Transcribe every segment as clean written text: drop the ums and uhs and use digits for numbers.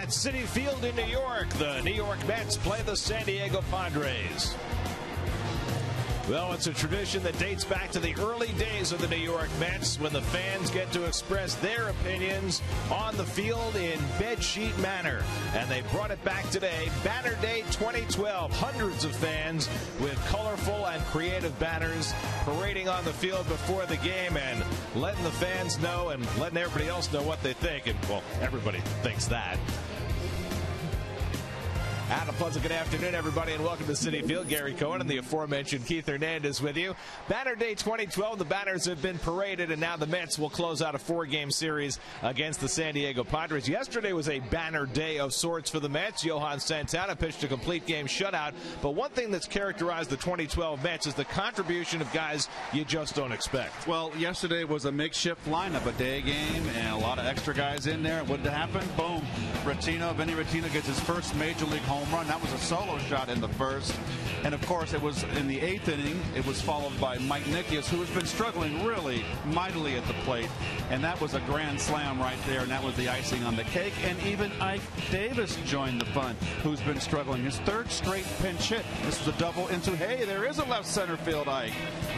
At Citi Field in New York, the New York Mets play the San Diego Padres. Well, it's a tradition that dates back to the early days of the New York Mets when the fans get to express their opinions on the field in bedsheet manner. And they brought it back today, Banner Day 2012. Hundreds of fans with colorful and creative banners parading on the field before the game and letting the fans know and letting everybody else know what they think. And, well, everybody thinks that. And a pleasant good afternoon, everybody, and welcome to Citi Field. Gary Cohen and the aforementioned Keith Hernandez with you. Banner Day 2012, the banners have been paraded, and now the Mets will close out a four-game series against the San Diego Padres. Yesterday was a banner day of sorts for the Mets. Johan Santana pitched a complete game shutout, but one thing that's characterized the 2012 Mets is the contribution of guys you just don't expect. Well, yesterday was a makeshift lineup, a day game, and a lot of extra guys in there. What did happen? Boom. Vinny Rattino gets his first major league home run. That was a solo shot in the first. And, of course, it was in the eighth inning. It was followed by Mike Nickius, who has been struggling really mightily at the plate. And that was a grand slam right there, and that was the icing on the cake. And even Ike Davis joined the fun, who's been struggling. His third straight pinch hit. This was a double into, hey, there is a left center field Ike.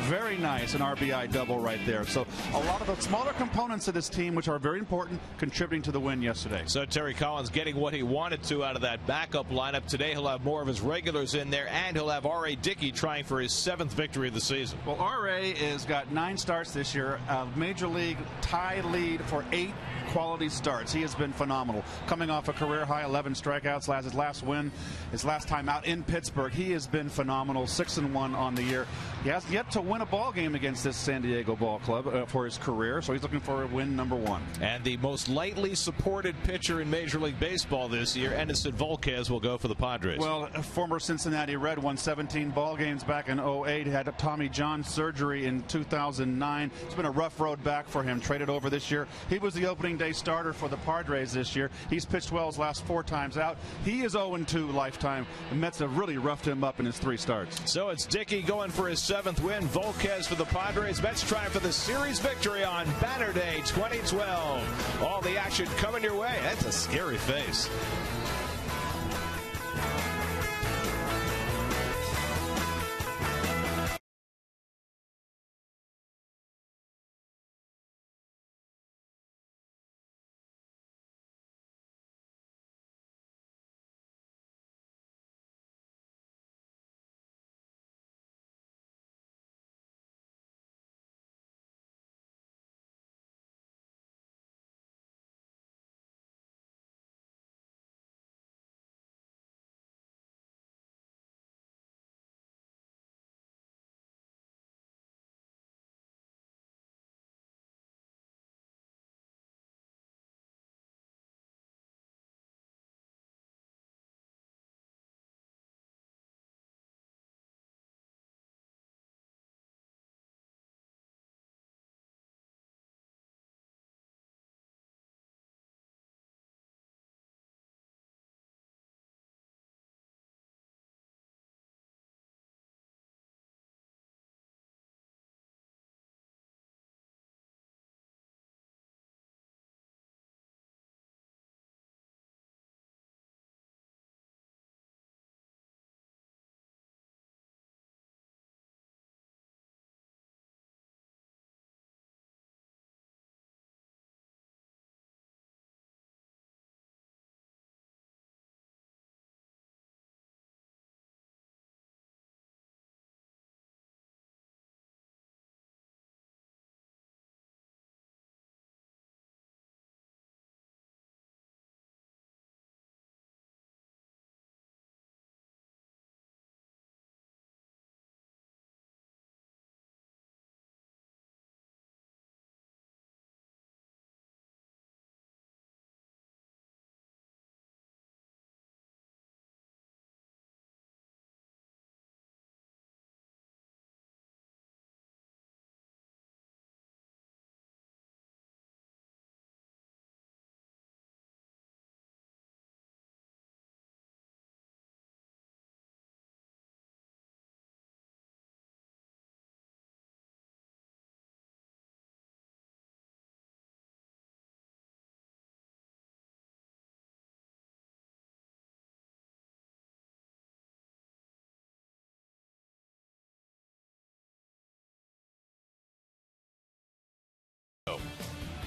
Very nice, an RBI double right there. So a lot of the smaller components of this team, which are very important, contributing to the win yesterday. So Terry Collins getting what he wanted to out of that backup lineup. Today he'll have more of his regulars in there, and he'll have R.A. Dickey trying for his 7th victory of the season. Well, R.A. has got 9 starts this year, a major league tie lead for 8 quality starts. He has been phenomenal. Coming off a career high 11 strikeouts, his last win, his last time out in Pittsburgh. He has been phenomenal, 6-1 on the year. He has yet to win a ball game against this San Diego ball club for his career, so he's looking for a win number 1. And the most lightly supported pitcher in Major League Baseball this year, Edinson Volquez, will go for the Padres. Well, a former Cincinnati Red, won 17 ball games back in 2008, had a Tommy John surgery in 2009. It's been a rough road back for him. Traded over this year. He was the opening day starter for the Padres this year. He's pitched well his last 4 times out. He is 0-2 lifetime. The Mets have really roughed him up in his 3 starts. So it's Dickey going for his 7th win. Volquez for the Padres. Mets trying for the series victory on Banner Day 2012. All the action coming your way. That's a scary face.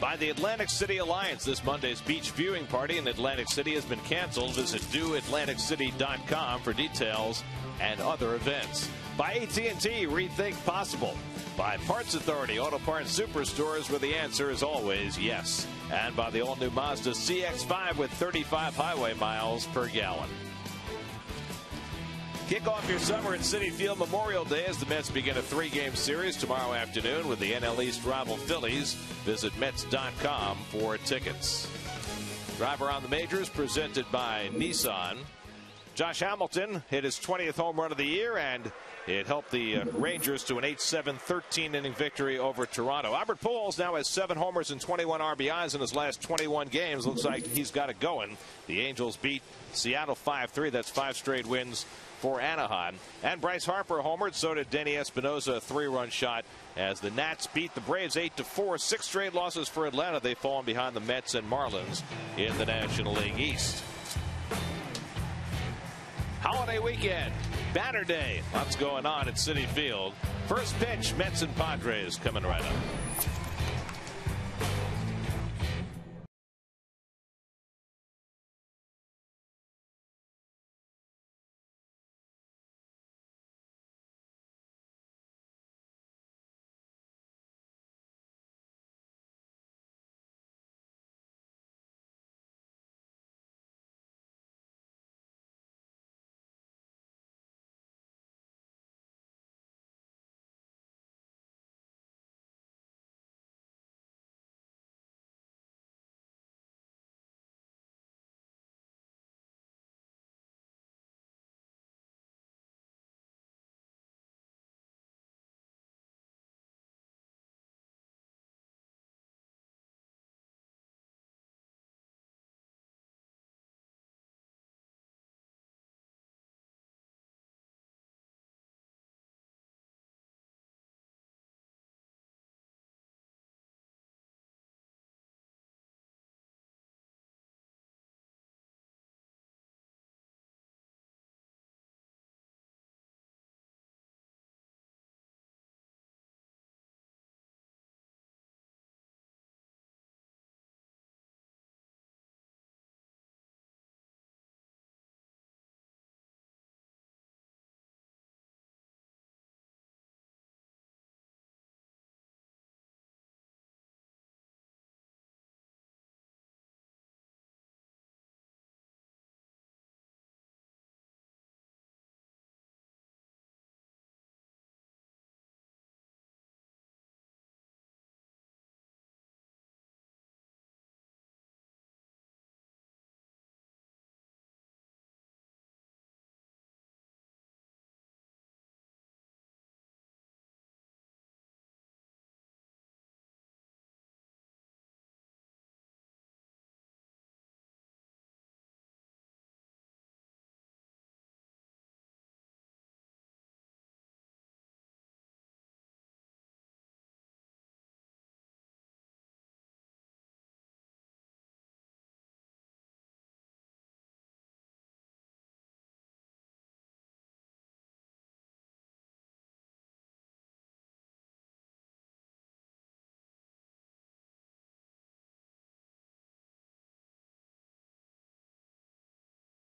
by the Atlantic City Alliance. This Monday's beach viewing party in Atlantic City has been canceled. Visit doatlanticcity.com for details and other events. By AT&T, rethink possible. By Parts Authority, Auto Parts Superstores, where the answer is always yes. And by the all-new Mazda CX-5 with 35 highway miles per gallon. Kick off your summer at Citi Field Memorial Day as the Mets begin a 3-game series tomorrow afternoon with the NL East rival Phillies. Visit Mets.com for tickets. Driver on the Majors presented by Nissan. Josh Hamilton hit his 20th home run of the year, and it helped the Rangers to an 8-7 13-inning victory over Toronto. Albert Pujols now has 7 homers and 21 RBIs in his last 21 games. Looks like he's got it going. The Angels beat Seattle 5-3. That's 5 straight wins for Anaheim. And Bryce Harper homered. So did Denny Espinosa, a 3-run shot as the Nats beat the Braves 8-4. 6 straight losses for Atlanta. They've fallen behind the Mets and Marlins in the National League East. Holiday weekend, Banner Day. Lots going on at Citi Field. First pitch, Mets and Padres coming right up.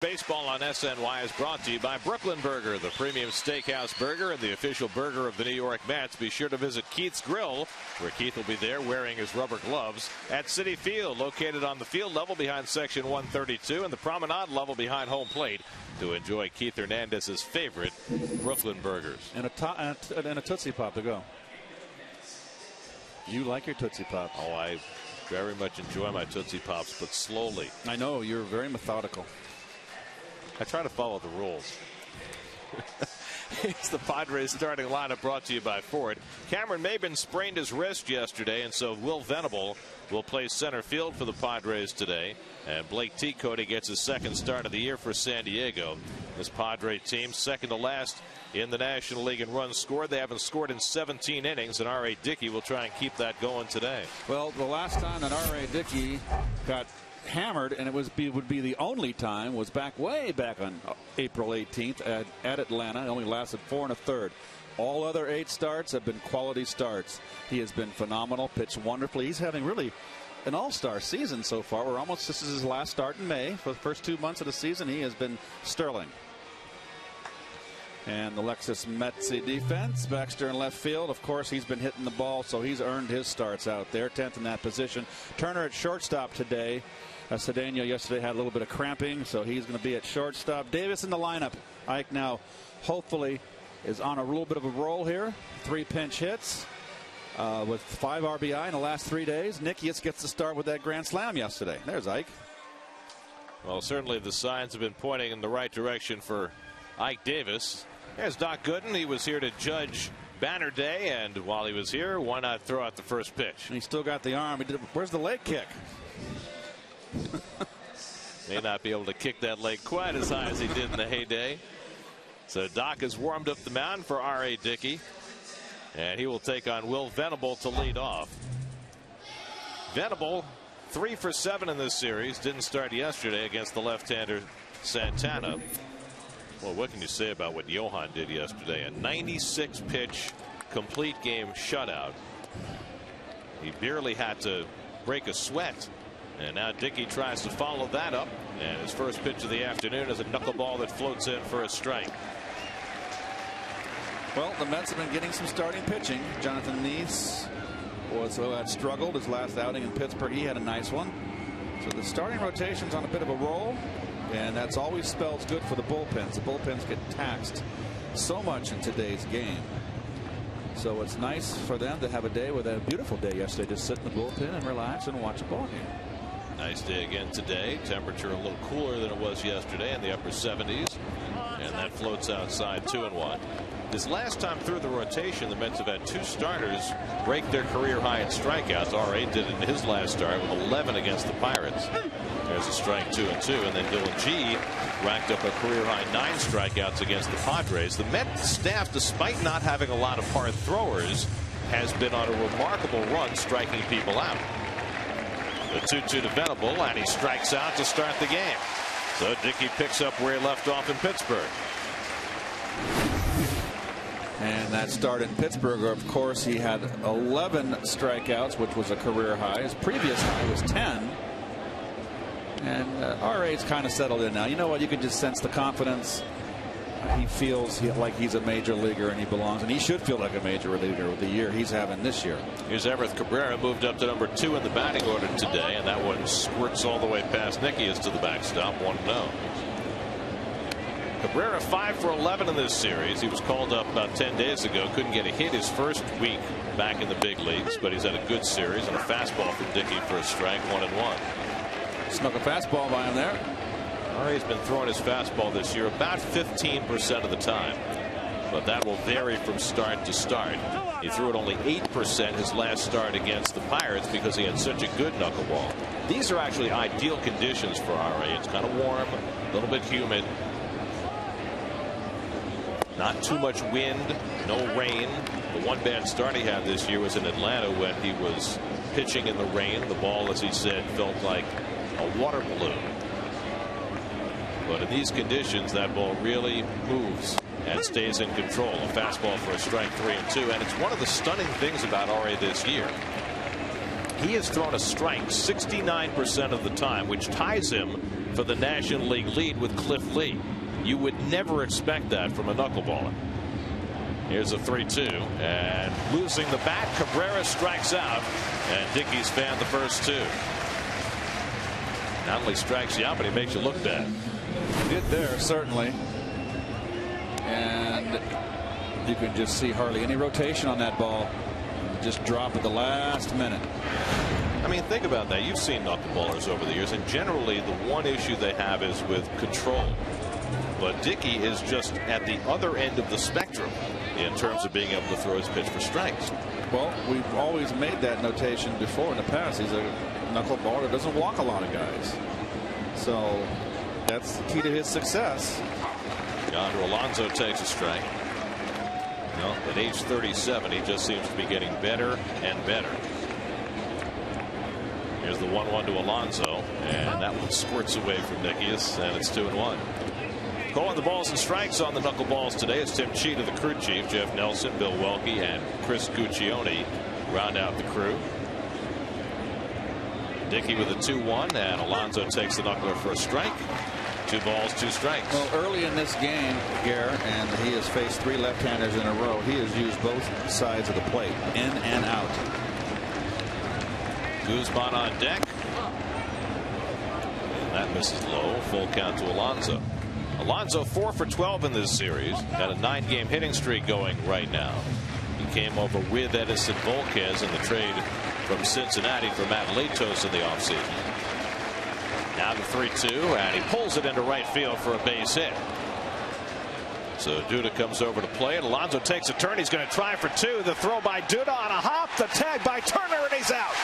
Baseball on SNY is brought to you by Brooklyn Burger, the premium steakhouse burger and the official burger of the New York Mets. Be sure to visit Keith's Grill, where Keith will be there wearing his rubber gloves at Citi Field, located on the field level behind section 132 and the promenade level behind home plate, to enjoy Keith Hernandez's favorite Brooklyn burgers. And a Tootsie Pop to go. You like your Tootsie Pops? Oh, I very much enjoy my Tootsie Pops, but slowly. I know, you're very methodical. I try to follow the rules. It's the Padres starting lineup brought to you by Ford. Cameron Maybin sprained his wrist yesterday, and so Will Venable will play center field for the Padres today. And Blake Tecote gets his second start of the year for San Diego. This Padre team second to last in the National League in runs scored. They haven't scored in 17 innings, and R.A. Dickey will try and keep that going today. Well, the last time that R.A. Dickey got hammered, and it would be the only time was way back on April 18th at Atlanta. It only lasted 4 1/3. All other 8 starts have been quality starts. He has been phenomenal, pitched wonderfully. He's having really an all-star season so far. This is his last start in May. For the first 2 months of the season, he has been sterling. And the Lexus Metzi defense, Baxter in left field. Of course, he's been hitting the ball, so he's earned his starts out there. 10th in that position. Turner at shortstop today. Cedeno yesterday had a little bit of cramping, so he's going to be at shortstop. Davis in the lineup. Ike now hopefully is on a little bit of a roll here. 3 pinch hits with 5 RBI in the last 3 days. Nikias gets the start with that grand slam yesterday. There's Ike. Well, certainly the signs have been pointing in the right direction for Ike Davis. There's Doc Gooden. He was here to judge Banner Day, and while he was here, why not throw out the first pitch? And he still got the arm. Where's the leg kick? May not be able to kick that leg quite as high as he did in the heyday. So Doc has warmed up the mound for R.A. Dickey, and he will take on Will Venable to lead off. Venable 3 for 7 in this series. Didn't start yesterday against the left-hander Santana. Well, what can you say about what Johan did yesterday? A 96-pitch complete game shutout. He barely had to break a sweat. And now Dickey tries to follow that up. And his first pitch of the afternoon is a knuckleball that floats in for a strike. Well, the Mets have been getting some starting pitching. Jonathan Neese had struggled his last outing in Pittsburgh. He had a nice one. So the starting rotation's on a bit of a roll. And that's always spells good for the bullpens. The bullpens get taxed so much in today's game. So it's nice for them to have a day with a beautiful day yesterday. Just sit in the bullpen and relax and watch a ball game. Nice day again today. Temperature a little cooler than it was yesterday in the upper 70s. And that floats outside 2-1. This last time through the rotation, the Mets have had 2 starters break their career high in strikeouts. R.A. did it in his last start with 11 against the Pirates. There's a strike 2-2, and then Dylan G racked up a career high 9 strikeouts against the Padres. The Mets staff, despite not having a lot of hard throwers, has been on a remarkable run striking people out. The 2-2 to Venable, and he strikes out to start the game. So Dickey picks up where he left off in Pittsburgh. And that start in Pittsburgh, of course, he had 11 strikeouts, which was a career high. His previous high was 10. And R.A.'s kind of settled in now. You know what? You can just sense the confidence. He feels like he's a major leaguer and he belongs. And he should feel like a major leaguer with the year he's having this year. Here's Everett Cabrera, moved up to number 2 in the batting order today. And that one squirts all the way past Nikias to the backstop. 1-0. Cabrera 5 for 11 in this series. He was called up about 10 days ago. Couldn't get a hit his first week back in the big leagues, but he's had a good series, and a fastball from Dickey for a strike. 1-1. Snuck a fastball by him there. He's been throwing his fastball this year about 15% of the time, but that will vary from start to start. He threw it only 8% his last start against the Pirates because he had such a good knuckleball. These are actually ideal conditions for R.A. It's kind of warm, a little bit humid. Not too much wind, no rain. The one bad start he had this year was in Atlanta when he was pitching in the rain. The ball, as he said, felt like a water balloon. But in these conditions, that ball really moves and stays in control. A fastball for a strike, 3-2. And it's one of the stunning things about R.A. this year. He has thrown a strike 69% of the time, which ties him for the National League lead with Cliff Lee. You would never expect that from a knuckleballer. Here's a 3-2, and losing the bat, Cabrera strikes out, and Dickey's fanned the first 2. Not only strikes you out, but he makes you look bad. He did there, certainly. And you can just see hardly any rotation on that ball. Just drop at the last minute. I mean, think about that. You've seen knuckleballers over the years, and generally the one issue they have is with control. But Dickey is just at the other end of the spectrum in terms of being able to throw his pitch for strikes. Well, we've always made that notation before in the past. He's a knuckleballer that doesn't walk a lot of guys. So that's the key to his success. Yonder Alonso takes a strike. Well, at age 37, he just seems to be getting better and better. Here's the 1-1 to Alonso, and that one squirts away from Nickius, and it's 2-1. Calling the balls and strikes on the knuckleballs today is Tim Cheetah, the crew chief. Jeff Nelson, Bill Welke, and Chris Guccione round out the crew. Dickey with a 2-1, and Alonso takes the knuckler for a strike. 2 balls, 2 strikes. Well, early in this game, Gare, and he has faced 3 left-handers in a row. He has used both sides of the plate, in and out. Guzman on deck. And that misses low. Full count to Alonso. Alonso 4 for 12 in this series. Got a 9-game hitting streak going right now. He came over with Edison Volquez in the trade from Cincinnati for Matt Latos in the offseason. Now the 3-2, and he pulls it into right field for a base hit. So Duda comes over to play, and Alonso takes a turn. He's going to try for 2. The throw by Duda on a hop. The tag by Turner, and he's out.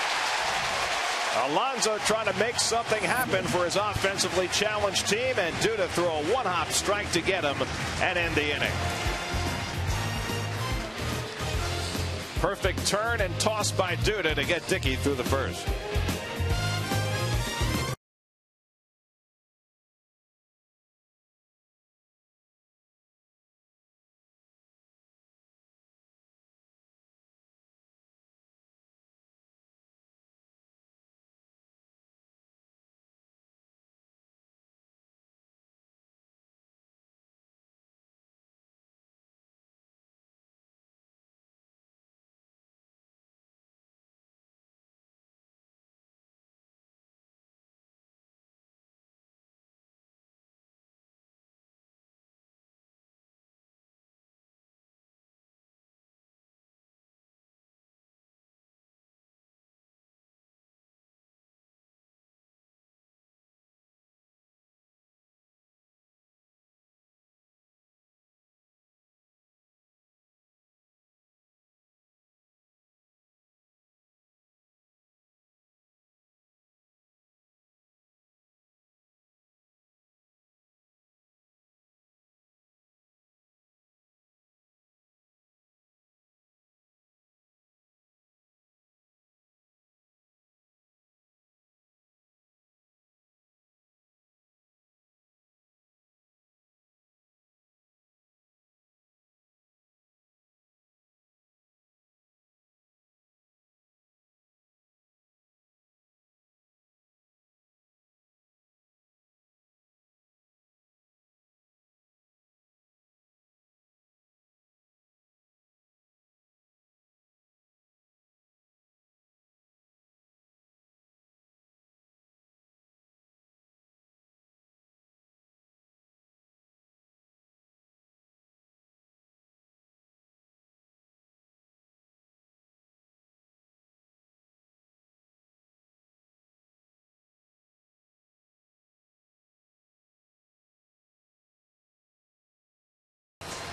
Alonso trying to make something happen for his offensively challenged team, and Duda throw a 1-hop strike to get him and end the inning. Perfect turn and toss by Duda to get Dickey through the first.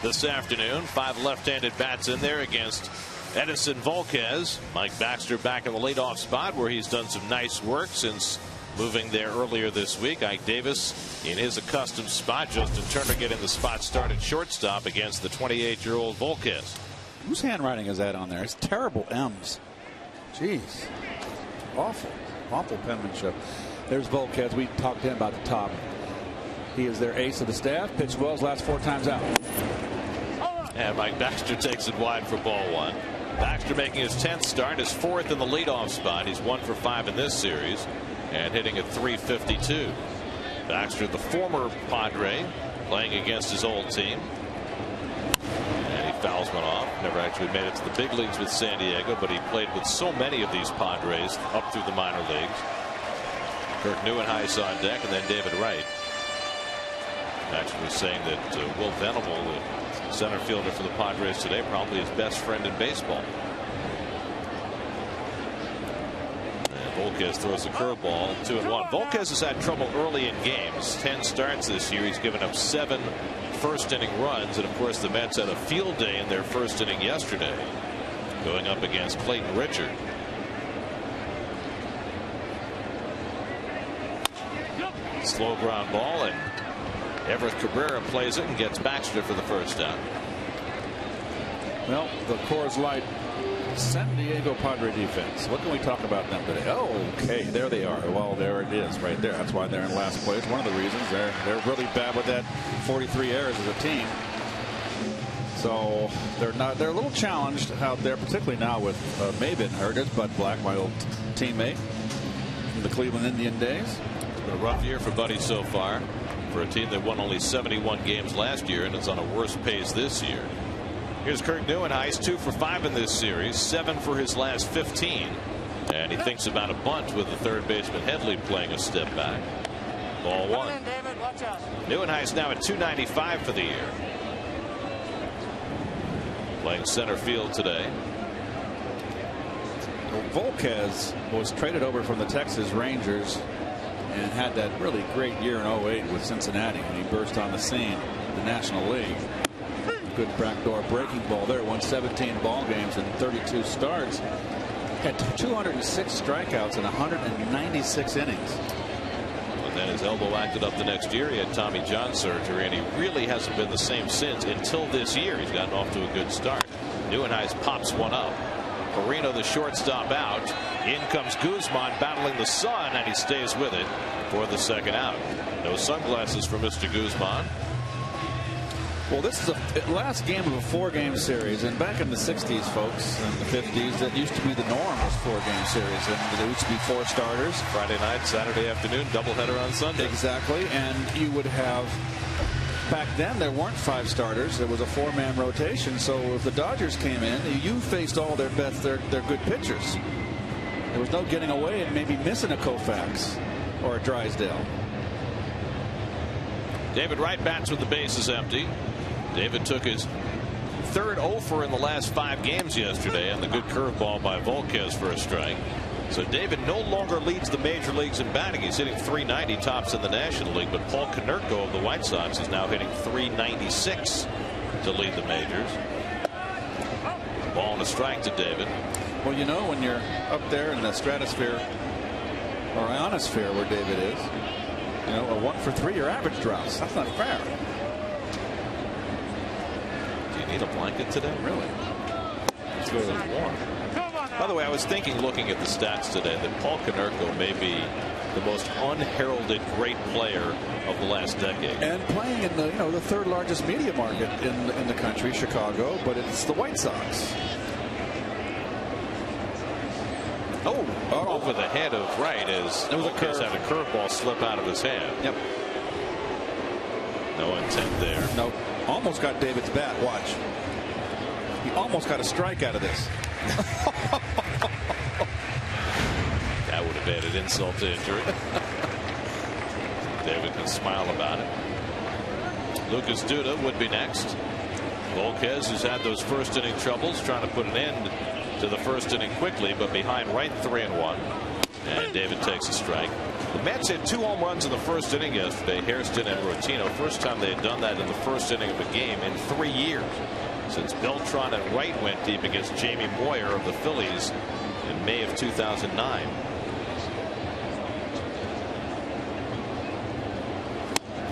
This afternoon, 5 left-handed bats in there against Edison Volquez. Mike Baxter back in the leadoff spot where he's done some nice work since moving there earlier this week. Ike Davis in his accustomed spot. Justin Turner getting the spot started shortstop against the 28-year-old Volquez. Whose handwriting is that on there? It's terrible M's. Jeez. Awful penmanship. There's Volquez. We talked to him about the top. He is their ace of the staff. Pitched well his last 4 times out. And Mike Baxter takes it wide for ball 1. Baxter making his 10th start, his 4th in the leadoff spot. He's 1 for 5 in this series and hitting at .352. Baxter, the former Padre, playing against his old team. And he fouls one off. Never actually made it to the big leagues with San Diego, but he played with so many of these Padres up through the minor leagues. Kirk Neuenhuis on deck, and then David Wright. Baxter was saying that Will Venable, the center fielder for the Padres today, probably his best friend in baseball. And Volquez throws the curveball, 2-1. Volquez has had trouble early in games. 10 starts this year. He's given up 7 first-inning runs, and of course the Mets had a field day in their first inning yesterday, going up against Clayton Richard. Slow ground ball, and Everett Cabrera plays it and gets Baxter for the first down. Well, the Coors Light San Diego Padre defense. What can we talk about them today? Oh, okay, there they are. Well, there it is right there. That's why they're in last place. One of the reasons they're really bad with that 43 errors as a team. So they're a little challenged out there, particularly now with Maven hurt. It's Bud Black, my old teammate from the Cleveland Indian days. It's been a rough year for Buddy so far, for a team that won only 71 games last year and is on a worse pace this year. Here's Kirk Neuenhuis, 2 for 5 in this series, 7 for his last 15. And he thinks about a bunt with the third baseman Headley playing a step back. Ball 1. Neuenhuis now at .295 for the year. Playing center field today. Volquez was traded over from the Texas Rangers and had that really great year in 08 with Cincinnati when he burst on the scene in the National League. Good backdoor breaking ball there. Won 17 ball games in 32 starts. Had 206 strikeouts in 196 innings. And then his elbow acted up the next year. He had Tommy John surgery, and he really hasn't been the same since until this year. He's gotten off to a good start. Neuenhuis pops one up. Perino, the shortstop, out. In comes Guzman battling the sun, and he stays with it for the second out. No sunglasses for Mr. Guzman. Well, this is the last game of a 4-game series, and back in the 60s, folks, and the 50s, that used to be the norm, was 4-game series, and there used to be 4 starters. Friday night, Saturday afternoon, doubleheader on Sunday. Exactly, and you would have, back then there weren't 5 starters, there was a 4-man rotation, so if the Dodgers came in, you faced all their best, their good pitchers. There was no getting away and maybe missing a Koufax or a Drysdale. David Wright bats with the bases empty. David took his third offer in the last 5 games yesterday, and the good curveball by Volquez for a strike. So David no longer leads the major leagues in batting. He's hitting .390, tops in the National League, but Paul Konerko of the White Sox is now hitting .396 to lead the majors. Ball and a strike to David. Well, you know, when you're up there in the stratosphere or ionosphere where David is, you know, a 1 for 3 your average drops. That's not fair. Do you need a blanket today? Really? It's really warm. By the way, I was thinking, looking at the stats today, that Paul Konerko may be the most unheralded great player of the last decade. And playing in the, you know, the 3rd largest media market in the country, Chicago, but it's the White Sox. Oh, over the head of Wright as Volquez had a curveball slip out of his hand. Yep. No intent there. Nope. Almost got David's bat. Watch. He almost got a strike out of this. That would have added insult to injury. David can smile about it. Lucas Duda would be next. Volquez, who's had those first inning troubles, trying to put an end to the first inning quickly, but behind Wright 3-1. And David takes a strike. The Mets had 2 home runs in the first inning yesterday, Hairston and Rotino. First time they had done that in the first inning of a game in 3 years, since Beltran and Wright went deep against Jamie Moyer of the Phillies in May of 2009.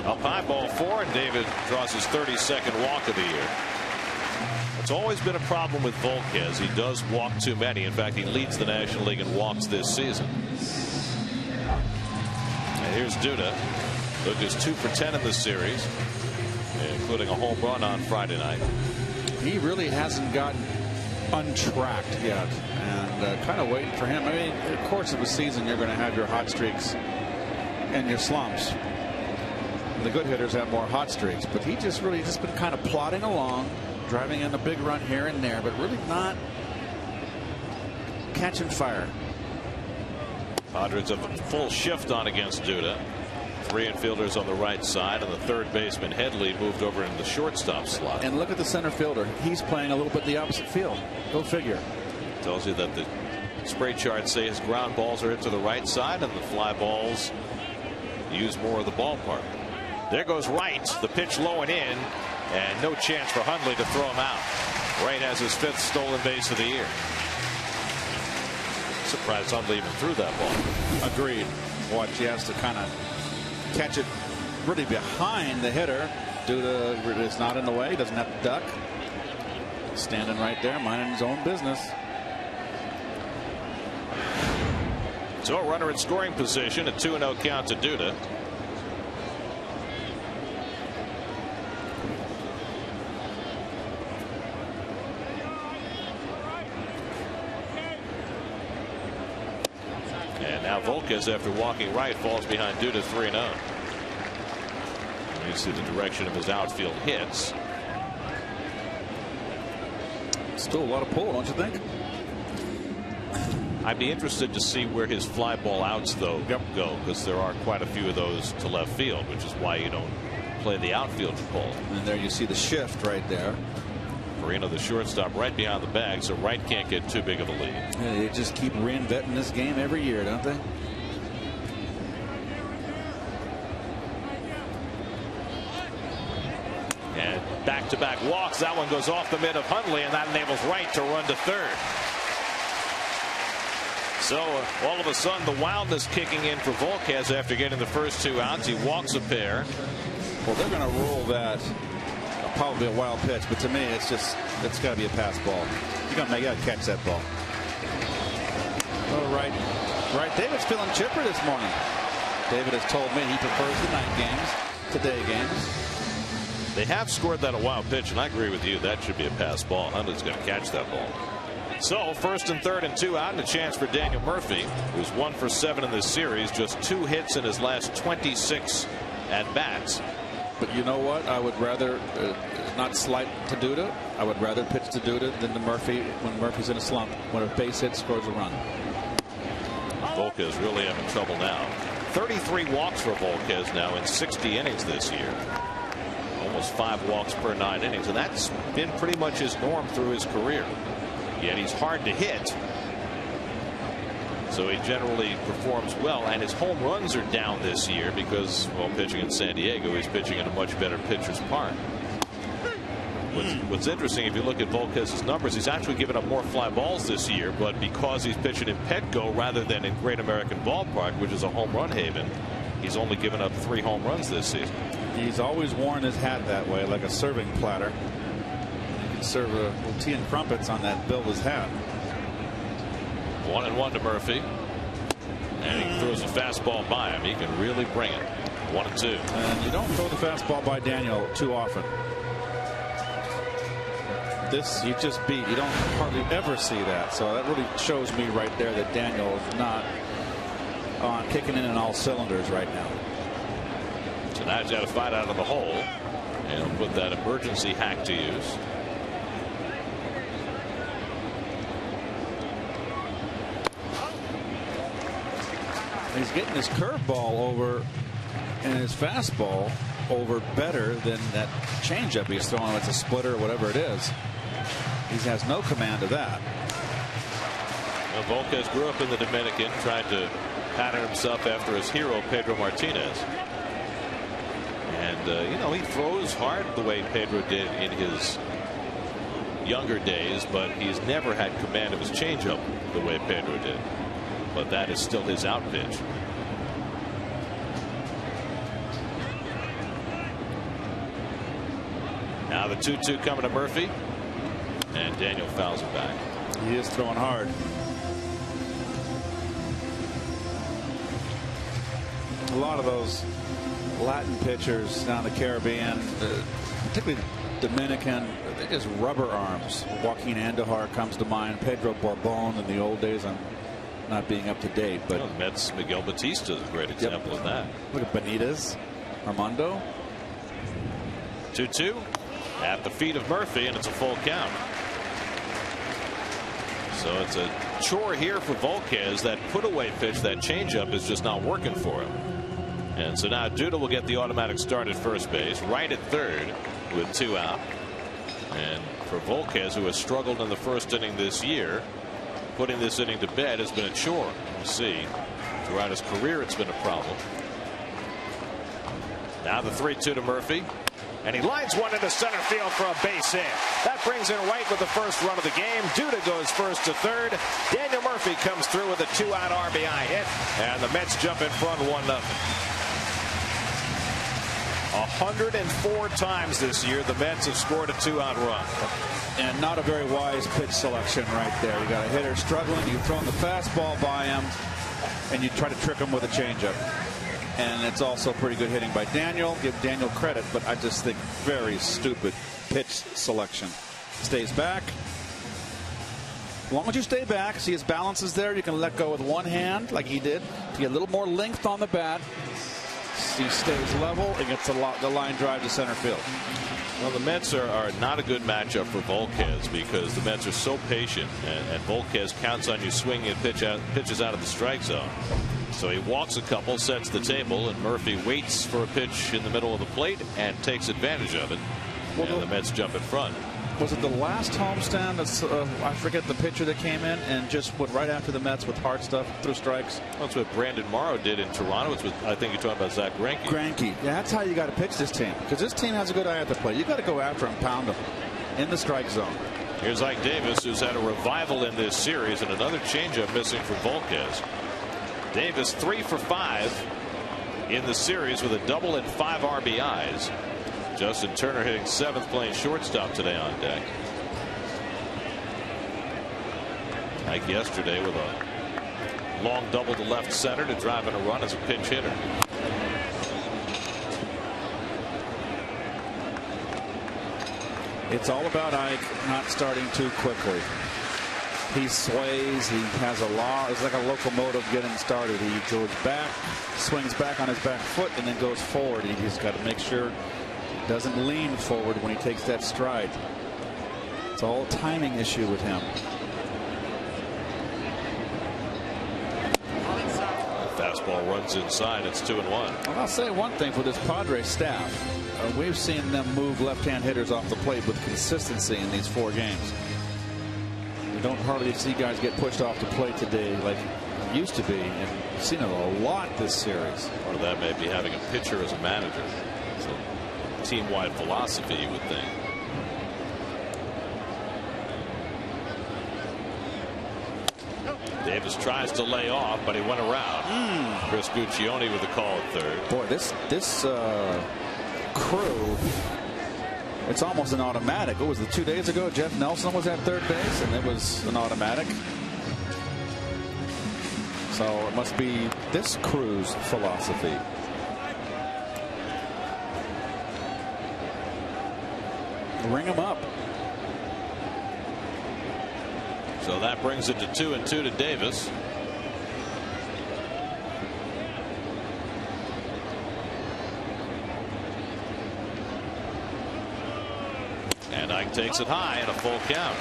Up high, ball 4, and David draws his 32nd walk of the year. It's always been a problem with Volquez. He does walk too many. In fact, he leads the National League in walks this season. And here's Duda. Lucas 2 for 10 in this series, including a home run on Friday night. He really hasn't gotten untracked yet, and kind of waiting for him. I mean, of course, of the season, you're going to have your hot streaks and your slumps. The good hitters have more hot streaks, but he just really been kind of plodding along, driving in a big run here and there, but really not catching fire. Padres have a full shift on against Duda. 3 infielders on the right side, and the third baseman Headley moved over in the shortstop slot. And look at the center fielder. He's playing a little bit the opposite field. Go figure. Tells you that the spray charts say his ground balls are hit to the right side, and the fly balls use more of the ballpark. There goes Wright. The pitch low and in, and no chance for Hundley to throw him out. Wright has his 5th stolen base of the year. Surprised Hundley even threw that ball. Agreed. Watch, he has to kind of catch it really behind the hitter. Duda is not in the way. He doesn't have to duck. Standing right there, minding his own business. So a runner in scoring position, a 2-0 count to Duda. And now Volquez, after walking right, falls behind Duda 3-0. You see the direction of his outfield hits. Still a lot of pull, don't you think? I'd be interested to see where his fly ball outs, though, go, because there are quite a few of those to left field, which is why you don't play the outfield pull. And there you see the shift right there. Marino, the shortstop, right behind the bag, so right can't get too big of a lead. Yeah, they just keep reinventing this game every year, don't they? And back-to-back walks. That one goes off the mid of Hundley, and that enables Wright to run to third. So all of a sudden, the wildness kicking in for Volquez after getting the first 2 outs. He walks a pair. Well, they're going to rule that probably a wild pitch, but to me, it's got to be a pass ball. You got to catch that ball. Oh, right. David's feeling chipper this morning. David has told me he prefers the night games to day games. They have scored that a wild pitch, and I agree with you. That should be a pass ball. Hundley's going to catch that ball. So first and third and 2 out, and a chance for Daniel Murphy, who's 1 for 7 in this series, just 2 hits in his last 26 at bats. But you know what? I would rather not slight to Duda. I would rather pitch to Duda than to Murphy when Murphy's in a slump. When a base hit scores a run. Volquez really having trouble now. 33 walks for Volquez now in 60 innings this year. Almost 5 walks per 9 innings, and that's been pretty much his norm through his career. Yet he's hard to hit, so he generally performs well, and his home runs are down this year because, well, pitching in San Diego, he's pitching in a much better pitcher's park. What's interesting, if you look at Volquez's numbers, he's actually given up more fly balls this year, but because he's pitching in Petco rather than in Great American Ballpark, which is a home run haven, he's only given up 3 home runs this season. He's always worn his hat that way, like a serving platter. Serve a little tea and crumpets on that bill of his hat. 1-1 to Murphy, and he throws a fastball by him. He can really bring it. 1-2. And you don't throw the fastball by Daniel too often. This you just beat. You don't hardly ever see that. So that really shows me right there that Daniel is not on kicking in all cylinders right now. So now he's got to fight out of the hole and put that emergency hack to use. He's getting his curveball over and his fastball over better than that changeup he's throwing. It's a splitter or whatever it is. He has no command of that. Well, Volquez grew up in the Dominican, tried to pattern himself after his hero Pedro Martinez. And you know, he throws hard the way Pedro did in his younger days, but he's never had command of his changeup the way Pedro did. But that is still his out pitch. Now the 2-2 coming to Murphy, and Daniel fouls it back. He is throwing hard. A lot of those Latin pitchers down the Caribbean, particularly Dominican, they just rubber arms. Joaquin Andujar comes to mind. Pedro Borbon in the old days. I'm not being up to date, but Mets Miguel Batista is a great example of that. Look at Benitez, Armando. 2-2 at the feet of Murphy, and it's a full count. So it's a chore here for Volquez. That put-away pitch, that changeup, is just not working for him. And so now Duda will get the automatic start at first base, right at third with 2 out. And for Volquez, who has struggled in the first inning this year, putting this inning to bed has been a chore. We'll see. Throughout his career, it's been a problem. Now the 3-2 to Murphy. And he lines one into center field for a base hit. That brings in Wright with the first run of the game. Duda goes first to third. Daniel Murphy comes through with a 2-out RBI hit. And the Mets jump in front 1-0. 104 times this year the Mets have scored a 2-out run. And not a very wise pitch selection right there. You got a hitter struggling. You've thrown the fastball by him. and you try to trick him with a changeup. And it's also pretty good hitting by Daniel. Give Daniel credit, but I just think very stupid pitch selection. Stays back. As long as you stay back, see his balance is there. You can let go with one hand like he did to get a little more length on the bat. He stays level and gets the line drive to center field. Well, the Mets are not a good matchup for Volquez because the Mets are so patient, and Volquez counts on you swinging and pitches out of the strike zone. So he walks a couple, sets the table, and Murphy waits for a pitch in the middle of the plate and takes advantage of it. Well, and the Mets jump in front. Was it the last homestand? I forget the pitcher that came in and just went right after the Mets with hard stuff through strikes. That's what Brandon Morrow did in Toronto. It's what I think you're talking about Zach Greinke. Yeah, that's how you got to pitch this team, because this team has a good eye at the plate. You got to go after him, pound him in the strike zone. Here's Ike Davis, who's had a revival in this series, and another changeup missing for Volquez. Davis 3 for 5 in the series with a double and 5 RBIs. Justin Turner hitting 7th, playing shortstop today on deck. Like yesterday with a long double to left center to drive in a run as a pinch hitter. It's all about Ike not starting too quickly. He sways. He has a law. It's like a locomotive getting started. He goes back, swings back on his back foot, and then goes forward. He's got to make sure he doesn't lean forward when he takes that stride. It's all a timing issue with him. Fastball runs inside. It's 2-1. Well, I'll say one thing for this Padres staff. We've seen them move left-hand hitters off the plate with consistency in these 4 games. You don't hardly see guys get pushed off the plate today like it used to be, and you've seen it a lot this series. Part of that may be having a pitcher as a manager. It's a team-wide philosophy, you would think. Davis tries to lay off, but he went around. Chris Guccione with the call at third. Boy, this crew, it's almost an automatic. What was it, 2 days ago? Jeff Nelson was at third base, and it was an automatic. So it must be this crew's philosophy. Ring him up. So that brings it to 2-2 to Davis. And Ike takes it high and a full count.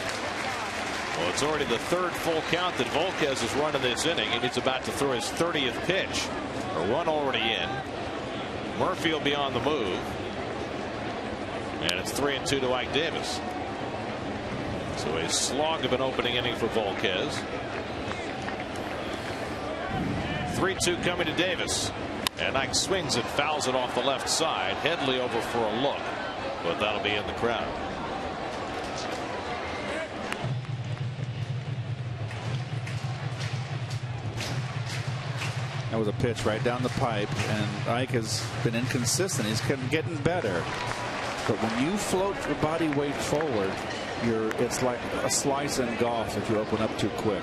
Well, it's already the 3rd full count that Volquez has run in this inning, and he's about to throw his 30th pitch. A run already in. Murphy will be on the move. And it's 3-2 to Ike Davis. So a slog of an opening inning for Volquez. 3-2 coming to Davis. And Ike swings and fouls it off the left side. Headley over for a look, but that'll be in the crowd. That was a pitch right down the pipe, and Ike has been inconsistent. He's getting better. But when you float your body weight forward, it's like a slice in golf if you open up too quick.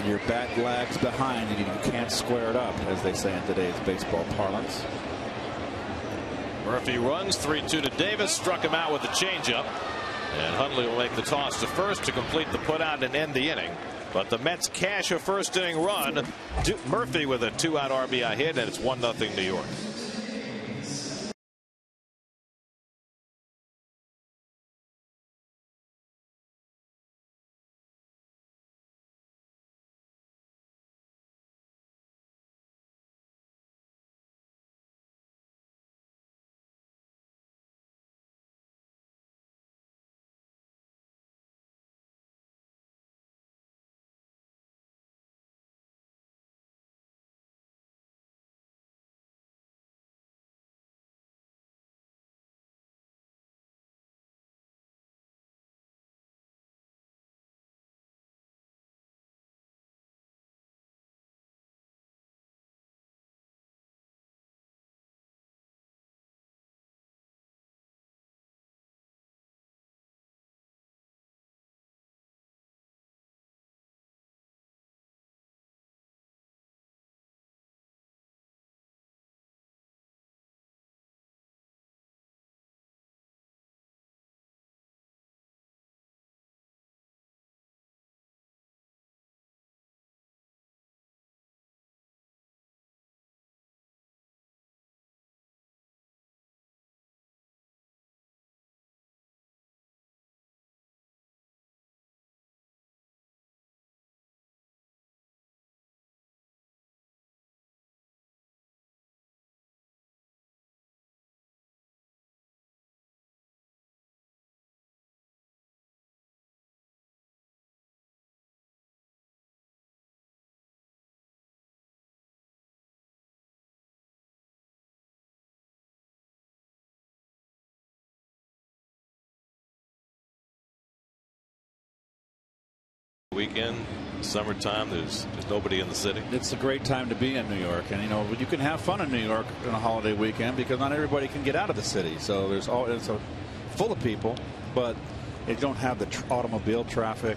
Your bat lags behind and you can't square it up, as they say in today's baseball parlance. Murphy runs 3-2 to Davis. Struck him out with a changeup. And Hundley will make the toss to first to complete the putout and end the inning. But the Mets cash a first inning run. Murphy with a 2-out RBI hit, and it's 1-0 New York. weekend, summertime, there's nobody in the city. It's a great time to be in New York, and you can have fun in New York on a holiday weekend because not everybody can get out of the city. So it's full of people, but you don't have the automobile traffic.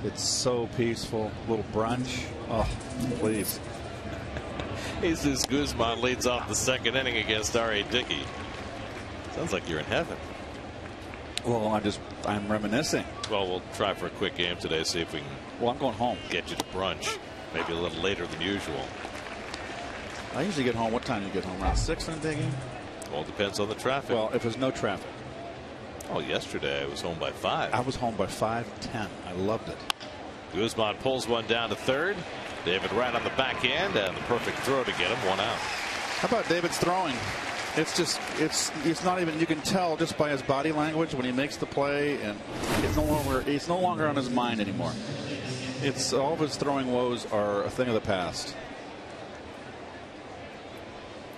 It's so peaceful. A little brunch. Oh, please. Jesus Guzman leads off the second inning against R.A. Dickey. Sounds like you're in heaven. Well, I'm reminiscing. Well, we'll try for a quick game today, see if we can. Well, I'm going home. Get you to brunch. Maybe a little later than usual. I usually get home. What time do you get home? Around 6 in a day game? Well, it depends on the traffic. Well, if there's no traffic. Oh, yesterday I was home by 5. I was home by 5:10. I loved it. Guzman pulls one down to third. David right on the backhand, and the perfect throw to get him one out. How about David's throwing? It's not even, you can tell just by his body language when he makes the play, and it's no longer on his mind anymore. It's all of his throwing woes are a thing of the past.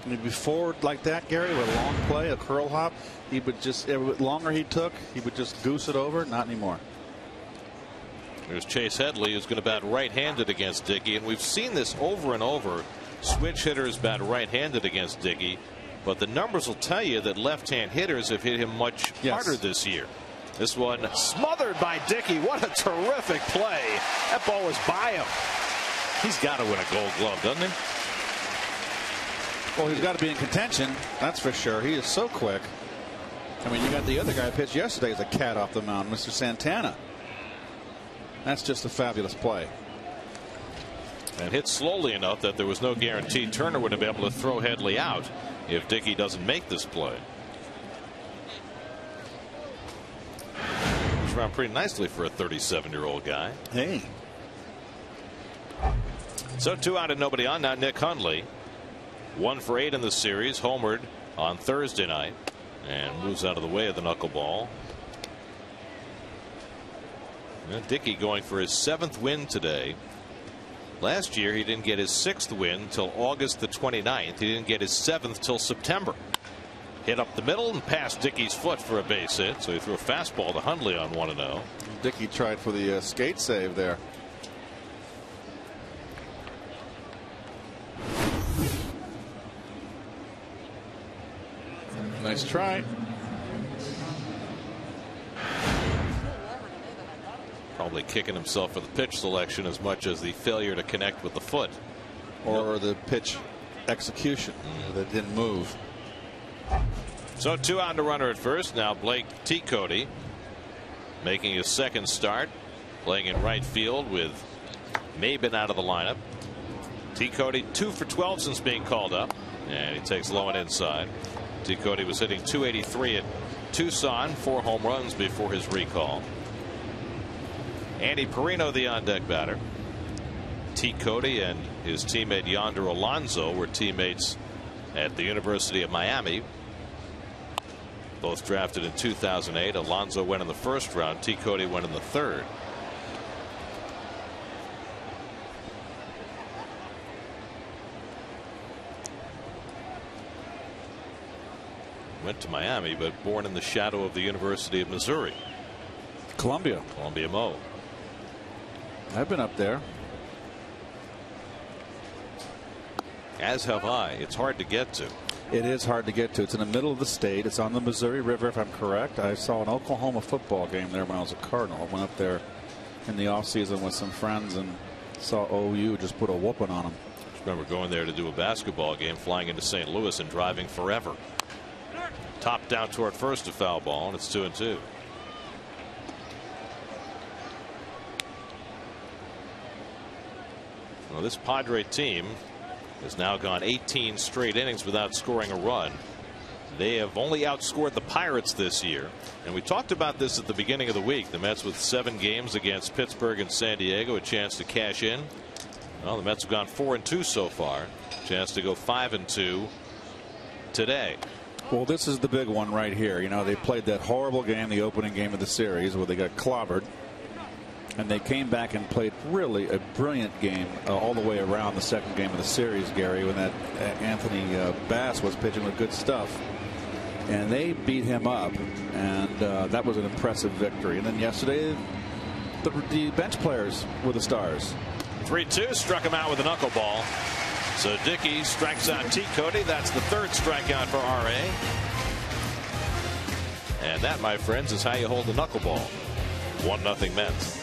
I mean, before like that, Gary, with a long play, a curl hop, he would just, the longer he took, he would just goose it over. Not anymore. There's Chase Headley, who's going to bat right-handed against Dickey, and we've seen this over and over. Switch hitters bat right-handed against Dickey, but the numbers will tell you that left-hand hitters have hit him much harder this year. This one smothered by Dickey. What a terrific play. That ball was by him. He's got to win a Gold Glove, doesn't he? Well, he's got to be in contention. That's for sure. He is so quick. I mean, you got the other guy pitched yesterday as a cat off the mound, Mr. Santana. That's just a fabulous play. And hit slowly enough that there was no guarantee Turner would have been able to throw Headley out if Dickey doesn't make this play. He's run pretty nicely for a 37-year-old guy. Hey. So 2 out and nobody on. Now Nick Hundley, 1 for 8 in the series, homered on Thursday night and moves out of the way of the knuckleball. Dickey going for his 7th win today. Last year he didn't get his 6th win till August the 29th. He didn't get his 7th till September. Hit up the middle and past Dickey's foot for a base hit. So he threw a fastball to Hundley on 1-0. Dickey tried for the skate save there. Nice try. Probably kicking himself for the pitch selection as much as the failure to connect with the foot. Or the pitch execution that didn't move. So 2 out and a runner at first. Now Blake T. Cody making his 2nd start, playing in right field with Maben out of the lineup. T. Cody 2 for 12 since being called up, and he takes low and inside. T. Cody was hitting .283 at Tucson, 4 home runs before his recall. Andy Perino, the on-deck batter. T. Cody and his teammate Yonder Alonso were teammates at the University of Miami. Both drafted in 2008. Alonso went in the 1st round. T. Cody went in the 3rd. Went to Miami, but born in the shadow of the University of Missouri. Columbia Mo. I've been up there. As have I. It's hard to get to. It is hard to get to. It's in the middle of the state. It's on the Missouri River, if I'm correct. I saw an Oklahoma football game there when I was a Cardinal. I went up there in the offseason with some friends and saw OU just put a whooping on them. I remember going there to do a basketball game, flying into St. Louis and driving forever. Top down toward first, a foul ball, and it's 2-2. Well, this Padre team has now gone 18 straight innings without scoring a run. They have only outscored the Pirates this year, and we talked about this at the beginning of the week. The Mets with 7 games against Pittsburgh and San Diego, a chance to cash in. Well, the Mets have gone 4-2 so far. Chance to go 5-2 today. Well, this is the big one right here. You know, they played that horrible game, the opening game of the series, where they got clobbered. And they came back and played really a brilliant game all the way around the 2nd game of the series, Gary, when that Anthony Bass was pitching with good stuff. And they beat him up, and that was an impressive victory. And then yesterday, the bench players were the stars. 3-2, struck him out with a knuckleball. So Dickey strikes out T. Cody. That's the third strikeout for R.A. And that, my friends, is how you hold the knuckleball. 1-0 Mets.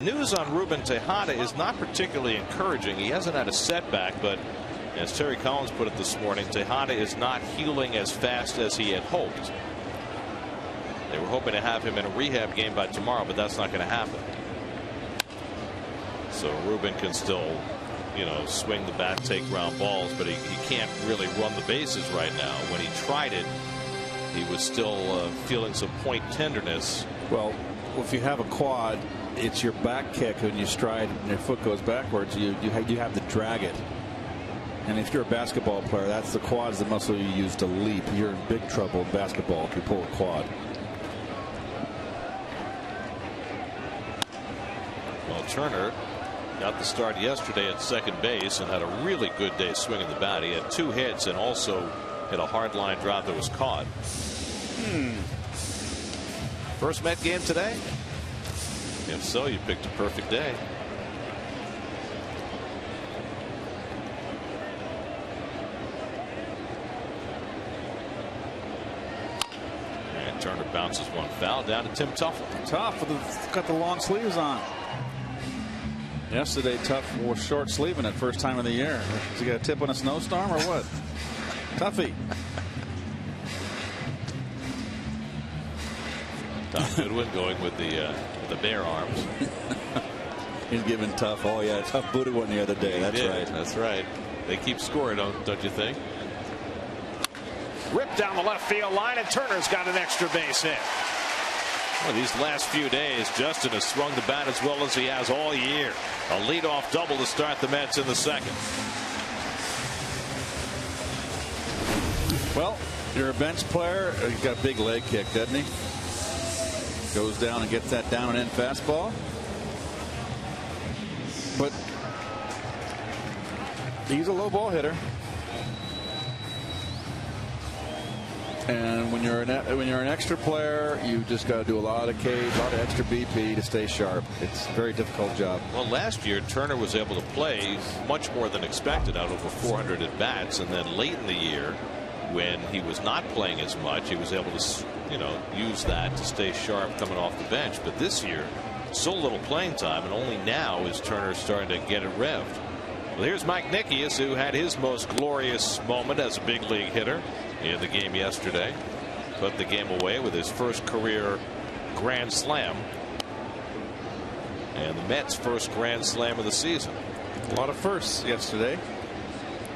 News on Ruben Tejada is not particularly encouraging. He hasn't had a setback, but as Terry Collins put it this morning, Tejada is not healing as fast as he had hoped. They were hoping to have him in a rehab game by tomorrow, but that's not going to happen. So Ruben can still, swing the bat, take ground balls, but he can't really run the bases right now. When he tried it, he was still feeling some point tenderness. Well, if you have a quad, it's your back kick when you stride and your foot goes backwards. You have to drag it. And if you're a basketball player, that's the quad's the muscle you use to leap. You're in big trouble in basketball if you pull a quad. Well, Turner got the start yesterday at second base and had a really good day swinging the bat. He had 2 hits and also hit a hard line drive that was caught. First Met game today? If so, you picked a perfect day. And Turner bounces one foul down to Tim Tuffle. Tuff got the long sleeves on. Yesterday, Tuff was short sleeving it first time of the year. Has he got a tip on a snowstorm or what? Tuffy. Tom Goodwin going with the bare arms. He's giving Tuff. Oh yeah, Tuff booted one the other day. That's right. That's right. They keep scoring, don't you think? Ripped down the left field line, and Turner's got an extra base hit. Well, these last few days, Justin has swung the bat as well as he has all year. A leadoff double to start the Mets in the second. Well, you're a bench player. He's got a big leg kick, doesn't he? Goes down and gets that down and in fastball. But he's a low ball hitter. And when you're an extra player, you just got to do a lot of extra BP to stay sharp. It's a very difficult job. Well, last year Turner was able to play much more than expected, out over 400 at bats, and then late in the year, when he was not playing as much, he was able to, use that to stay sharp coming off the bench. But this year, so little playing time, and only now is Turner starting to get it revved. Well, here's Mike Nickius, who had his most glorious moment as a big league hitter in the game yesterday. Put the game away with his first career grand slam, and the Mets' first grand slam of the season. A lot of firsts yesterday.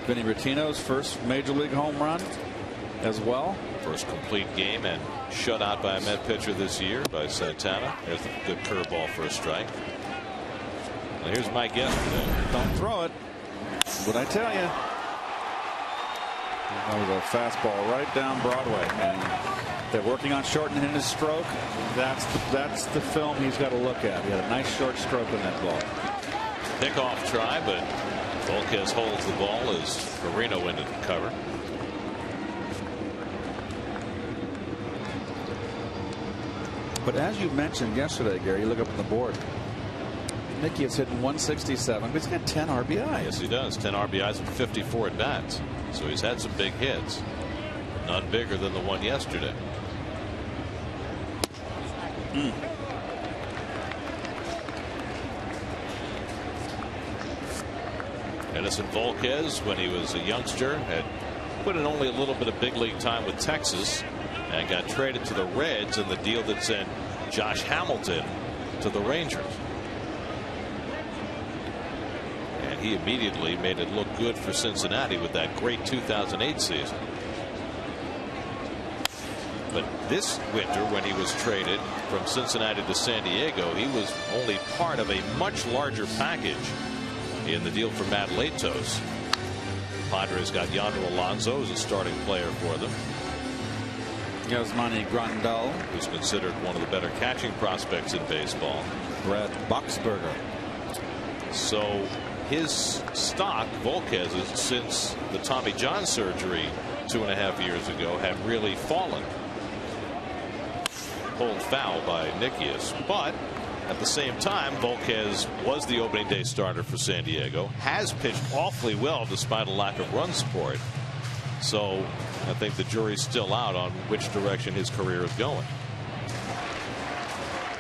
Vinny Rotino's first major league home run as well. First complete game and shut out by a Met pitcher this year by Santana. There's a good curveball for a strike. Well, here's Mike yesterday. Don't throw it. What I tell you. That was a fastball right down Broadway, and they're working on shortening his stroke. That's the film he's got to look at. He had a nice short stroke in that ball. Pickoff try, but Volquez holds the ball as Marino into the cover. But as you mentioned yesterday, Gary, you look up on the board. Nicky is hitting 167, but he's got 10 RBIs. Yes, he does. 10 RBIs and 54 at bats. So he's had some big hits. None bigger than the one yesterday. Edison Volquez, when he was a youngster, had put in only a little bit of big league time with Texas and got traded to the Reds in the deal that sent Josh Hamilton to the Rangers. And he immediately made it look good for Cincinnati with that great 2008 season. But this winter, when he was traded from Cincinnati to San Diego, he was only part of a much larger package in the deal for Matt Latos. Padres got Yonder Alonso as a starting player for them. Yasmani Grandal, who's considered one of the better catching prospects in baseball. Brad Boxberger. So his stock, Volquez's, since the Tommy John surgery 2.5 years ago, had really fallen. Pulled foul by Nickius, but at the same time, Volquez was the opening day starter for San Diego, has pitched awfully well despite a lack of run support. So I think the jury's still out on which direction his career is going.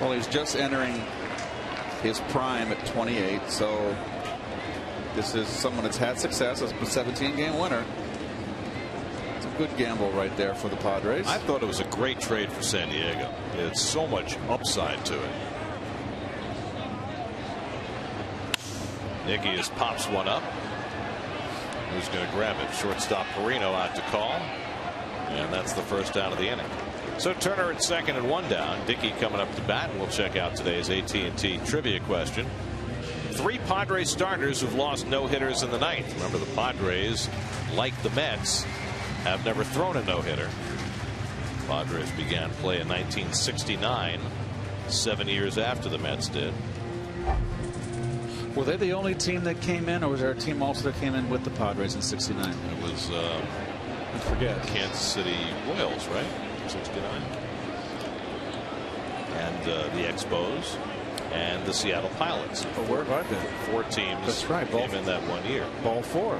Well, he's just entering his prime at 28, so this is someone that's had success as a 17-game winner. It's a good gamble right there for the Padres. I thought it was a great trade for San Diego. It's so much upside to it. Nickius pops one up. Who's going to grab it? Shortstop Perino out to call, and that's the first out of the inning. So Turner at second and one down. Dickey coming up to bat, and we'll check out today's AT&T trivia question. 3 Padres starters who've lost no-hitters in the ninth. Remember, the Padres, like the Mets, have never thrown a no-hitter. Padres began play in 1969, 7 years after the Mets did. Were they the only team that came in, or was there a team also that came in with the Padres in '69? It was I forget. Kansas City Royals, right? 69. And the Expos and the Seattle Pilots. Oh, where have I been? 4 teams. That's right. Came in that one year. Ball 4.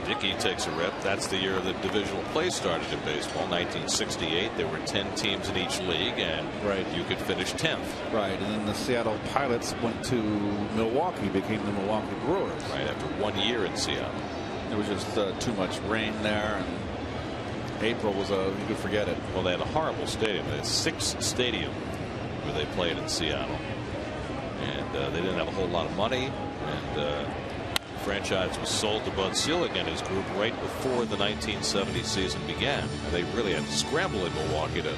Dickey takes a rip. That's the year the divisional play started in baseball, 1968. There were 10 teams in each league, and you could finish 10th. Right, and then the Seattle Pilots went to Milwaukee, became the Milwaukee Brewers. Right, after 1 year in Seattle. There was just too much rain there, and April was you could forget it. Well, they had a horrible stadium. They had 6 stadium where they played in Seattle, and they didn't have a whole lot of money, and franchise was sold to Bud Selig and his group right before the 1970 season began. They really had to scramble in Milwaukee to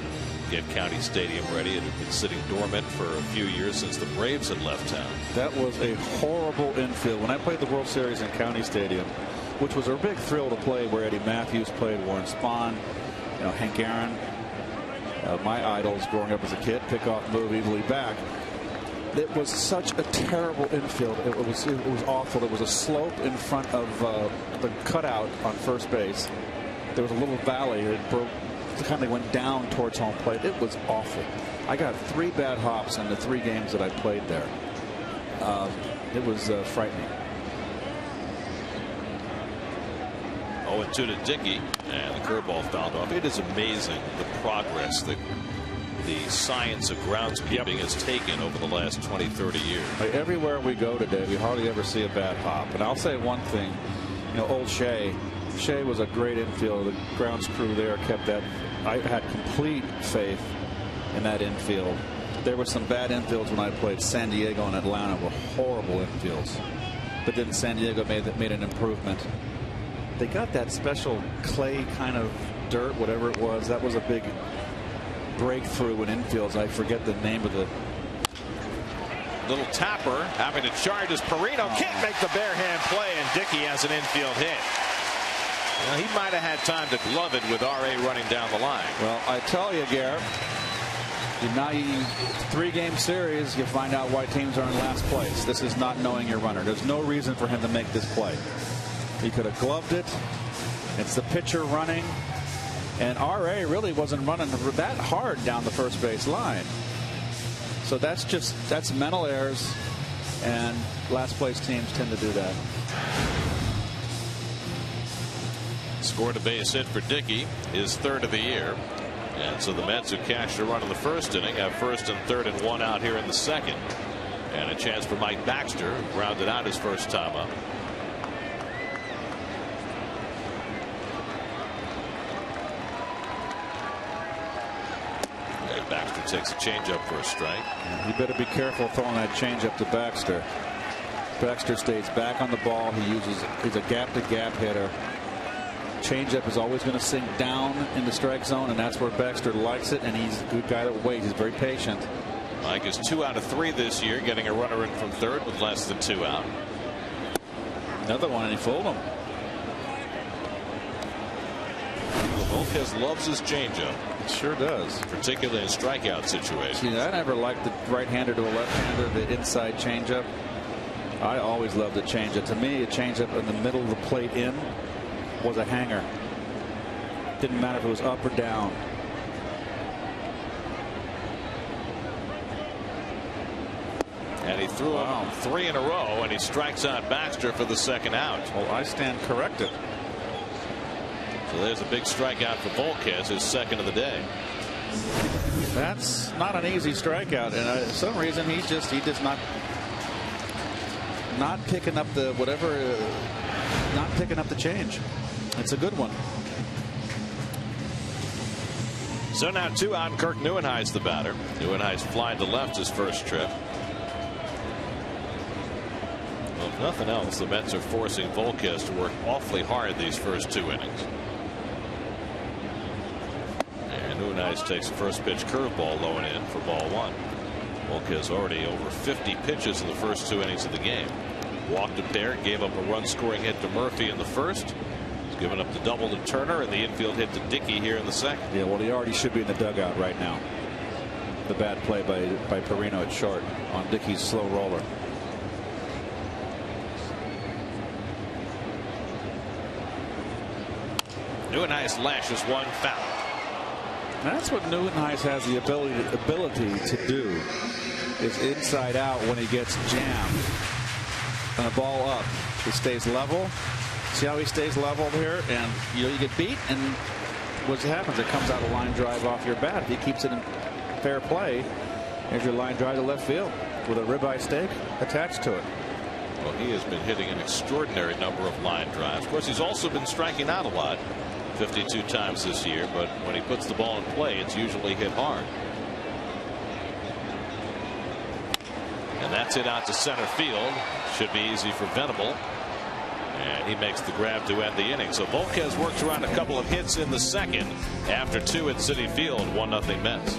get County Stadium ready. It had been sitting dormant for a few years since the Braves had left town. That was a horrible infield. When I played the World Series in County Stadium, which was a big thrill to play, where Eddie Matthews played, Warren Spahn, Hank Aaron, my idols growing up as a kid, pick off, move easily back. It was such a terrible infield. It was awful. There was a slope in front of the cutout on first base. There was a little valley that broke, kind of went down towards home plate. It was awful. I got 3 bad hops in the 3 games that I played there. It was frightening. 0-2 to Dickey, and the curveball fouled off. It is amazing the progress that the science of groundskeeping has taken over the last 20-30 years. Everywhere we go today, we hardly ever see a bad hop. And I'll say one thing, old Shea was a great infielder. The grounds crew there kept that. I had complete faith in that infield. There were some bad infields when I played. San Diego and Atlanta were horrible infields. But then San Diego made an improvement. They got that special clay kind of dirt, whatever it was. That was a big breakthrough in infields. I forget the name of the little tapper having to charge as Perino can't make the bare hand play, and Dickey has an infield hit. Well, he might have had time to glove it with R.A. running down the line. Well, I tell you, Garrett, now 3-game series, you find out why teams are in last place. This is not knowing your runner. There's no reason for him to make this play. He could have gloved it. It's the pitcher running. And R.A. really wasn't running that hard down the first base line. So that's mental errors, and last place teams tend to do that. Scored a base hit for Dickey, his 3rd of the year. And so the Mets, who cashed a run in the first inning, have 1st and 3rd and 1 out here in the 2nd. And a chance for Mike Baxter, who grounded out his first time up. Baxter takes a changeup for a strike. You better be careful throwing that changeup to Baxter. Baxter stays back on the ball. He's a gap-to-gap hitter. Changeup is always going to sink down in the strike zone, and that's where Baxter likes it, and he's a good guy that waits. He's very patient. Mike is 2 out of 3 this year, getting a runner in from 3rd with less than 2 out. Another one, and he fooled him. Volquez loves his changeup. Sure does. Particularly in strikeout situations. See, I never liked the right-hander to a left-hander, the inside changeup. I always loved the changeup. To me, a changeup in the middle of the plate in was a hanger. Didn't matter if it was up or down. And he threw him 3 in a row, and he strikes out Baxter for the 2nd out. Well, I stand corrected. So there's a big strikeout for Volquez, his 2nd of the day. That's not an easy strikeout, and for some reason he's just not picking up the not picking up the change. It's a good one. So now 2 out, and Kirk Neuenhuis the batter. Neuenhuis flying to left his first trip. Well, if nothing else, the Mets are forcing Volquez to work awfully hard these first 2 innings. Neuenhuis takes the first pitch curveball low and in for ball 1. Volquez already over 50 pitches in the first 2 innings of the game. Walked a pair, gave up a run-scoring hit to Murphy in the first. He's given up the double to Turner and the infield hit to Dickey here in the 2nd. Yeah, well, he already should be in the dugout right now. The bad play by Perino at short on Dickey's slow roller. Neuenhuis lashes one foul. That's what Neuenhuis has the ability to do, is inside out when he gets jammed. And the ball up. He stays level. See how he stays level here? And you get beat, and what happens? It comes out a line drive off your bat. If he keeps it in fair play, there's your line drive to left field with a ribeye steak attached to it. Well, he has been hitting an extraordinary number of line drives. Of course, he's also been striking out a lot, 52 times this year, but when he puts the ball in play, it's usually hit hard. And that's it out to center field. Should be easy for Venable. And he makes the grab to end the inning. So Volquez works around a couple of hits in the second after 2 at Citi Field, 1-0 Mets.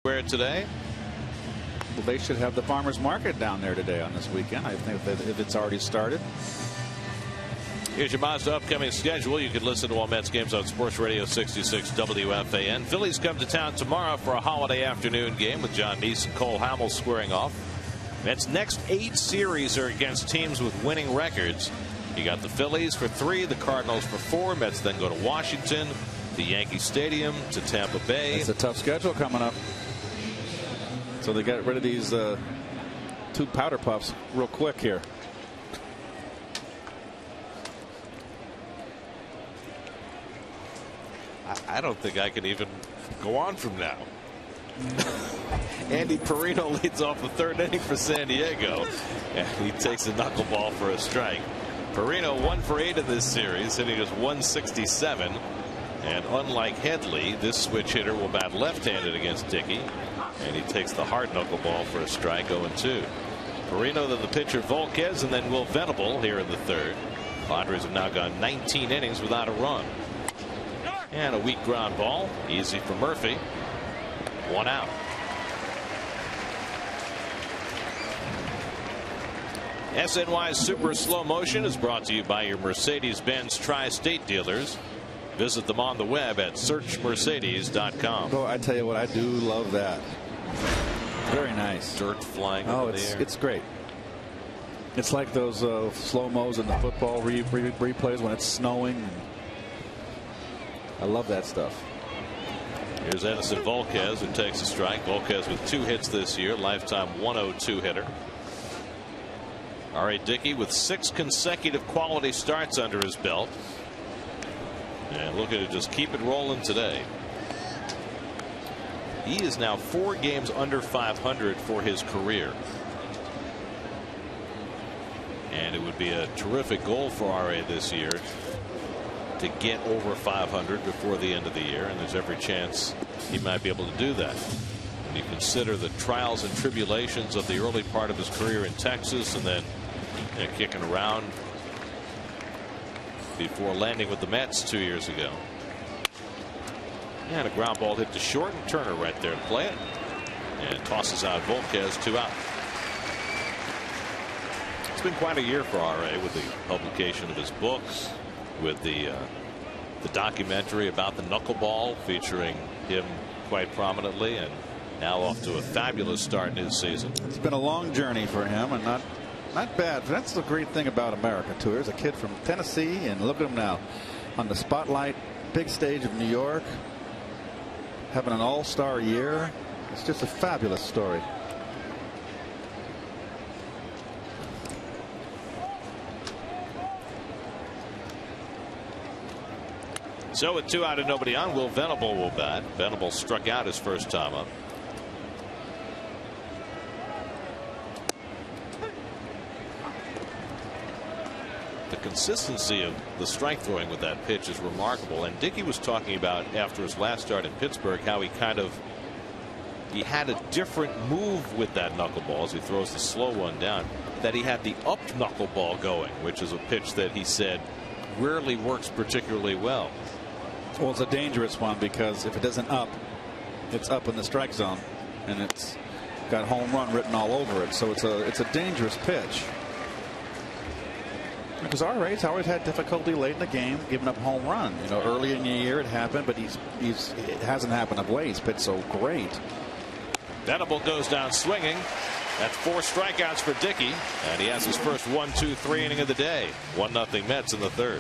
Where today? Well, they should have the farmers market down there today on this weekend. I think that if it's already started. Here's your Mazda upcoming schedule. You can listen to all Mets games on Sports Radio 66 WFAN. Phillies come to town tomorrow for a holiday afternoon game with John Neese and Cole Hamels squaring off. Mets' next 8 series are against teams with winning records. You got the Phillies for 3, the Cardinals for 4. Mets then go to Washington, to Yankee Stadium, to Tampa Bay. It's a tough schedule coming up. So they got rid of these 2 powder puffs real quick here. I don't think I can even go on from now. Andy Perino leads off the 3rd inning for San Diego, and he takes a knuckleball for a strike. Perino 1 for 8 in this series, hitting just 167. And unlike Headley, this switch hitter will bat left-handed against Dickey, and he takes the hard knuckleball for a strike, 0-2. Perino, then the pitcher Volquez, and then Will Venable here in the 3rd. Padres have now gone 19 innings without a run. And a weak ground ball, easy for Murphy. 1 out. SNY's Super Slow Motion is brought to you by your Mercedes-Benz Tri-State dealers. Visit them on the web at searchmercedes.com. Oh, I tell you what, I do love that. Very nice. Dirt flying over the air. It's great. It's like those slow-mos in the football replays when it's snowing. I love that stuff. Here's Edinson Volquez, who takes a strike. Volquez with 2 hits this year, lifetime 102 hitter. R.A. Dickey with 6 consecutive quality starts under his belt. And looking to just keep it rolling today. He is now 4 games under 500 for his career. And it would be a terrific goal for R.A. this year to get over 500 before the end of the year, and there's every chance he might be able to do that. When you consider the trials and tribulations of the early part of his career in Texas, and then kicking around before landing with the Mets 2 years ago. And a ground ball hit to short, and Turner right there to play it, and tosses out Volquez, 2 out. It's been quite a year for R.A. with the publication of his books, with the documentary about the knuckleball featuring him quite prominently, and now off to a fabulous start in his season. It's been a long journey for him, and not bad. That's the great thing about America too. Here's a kid from Tennessee, and look at him now on the spotlight, big stage of New York. having an all-star year. It's just a fabulous story. So with 2 out and nobody on, Will Venable will bat. Venable struck out his first time up. The consistency of the strike throwing with that pitch is remarkable. And Dickey was talking about after his last start in Pittsburgh how he had a different move with that knuckleball as he throws the slow one down, that he had the up knuckleball going, which is a pitch that he said rarely works particularly well. Well, it's a dangerous one because if it doesn't up, it's up in the strike zone, and it's got home run written all over it. So it's a dangerous pitch. Because R.A.'s always had difficulty late in the game giving up home run. You know, early in the year it happened, but it hasn't happened of late. He's pitched so great. Venable goes down swinging. That's 4 strikeouts for Dickey, and he has his first 1-2-3 inning of the day. 1-0 Mets in the 3rd.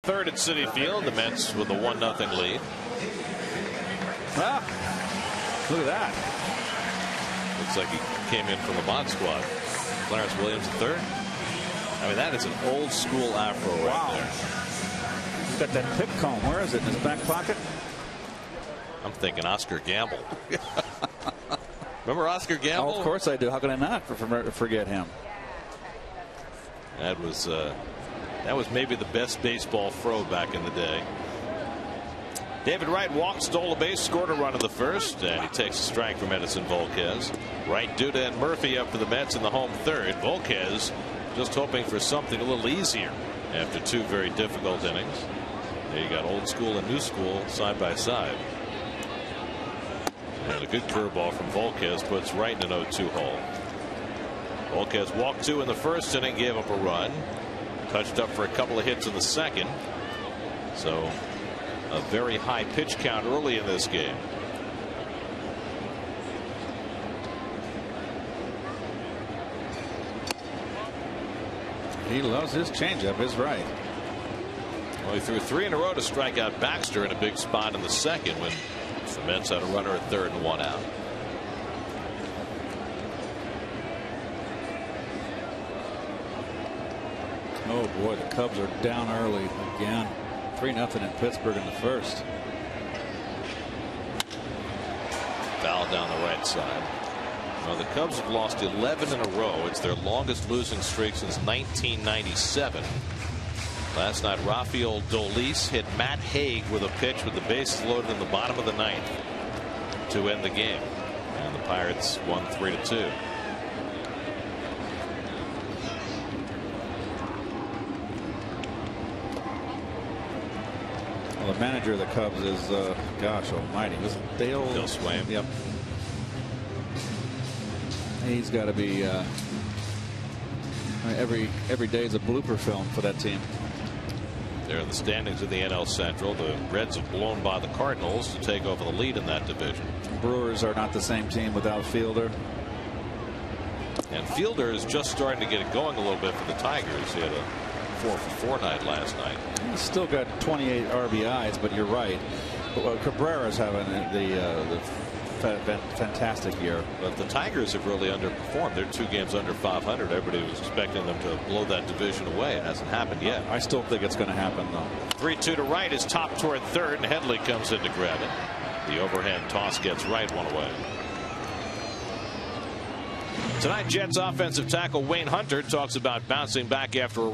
Third at Citi Field, the Mets with a 1-0 lead. Ah, look at that. Looks like he came in from the mod squad. Clarence Williams the 3rd. I mean, that is an old school afro right there. He's got that pip comb. Where is it? In his back pocket? I'm thinking Oscar Gamble. Remember Oscar Gamble? Oh, of course I do. How can I not forget him? That was maybe the best baseball throw back in the day. David Wright walked, stole a base, scored a run in the 1st, and he takes a strike from Edison Volquez. Wright, Duda, and Murphy up for the Mets in the home 3rd. Volquez just hoping for something a little easier after 2 very difficult innings. There you got old school and new school side by side. And a good curveball from Volquez puts Wright in an 0-2 hole. Volquez walked 2 in the 1st inning, gave up a run. Touched up for a couple of hits in the 2nd. So a very high pitch count early in this game. He loves his changeup, is right. Well, he threw 3 in a row to strike out Baxter in a big spot in the 2nd when the Mets had a runner at 3rd and 1 out. Oh boy, the Cubs are down early again. 3-0 in Pittsburgh in the 1st. Foul down the right side. Well, the Cubs have lost 11 in a row. It's their longest losing streak since 1997. Last night, Rafael Dolis hit Matt Haig with a pitch with the bases loaded in the bottom of the 9th to end the game. And the Pirates won 3-2. Well, the manager of the Cubs is, gosh almighty, was it Dale Swaim? Yep. He's got to be every day is a blooper film for that team. They're in the standings of the NL Central. The Reds have blown by the Cardinals to take over the lead in that division. Brewers are not the same team without Fielder. And Fielder is just starting to get it going a little bit for the Tigers. He had a 4-for-4 night last night. He's still got 28 RBIs, but you're right. Cabrera's having the fantastic year. But the Tigers have really underperformed. They're 2 games under 500. Everybody was expecting them to blow that division away. It hasn't happened yet. I still think it's going to happen, though. 3-2 to right is top toward third, and Headley comes in to grab it. The overhand toss gets right, one away. Tonight, Jets offensive tackle Wayne Hunter talks about bouncing back after a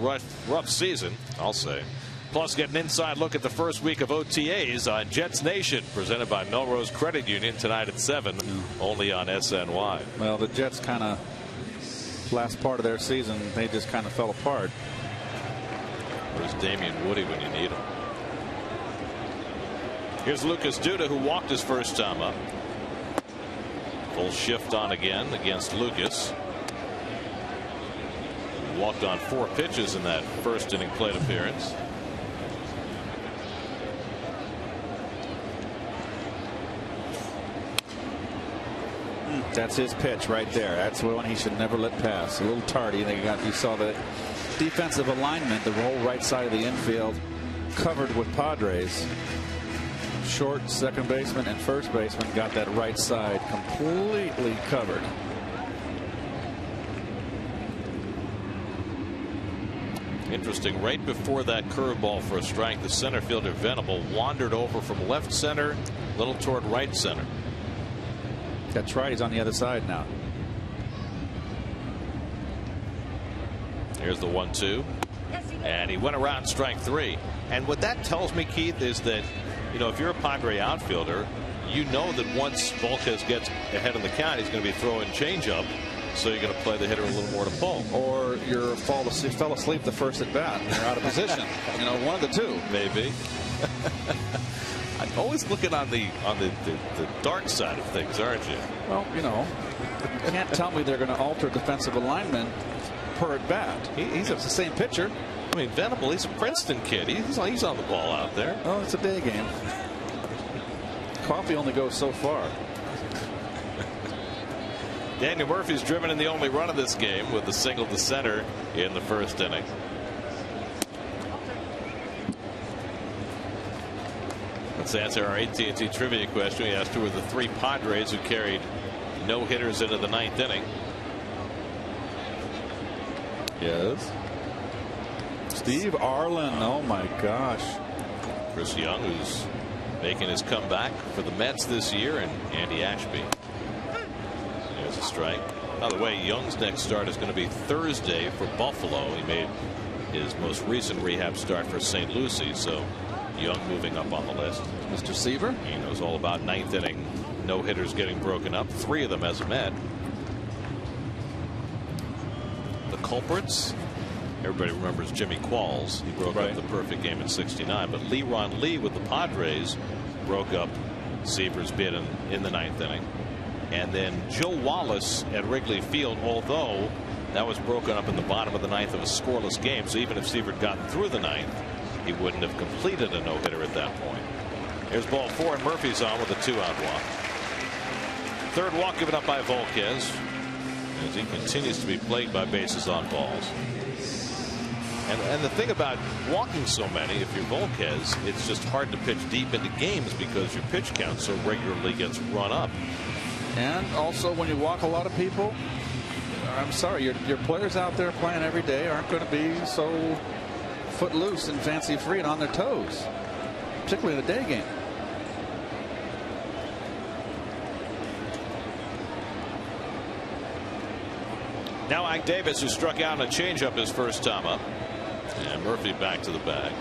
rough season, I'll say. Plus, get an inside look at the first week of OTAs on Jets Nation, presented by Melrose Credit Union tonight at 7, only on SNY. Well, the Jets kind of, last part of their season, they just kind of fell apart. Where's Damian Woody when you need him? Here's Lucas Duda, who walked his first time up. Full shift on again against Lucas. Walked on 4 pitches in that first inning plate appearance. That's his pitch right there. That's the one he should never let pass. A little tardy. You saw the defensive alignment, the whole right side of the infield covered with Padres. Short second baseman and first baseman got that right side completely covered. Interesting. Right before that curveball for a strike, the center fielder Venable wandered over from left center, a little toward right center. That's right. He's on the other side now. Here's the 1-2. And he went around strike 3. And what that tells me, Keith, is that, you know, if you're a Padre outfielder, you know that once Volquez gets ahead of the count, he's going to be throwing changeup. So you're going to play the hitter a little more to pull. Or you fell asleep the first at bat. You're out of position. You know, one of the two. Maybe. I'm always looking on the dark side of things, aren't you? Well, you know, you can't tell me they're going to alter defensive alignment per at bat. He's the same pitcher. I mean, Venable, he's a Princeton kid. He's on the ball out there. Oh, it's a day game. Coffee only goes so far. Daniel Murphy's driven in the only run of this game with a single to center in the first inning. Let's answer our AT&T trivia question. We asked who were the 3 Padres who carried no hitters into the 9th inning. Yes. Steve Arlen. Oh my gosh. Chris Young, who's making his comeback for the Mets this year, and Andy Ashby. There's a strike. By the way, Young's next start is going to be Thursday for Buffalo. He made his most recent rehab start for St. Lucie, so Young moving up on the list. Mr. Seaver. He knows all about 9th inning no hitters getting broken up. 3 of them as a Met. The culprits. Everybody remembers Jimmy Qualls. He broke up the perfect game in '69. But Leron Lee with the Padres broke up Seaver's bid in the 9th inning. And then Joe Wallace at Wrigley Field, although that was broken up in the bottom of the 9th of a scoreless game. So even if Seaver had gotten through the 9th, he wouldn't have completed a no-hitter at that point. Here's ball 4, and Murphy's on with a 2-out walk. Third walk given up by Volquez as he continues to be plagued by bases on balls. And the thing about walking so many, if you're Volquez, it's just hard to pitch deep into games because your pitch count so regularly gets run up. And also, when you walk a lot of people, I'm sorry, your players out there playing every day aren't going to be so footloose and fancy free and on their toes, particularly in a day game. Now Ike Davis, who struck out on a changeup his first time up. And Murphy back to the bag.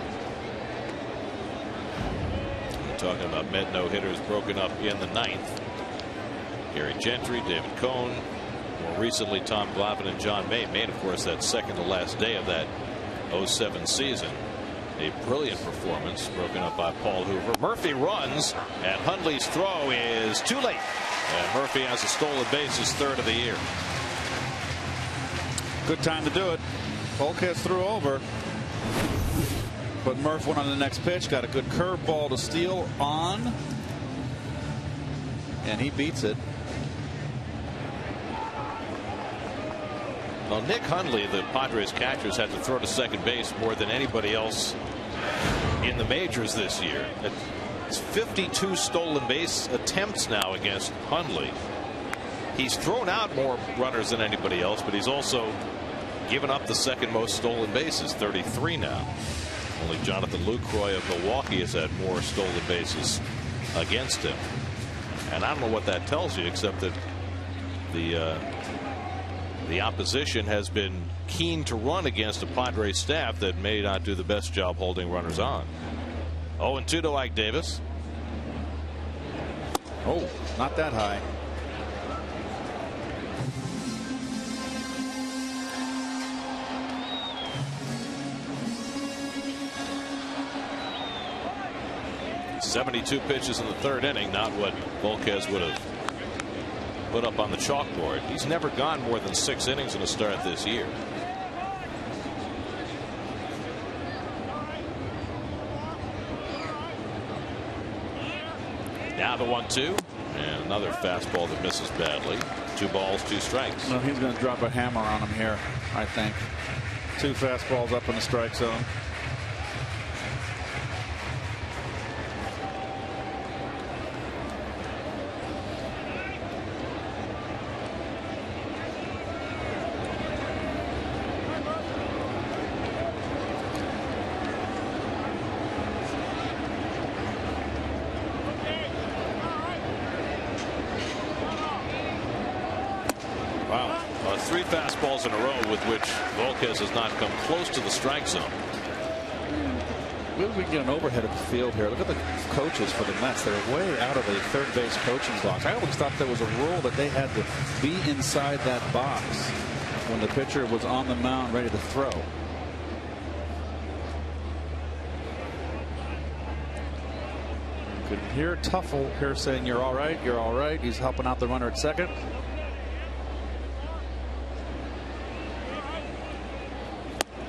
We're talking about Met no-hitters broken up in the 9th. Gary Gentry, David Cohn, more recently Tom Glavine and John May. May, of course, that second to last day of that '07 season. A brilliant performance broken up by Paul Hoover. Murphy runs, and Hundley's throw is too late. And Murphy has a stolen base, his third of the year. Good time to do it. Volquez threw over. But Murph went on the next pitch, got a good curveball to steal on, and he beats it. Well, Nick Hundley, the Padres catchers, had to throw to second base more than anybody else in the majors this year. It's 52 stolen base attempts now against Hundley. He's thrown out more runners than anybody else, but he's also given up the second most stolen bases, 33 now. Only Jonathan Lucroy of Milwaukee has had more stolen bases against him. And I don't know what that tells you, except that the opposition has been keen to run against a Padres staff that may not do the best job holding runners on. 0-2 to Ike Davis. Oh, not that high. .72 pitches in the third inning, not what Volquez would have put up on the chalkboard. He's never gone more than 6 innings in a start this year. Now the 1-2, and another fastball that misses badly. 2 balls, 2 strikes. Well, he's going to drop a hammer on him here, I think. 2 fastballs up in the strike zone. Wow. 3 fastballs in a row with which Volquez has not come close to the strike zone. Maybe we can get an overhead of the field here. Look at the coaches for the Mets. They're way out of the third base coaching box. I always thought there was a rule that they had to be inside that box when the pitcher was on the mound ready to throw. You could hear Tuffle here saying, "You're all right, you're all right." He's helping out the runner at second.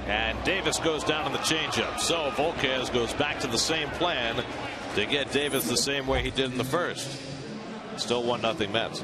And Davis goes down on the changeup. So Volquez goes back to the same plan to get Davis the same way he did in the first. Still 1-0 Mets.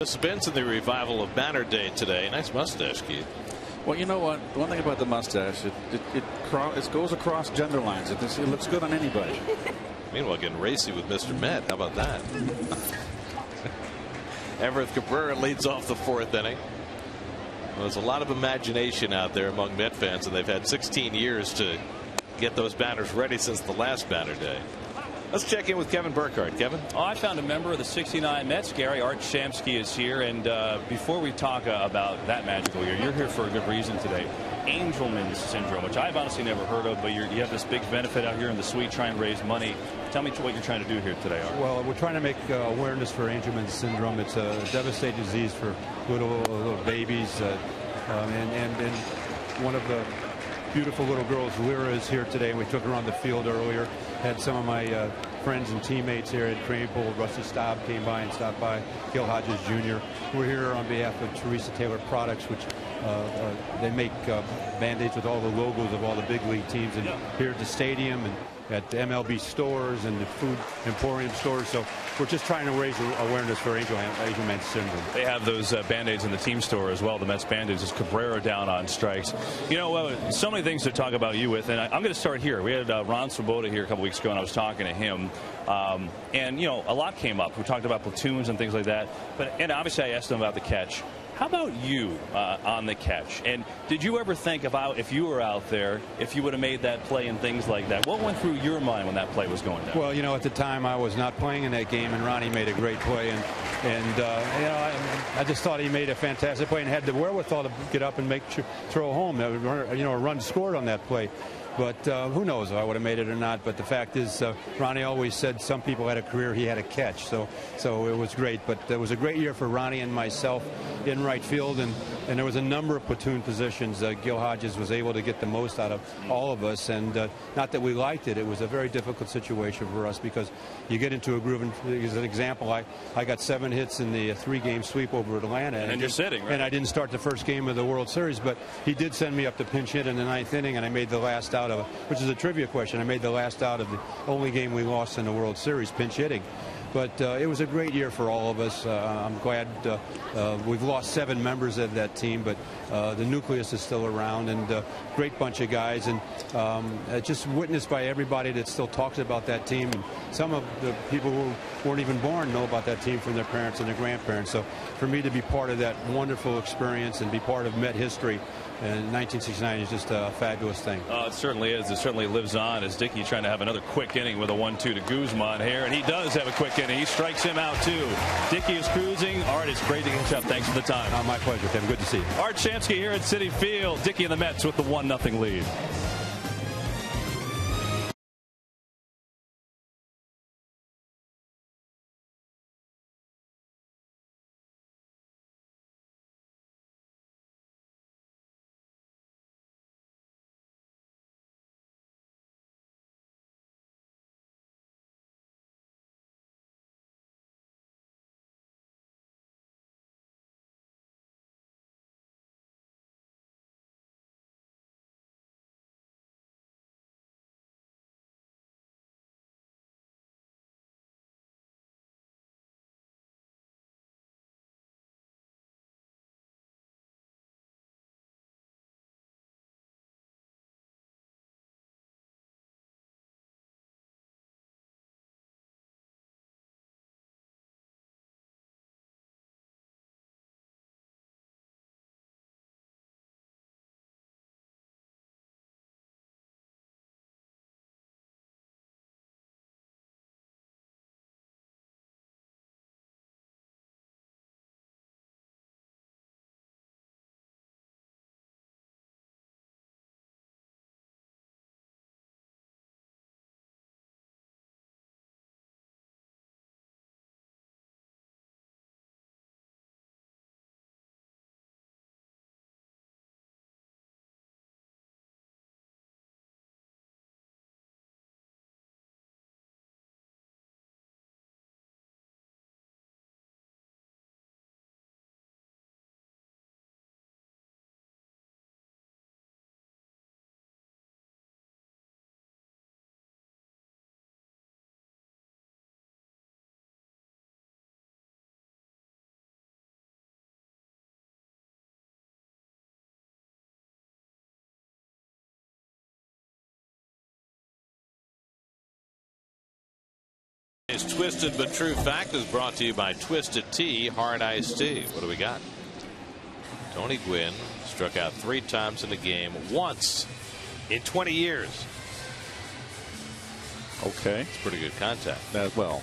Suspense in the revival of Banner Day today. Nice mustache, Keith. Well, you know what? One thing about the mustache, it goes across gender lines. It looks good on anybody. Meanwhile, getting racy with Mr. Met. How about that? Everett Cabrera leads off the 4th inning. Well, there's a lot of imagination out there among Met fans, and they've had 16 years to get those banners ready since the last Banner Day. Let's check in with Kevin Burkhardt. Kevin? Oh, I found a member of the '69 Mets. Gary Art Shamsky is here. And before we talk about that magical year, you're here for a good reason today. Angelman syndrome, which I've honestly never heard of, but you have this big benefit out here in the suite trying to raise money. Tell me what you're trying to do here today, Art. Well, we're trying to make awareness for Angelman syndrome. It's a devastating disease for little babies. And one of the beautiful little girls, Lyra, is here today, and we took her on the field earlier. Had some of my friends and teammates here at Crane Bowl. Rusty Staub came by and stopped by. Gil Hodges Jr. We're here on behalf of Teresa Taylor Products, which they make Band-Aids with all the logos of all the big league teams, and here at the stadium and at the MLB stores and the food emporium stores. So we're just trying to raise awareness for Angelman syndrome. They have those Band-Aids in the team store as well. The Mets Band-Aids is Cabrera down on strikes. You know, so many things to talk about you with, and I'm going to start here. We had Ron Swoboda here a couple weeks ago, and I was talking to him. And, you know, a lot came up. We talked about platoons and things like that. And obviously I asked him about the catch. How about you on the catch? And did you ever think about, if you were out there, if you would have made that play and things like that? What went through your mind when that play was going down? Well, you know, at the time I was not playing in that game, and Ronnie made a great play. And you know, I just thought he made a fantastic play and had the wherewithal to get up and throw home. You know, a run scored on that play. But who knows if I would have made it or not. But the fact is, Ronnie always said some people had a career, he had a catch. So it was great. But it was a great year for Ronnie and myself in right field. And there was a number of platoon positions. Gil Hodges was able to get the most out of all of us. And not that we liked it. It was a very difficult situation for us because you get into a groove. And as an example, I got 7 hits in the 3-game sweep over Atlanta. And you're sitting, right? And I didn't start the first game of the World Series. But he did send me up to pinch hit in the 9th inning, and I made the last out of it, which is a trivia question. I made the last out of the only game we lost in the World Series, pinch hitting. But it was a great year for all of us. I'm glad we've lost 7 members of that team, but the nucleus is still around, and great bunch of guys, and just witnessed by everybody that still talks about that team. And some of the people who weren't even born know about that team from their parents and their grandparents. So for me to be part of that wonderful experience and be part of Met history in 1969 is just a fabulous thing. It certainly is. It certainly lives on as Dickey trying to have another quick inning with a 1-2 to Guzman here, and he does have a quick inning. He strikes him out too. Dickey is cruising. Art, it's great to catch up. Thanks for the time. My pleasure, Kevin. Good to see you. Art Shamsky here at Citi Field. Dickey and the Mets with the 1-0 lead. Today's Twisted But True Fact is brought to you by Twisted Tea Hard Iced Tea. What do we got? Tony Gwynn struck out 3 times in a game, once in 20 years. Okay. It's pretty good contact. Well,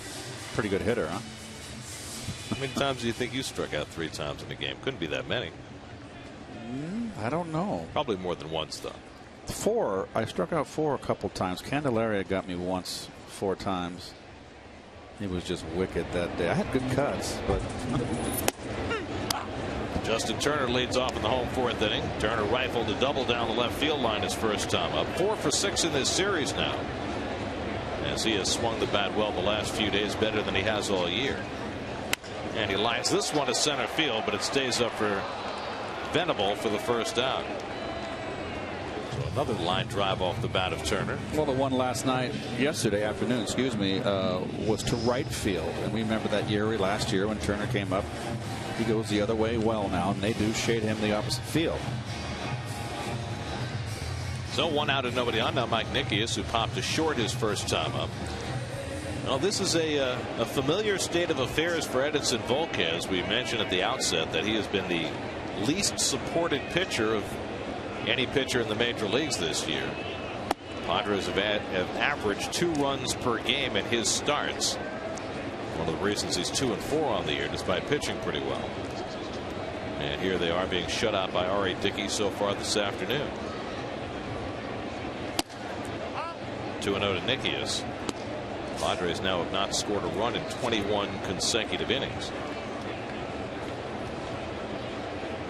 pretty good hitter, huh? How many times do you think you struck out 3 times in a game? Couldn't be that many. I don't know. Probably more than once, though. 4. I struck out 4 a couple times. Candelaria got me once 4 times. He was just wicked that day. I had good cuts, but. Justin Turner leads off in the home 4th inning. Turner rifled a double down the left field line his first time up. 4 for 6 in this series now, as he has swung the bat well the last few days, better than he has all year. And he lines this one to center field, but it stays up for Venable for the first out. So another line drive off the bat of Turner. Well, the one yesterday afternoon, excuse me, was to right field. And we remember that last year when Turner came up. He goes the other way well now, and they do shade him the opposite field. So 1 out and nobody on. Now Mike Nickius, who popped a short his first time up. Well, this is a familiar state of affairs for Edinson Volquez. We mentioned at the outset that he has been the least supported pitcher of any pitcher in the major leagues this year. Padres have averaged 2 runs per game in his starts. One of the reasons he's 2-4 on the year, despite pitching pretty well. And here they are being shut out by R.A. Dickey so far this afternoon. 2-0 to Nickius. Padres now have not scored a run in 21 consecutive innings.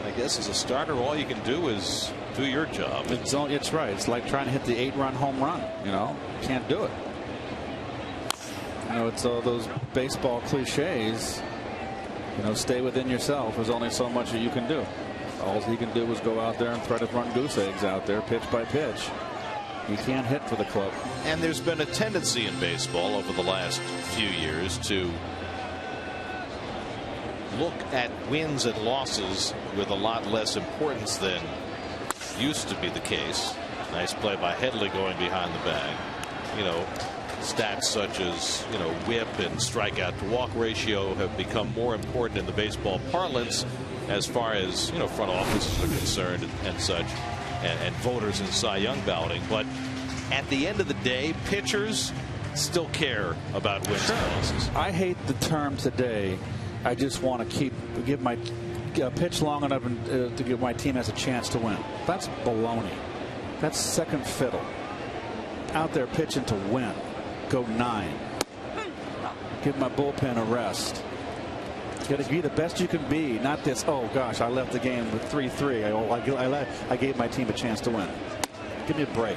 I guess as a starter, all you can do is do your job. It's right. It's like trying to hit the 8-run home run. You know, can't do it. You know, it's all those baseball cliches. You know, stay within yourself. There's only so much that you can do. All he can do is go out there and try to run goose eggs out there, pitch by pitch. He can't hit for the club. And there's been a tendency in baseball over the last few years to look at wins and losses with a lot less importance than used to be the case. Nice play by Headley going behind the bag. You know, stats such as, you know, whip and strikeout to walk ratio have become more important in the baseball parlance as far as, you know, front offices are concerned and such, and voters in Cy Young balloting. But at the end of the day, pitchers still care about wins and losses. I hate the term today. I just want to give my pitch long enough to give my team has a chance to win. That's baloney. That's second fiddle. Out there pitching to win. Go 9. Give my bullpen a rest. You got to be the best you can be, not this. Oh gosh, I left the game with 3-3. I gave my team a chance to win. Give me a break.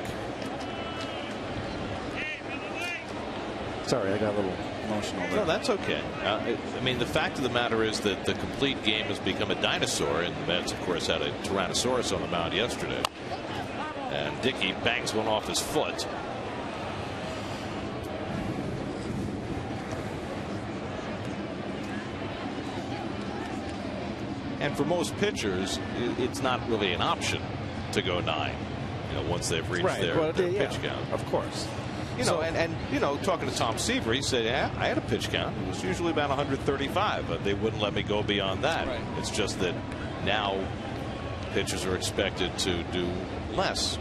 Sorry, I got a little emotional there. No, that's okay. I mean, the fact of the matter is that the complete game has become a dinosaur, and the Mets, of course, had a Tyrannosaurus on the mound yesterday. And Dickey bangs one off his foot. And for most pitchers, it's not really an option to go 9. You know, once they've reached their pitch count. Of course. You know, and you know, talking to Tom Seaver, he said, yeah, I had a pitch count. It was usually about 135, but they wouldn't let me go beyond that. Right. It's just that now pitchers are expected to do less.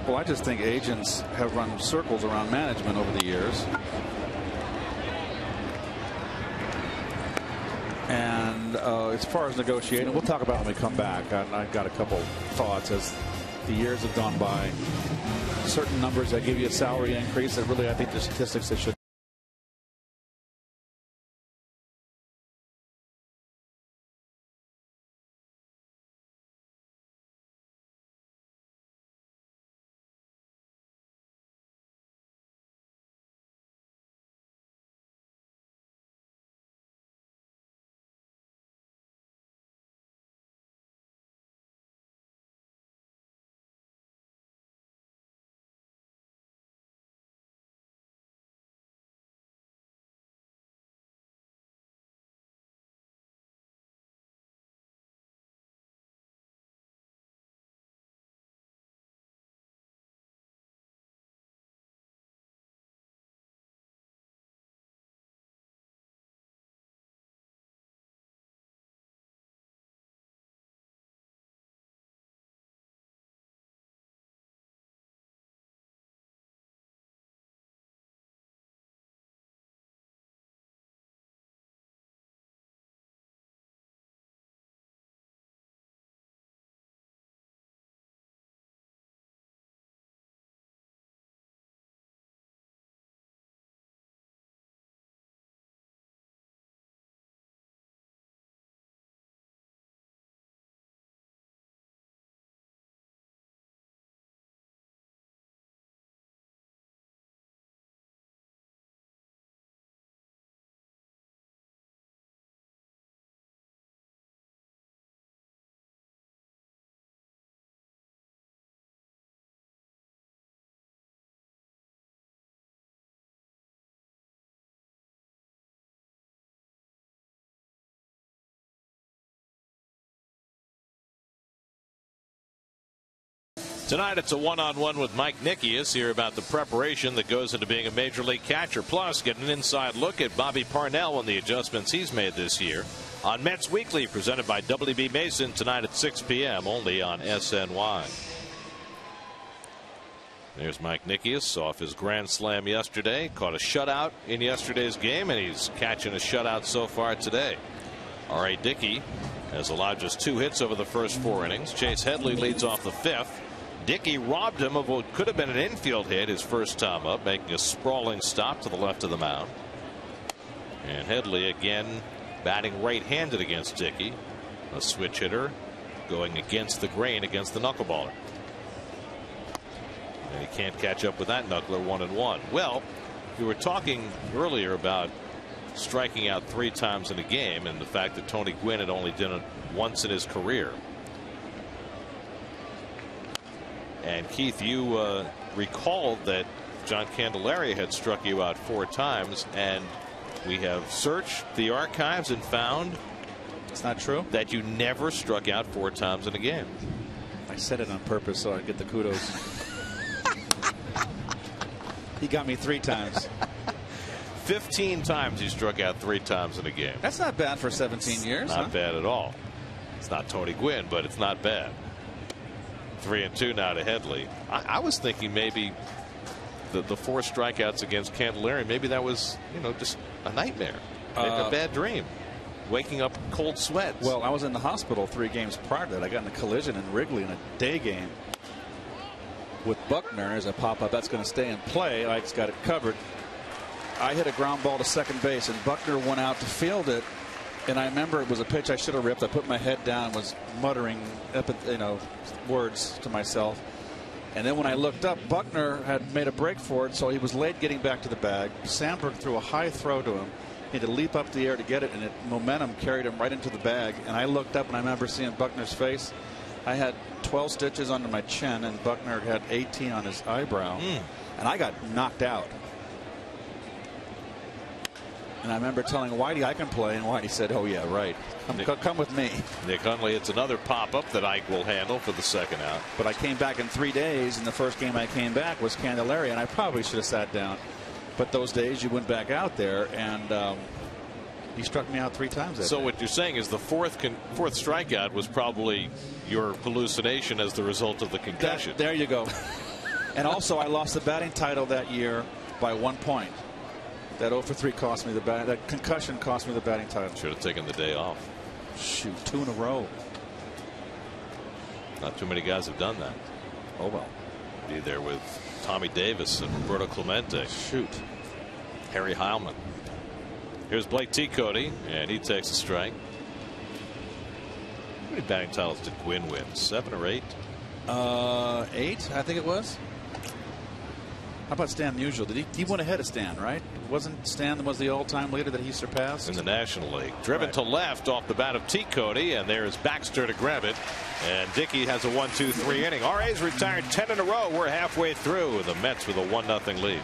Well, I just think agents have run circles around management over the years. And as far as negotiating, we'll talk about when we come back. I've got a couple thoughts as the years have gone by. Certain numbers that give you a salary increase that really, I think, the statistics that should Tonight it's a one-on-one with Mike Nickius here about the preparation that goes into being a major league catcher. Plus, get an inside look at Bobby Parnell and the adjustments he's made this year on Mets Weekly, presented by WB Mason, tonight at 6 p.m. only on SNY. There's Mike Nickius off his grand slam yesterday. Caught a shutout in yesterday's game, and he's catching a shutout so far today. R.A. Dickey has allowed just 2 hits over the first 4 innings. Chase Headley leads off the 5th. Dickey robbed him of what could have been an infield hit his first time up, making a sprawling stop to the left of the mound. And Headley again batting right-handed against Dickey. A switch hitter going against the grain against the knuckleballer. And he can't catch up with that knuckler. 1-1. Well, we were talking earlier about striking out 3 times in a game and the fact that Tony Gwynn had only done it once in his career. And Keith, you recalled that John Candelaria had struck you out 4 times, and we have searched the archives and found it's not true, that you never struck out 4 times in a game. I said it on purpose so I get the kudos. He got me 3 times. 15 times he struck out 3 times in a game. That's not bad for 17 years. Not bad at all. It's not Tony Gwynn, but it's not bad. 3-2 now to Headley. I was thinking maybe the 4 strikeouts against Candelaria, maybe that was, just a nightmare, a bad dream, waking up cold sweats. Well, I was in the hospital 3 games prior to that. I got in a collision in Wrigley in a day game with Buckner as a pop-up. That's going to stay in play. Ike's got it covered. I hit a ground ball to second base, and Buckner went out to field it. And I remember it was a pitch I should have ripped. I put my head down and was muttering words to myself. And then when I looked up, Buckner had made a break for it, so he was late getting back to the bag. Sandberg threw a high throw to him. He had to leap up the air to get it, and momentum carried him right into the bag. And I looked up, and I remember seeing Buckner's face. I had 12 stitches under my chin, and Buckner had 18 on his eyebrow. And I got knocked out. And I remember telling Whitey I can play, and Whitey said, "Oh yeah, right. Come with me." Nick Hundley, it's another pop-up that Ike will handle for the second out. But I came back in 3 days, and the first game I came back was Candelaria, and I probably should have sat down. But those days you went back out there, and he struck me out 3 times. So what you're saying is the fourth strikeout was probably your hallucination as the result of the concussion. There you go. And also I lost the batting title that year by 1 point. That 0 for 3 cost me that concussion cost me the batting title. Should have taken the day off. Shoot, 2 in a row. Not too many guys have done that. Oh well. Be there with Tommy Davis and Roberto Clemente. Shoot. Harry Heilman. Here's Blake T. Cody, and he takes a strike. How many batting titles did Gwynn win? 7 or 8? 8, I think it was. How about Stan Musial? He went ahead of Stan, right? Wasn't Stan was the all-time leader that he surpassed in the National League? Driven to left off the bat of T. Cody, and there's Baxter to grab it. And Dickey has a 1-2-3 inning. RA's retired 10 in a row. We're halfway through. The Mets with a 1-0 lead.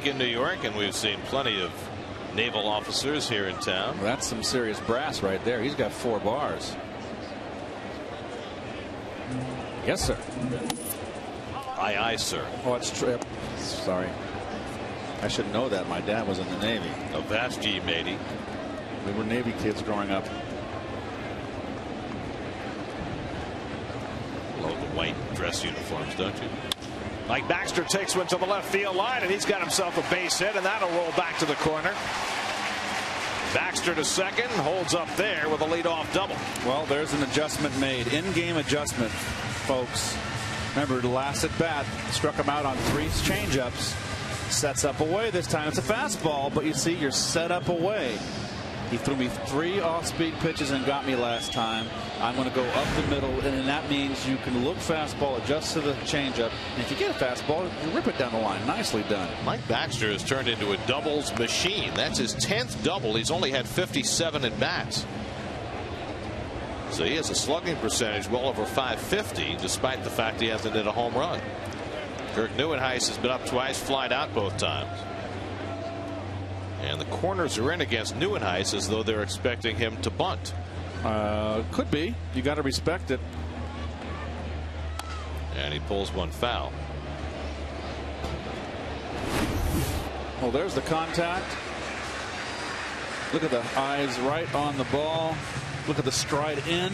week in New York, and we've seen plenty of naval officers here in town. Well, that's some serious brass right there. He's got 4 bars. Yes, sir. Aye, aye, sir. Oh, it's true. Sorry. I should know that. My dad was in the Navy. A vast G, matey. We were Navy kids growing up. Love the white dress uniforms, don't you? Mike Baxter takes one to the left field line, and he's got himself a base hit, and that'll roll back to the corner. Baxter to second, holds up there with a leadoff double. Well, there's an adjustment made. In-game adjustment, folks. Remember, the last at bat struck him out on 3 changeups. Sets up away. This time it's a fastball, but you see, you're set up away. He threw me 3 off-speed pitches and got me last time. I'm going to go up the middle, and that means you can look fastball, adjust to the changeup, and if you get a fastball, you rip it down the line. Nicely done. Mike Baxter has turned into a doubles machine. That's his 10th double. He's only had 57 at bats. So he has a slugging percentage well over .550, despite the fact he hasn't hit a home run. Kirk Neuenhuis has been up twice, flied out both times. And the corners are in against Neuenhuis as though they're expecting him to bunt. Could be. You got to respect it. And he pulls one foul. Well, there's the contact. Look at the eyes right on the ball. Look at the stride in.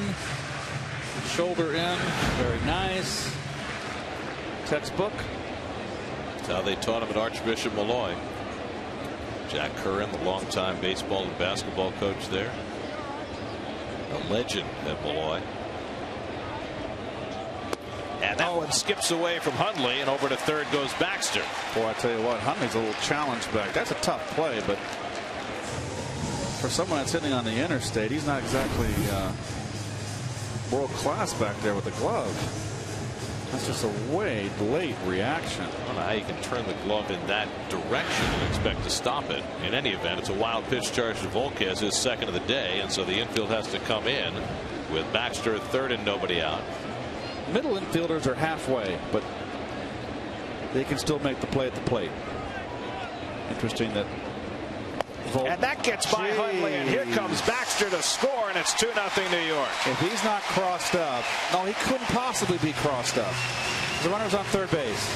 Shoulder in. Very nice. Textbook. That's how they taught him at Archbishop Malloy. Jack Curran, the longtime baseball and basketball coach there. A legend at Malloy. And that one skips away from Hundley, and over to third goes Baxter. Boy, I tell you what, Hundley's a little challenge back. That's a tough play, but for someone that's hitting on the interstate, he's not exactly world class back there with the glove. That's just a way late reaction. I don't know how you can turn the glove in that direction and expect to stop it. In any event, it's a wild pitch charge to Volquez, his second of the day, and so the infield has to come in with Baxter at third and nobody out. Middle infielders are halfway, but they can still make the play at the plate. Interesting that. And that gets by Hundley, and here comes Baxter to score, and it's 2-0 New York. If he's not crossed up, no, he couldn't possibly be crossed up. The runner's on third base.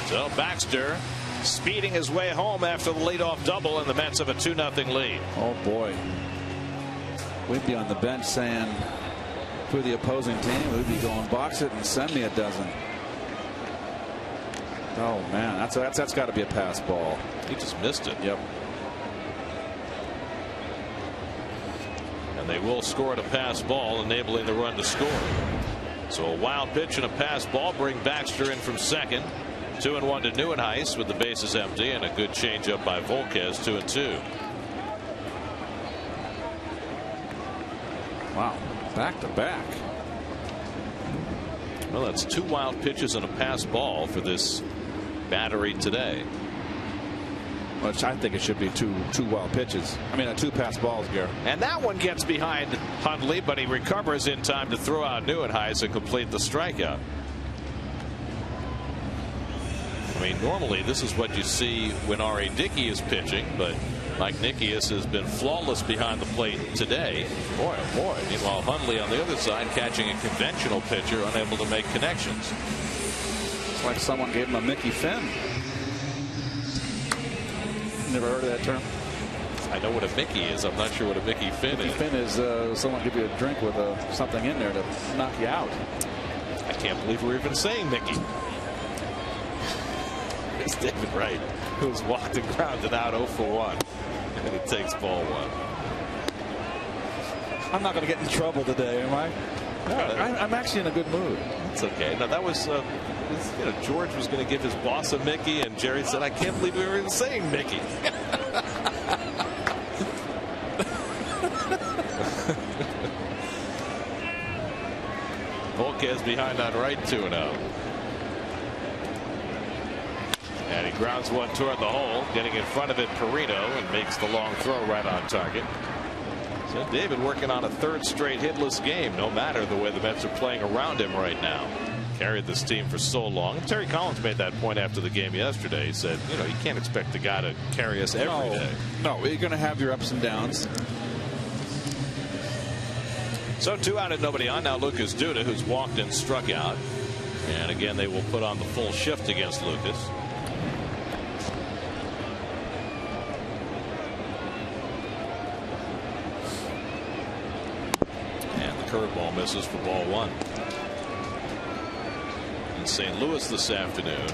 So Baxter speeding his way home after the leadoff double, and the Mets have a 2-0 lead. Oh boy, we'd be on the bench saying for the opposing team, we'd be going box it and send me a dozen. Oh man, that's got to be a pass ball. He just missed it. Yep. And they will score at a pass ball, enabling the run to score. So a wild pitch and a pass ball bring Baxter in from second. 2-1 to Neuenhuis with the bases empty, and a good changeup by Volquez. 2-2. Wow, back to back. Well, that's 2 wild pitches and a pass ball for this battery today. Which I think it should be two wild pitches. I mean, 2 pass balls, Gary. And that one gets behind Hundley, but he recovers in time to throw out Neuenhuis and complete the strikeout. I mean, normally this is what you see when R.A. Dickey is pitching, but Mike Nikias has been flawless behind the plate today. Boy, oh boy. Meanwhile, Hundley on the other side catching a conventional pitcher, unable to make connections. It's like someone gave him a Mickey Finn. Never heard of that term? I know what a Mickey is. I'm not sure what a Mickey Finn is. Mickey Finn is someone give you a drink with something in there to knock you out. I can't believe we're even saying Mickey. It's David Wright, who's walked and grounded out 0 for 1. And it takes ball 1. I'm not going to get in trouble today, am I? No, I'm actually in a good mood. It's okay. Now that was, George was going to give his boss a Mickey, and Jerry said, "I can't believe we were even saying Mickey." Volquez behind on right, 2-0. And he grounds one toward the hole, getting in front of it, Perino, and makes the long throw right on target. So David working on a 3rd straight hitless game, no matter the way the Mets are playing around him right now. carried this team for so long. Terry Collins made that point after the game yesterday. He said, you can't expect the guy to carry us every day. No, you're going to have your ups and downs. So 2 out and nobody on. Now Lucas Duda, who's walked and struck out. And again, they will put on the full shift against Lucas. And the curveball misses for ball 1. In St. Louis this afternoon,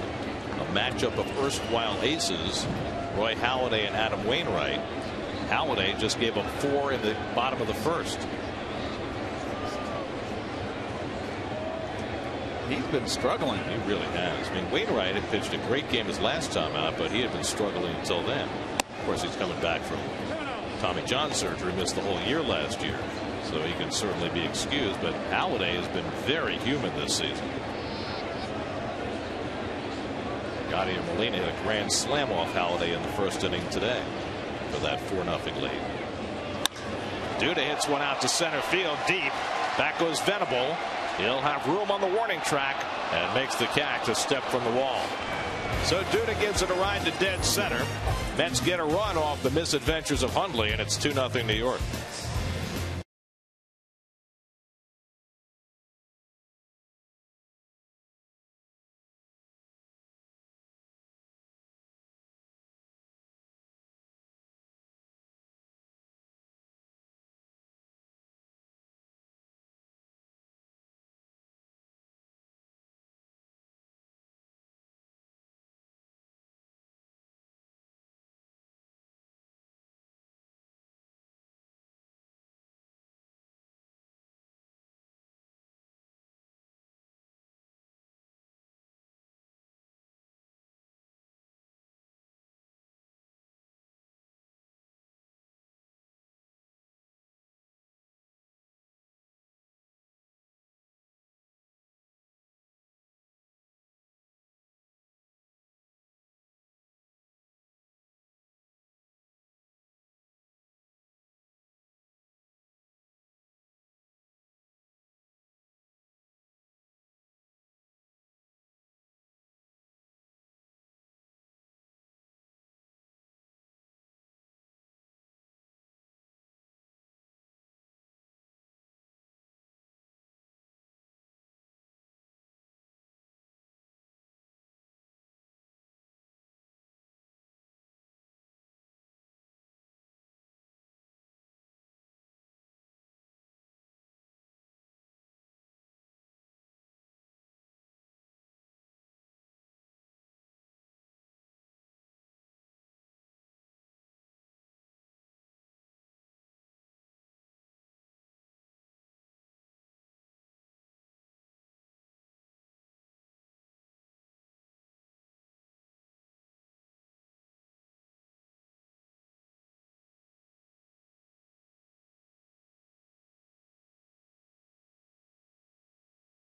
a matchup of erstwhile aces, Roy Halladay and Adam Wainwright. Halladay just gave up 4 in the bottom of the first. He's been struggling. He really has. I mean, Wainwright had pitched a great game his last time out, but he had been struggling until then. Of course, he's coming back from Tommy John surgery, missed the whole year last year, so he can certainly be excused. But Halladay has been very human this season. Gotti and Molina hit a grand slam off Halladay in the first inning today for that 4-0 lead. Duda hits one out to center field deep. Back goes Venable. He'll have room on the warning track and makes the catch a step from the wall. So Duda gives it a ride to dead center. Mets get a run off the misadventures of Hundley, and it's 2-0 New York.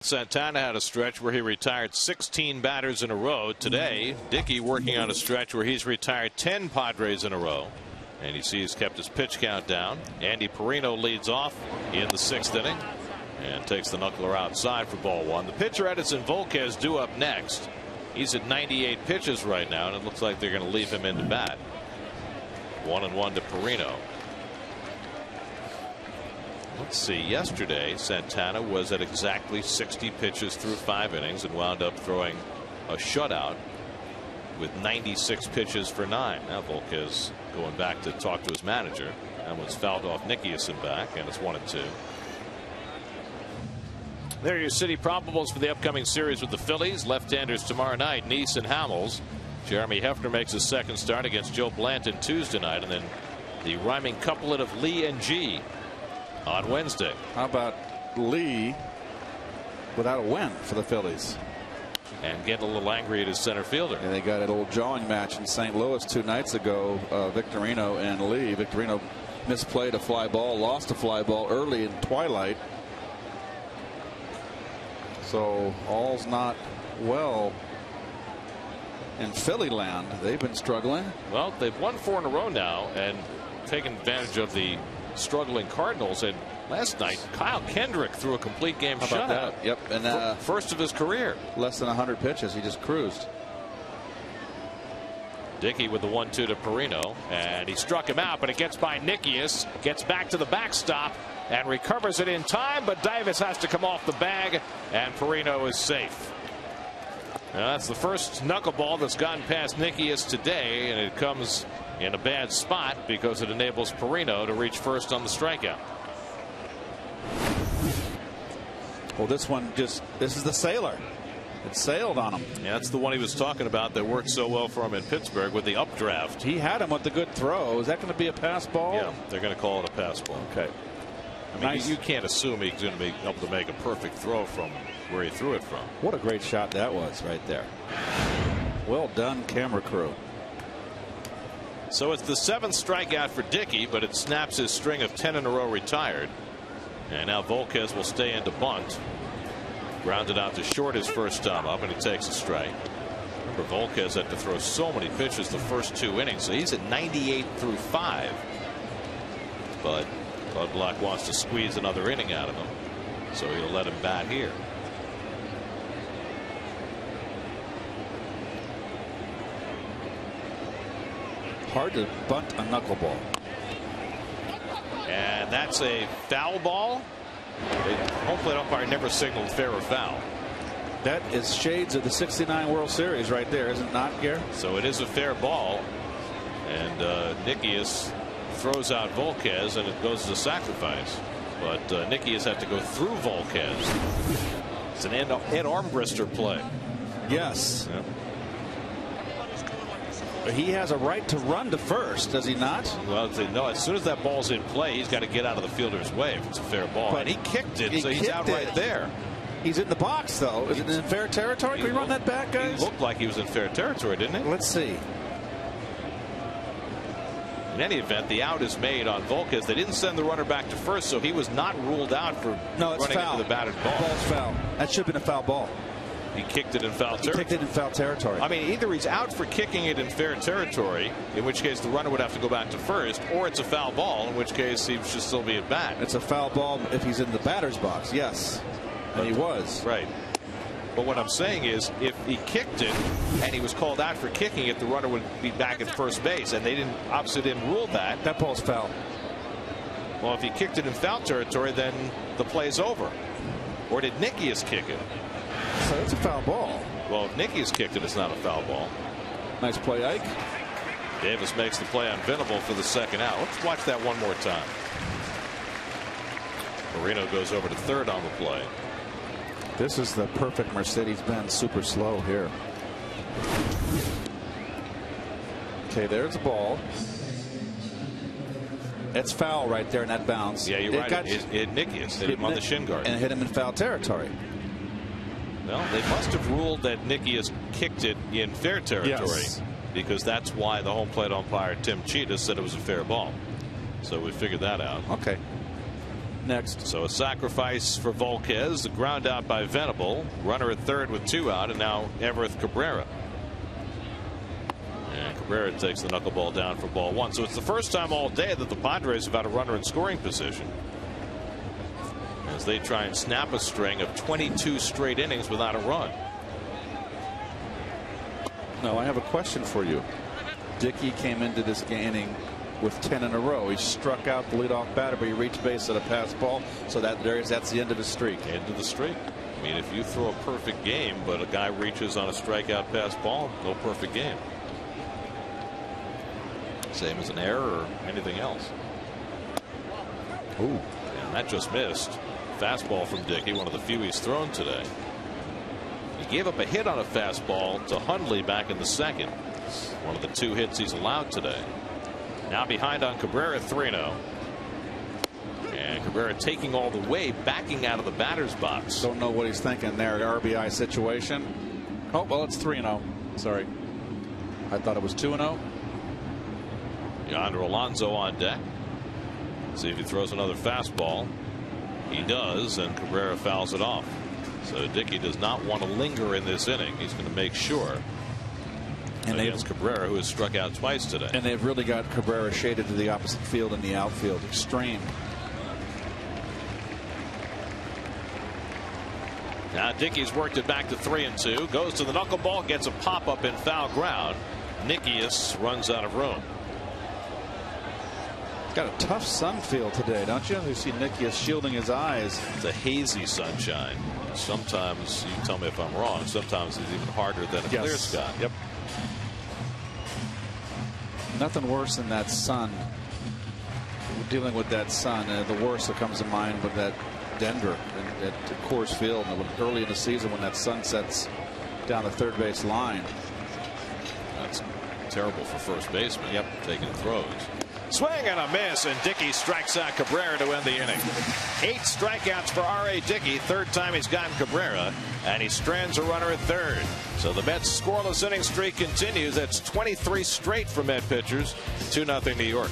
Santana had a stretch where he retired 16 batters in a row. Today, Dickey working on a stretch where he's retired 10 Padres in a row. And you see he's kept his pitch count down. Andy Perino leads off in the 6th inning and takes the knuckler outside for ball 1. The pitcher Edison Volquez due up next. He's at 98 pitches right now, and it looks like they're going to leave him into bat. 1-1 to Perino. Let's see, yesterday Santana was at exactly 60 pitches through 5 innings and wound up throwing a shutout with 96 pitches for 9. Now Volquez going back to talk to his manager, and was fouled off Nickiason back, and it's 1-2. There are your city probables for the upcoming series with the Phillies. Left-handers tomorrow night, Neese and Hamels. Jeremy Hefner makes his second start against Joe Blanton Tuesday night, and then the rhyming couplet of Lee and G on Wednesday. How about Lee without a win for the Phillies? And getting a little angry at his center fielder. And they got an old jawing match in St. Louis 2 nights ago. Victorino and Lee. Victorino misplayed a fly ball, lost a fly ball early in twilight. So all's not well in Philly land. They've been struggling. Well, they've won 4 in a row now and taken advantage of the struggling Cardinals. And Last night, Kyle Kendrick threw a complete game How about shutout. that? Yep, and first of his career. Less than 100 pitches. He just cruised. Dickey with the 1-2 to Perino, and he struck him out, but it gets by Nickius, gets back to the backstop and recovers it in time, but Davis has to come off the bag, and Perino is safe. Now, that's the first knuckleball that's gotten past Nickius today, and it comes in a bad spot because it enables Perino to reach first on the strikeout. Well, this is the sailor. It sailed on him. Yeah, that's the one he was talking about that worked so well for him in Pittsburgh with the updraft. He had him with the good throw. Is that going to be a pass ball? Yeah, they're going to call it a pass ball. Okay. I mean, Nice. you can't assume he's going to be able to make a perfect throw from where he threw it from. What a great shot that was right there. Well done, camera crew. So it's the 7th strikeout for Dickey, but it snaps his string of 10 in a row retired. And now Volquez will stay into bunt. Grounded out to short his first time up, and he takes a strike. Remember, Volquez had to throw so many pitches the first 2 innings, so he's at 98 through 5. But Bud Black wants to squeeze another inning out of him, so he'll let him bat here. Hard to bunt a knuckleball. And that's a foul ball. The home plate umpire never signaled fair or foul. That is shades of the '69 World Series right there, is it not, Gare? So it is a fair ball. And Nickius throws out Volquez, and it goes to sacrifice. But Nickius had to go through Volquez. It's an Ed Armbrister play. Yes. Yep. He has a right to run to first, does he not? Well, no, as soon as that ball's in play, he's got to get out of the fielder's way if it's a fair ball. But and he kicked it, so he's out right there. He's in the box, though. Is it in fair territory? Can we run that back, guys? He looked like he was in fair territory, didn't he? Let's see. In any event, the out is made on Volquez. They didn't send the runner back to first, so he was not ruled out for running foul. into the batted ball. Ball's foul. That should have been a foul ball. He kicked it in foul territory. He kicked it in foul territory. I mean, either he's out for kicking it in fair territory, in which case the runner would have to go back to first, or it's a foul ball, in which case he should still be at bat. It's a foul ball if he's in the batter's box, yes. And he was. Right. But what I'm saying is, if he kicked it and he was called out for kicking it, the runner would be back at first base, and they obviously didn't rule that. That ball's foul. Well, if he kicked it in foul territory, then the play's over. Or did Nickius kick it? So it's a foul ball. Well, if Nickius kicked it, it's not a foul ball. Nice play, Ike. Davis makes the play on Venable for the second out. Let's watch that one more time. Perino goes over to third on the play. This is the perfect Mercedes-Benz super slow here. Okay, there's the ball. It's foul right there in that bounce. Yeah, you're right. It hit Nickius. Hit him on the shin guard. And hit him in foul territory. Well, they must have ruled that Nickius kicked it in fair territory, yes, because that's why the home plate umpire Tim Cheetah said it was a fair ball. So we figured that out. Okay. Next. So a sacrifice for Volquez, the ground out by Venable, runner at third with 2 out, and now Everett Cabrera. And Cabrera takes the knuckleball down for ball 1. So it's the first time all day that the Padres have had a runner in scoring position, as they try and snap a string of 22 straight innings without a run. No, I have a question for you. Dickey came into this inning with 10 in a row. He struck out the leadoff batter, but he reached base at a pass ball, so that's the end of his streak. End of the streak. I mean, if you throw a perfect game, but a guy reaches on a strikeout pass ball, no perfect game. Same as an error or anything else. Ooh. And that just missed. Fastball from Dickey, one of the few he's thrown today. He gave up a hit on a fastball to Hundley back in the second. One of the 2 hits he's allowed today. Now behind on Cabrera, 3-0. And Cabrera taking all the way, backing out of the batter's box. Don't know what he's thinking there. RBI situation. Oh, well, it's 3-0. Sorry. I thought it was 2-0. Yonder Alonso on deck. See if he throws another fastball. He does, and Cabrera fouls it off. So Dickey does not want to linger in this inning. He's going to make sure. And against Cabrera, who has struck out twice today. And they've really got Cabrera shaded to the opposite field in the outfield. Extreme. Now Dickey's worked it back to 3-2. Goes to the knuckleball, gets a pop-up in foul ground. Nickius runs out of room. Got a tough sun feel today, don't you? You see Nickius shielding his eyes. It's a hazy sunshine. Sometimes, you tell me if I'm wrong, sometimes it's even harder than a clear sky. Yep. Nothing worse than that sun. Dealing with that sun. The worst that comes to mind with that Denver at Coors Field early in the season when that sun sets down the third base line. That's terrible for first baseman. Yep. Taking throws. Swing and a miss, and Dickey strikes out Cabrera to end the inning. 8 strikeouts for R.A. Dickey. Third time he's gotten Cabrera, and he strands a runner at third. So the Mets' scoreless inning streak continues. That's 23 straight for Met pitchers. 2-0 New York.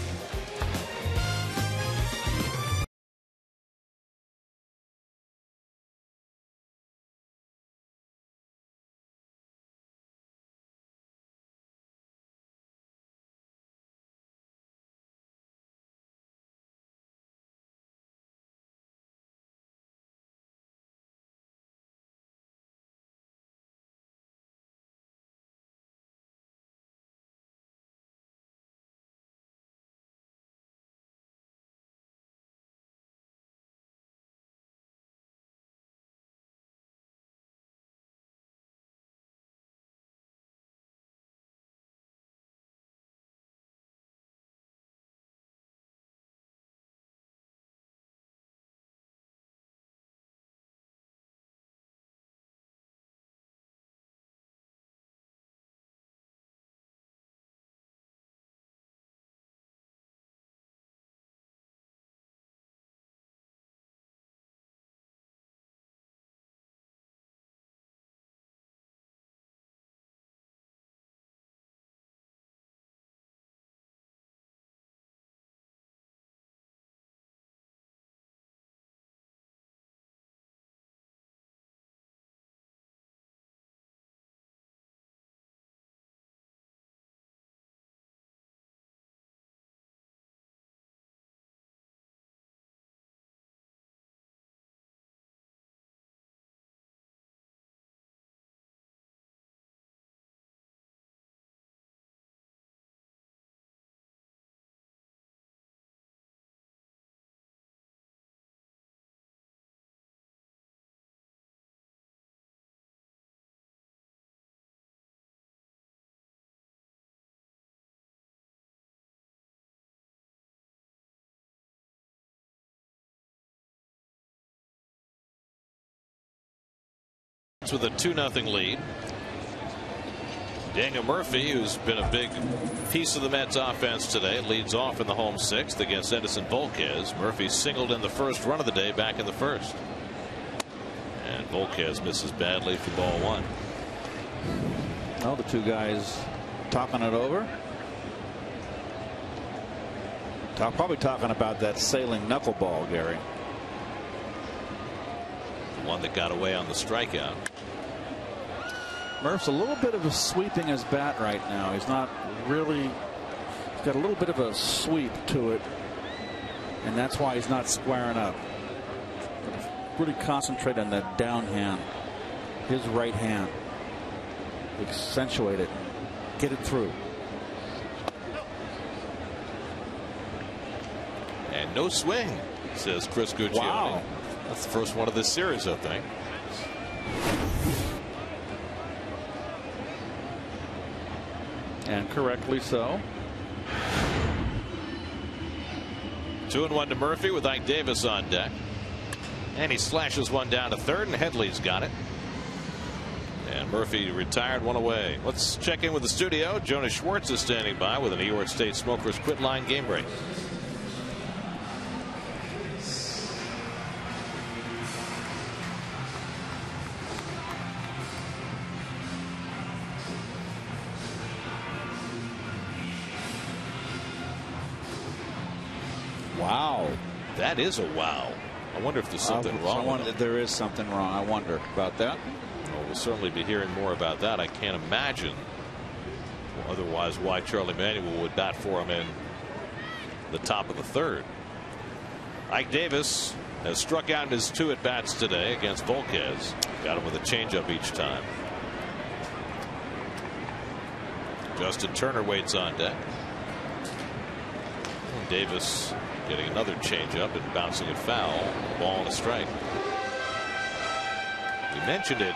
With a 2-0 lead. Daniel Murphy, who's been a big piece of the Mets offense today, leads off in the home 6th against Edinson Volquez. Murphy singled in the first run of the day back in the first. And Volquez misses badly for ball 1. Well, the two guys talking it over. Probably talking about that sailing knuckleball, Gary. The one that got away on the strikeout. Murph's a little bit of a sweeping his bat right now. He's not really. He's got a little bit of a sweep to it, and that's why he's not squaring up. Really concentrate on that down hand, his right hand. Accentuate it, get it through. And no swing, says Chris Guccione. Wow. That's the first one of this series, I think. And correctly so. 2-1 to Murphy with Ike Davis on deck. And he slashes one down to third, and Headley's got it. And Murphy retired one away. Let's check in with the studio. Jonas Schwartz is standing by with a New York State Smokers Quit Line game break. Wow. That is a wow. I wonder if there's something wrong. There is something wrong. I wonder about that. Well, we'll certainly be hearing more about that. I can't imagine otherwise why Charlie Manuel would bat for him in the top of the third. Ike Davis has struck out in his 2 at-bats today against Volquez. Got him with a changeup each time. Justin Turner waits on deck. Davis getting another changeup and bouncing it foul. Ball and a strike. We mentioned it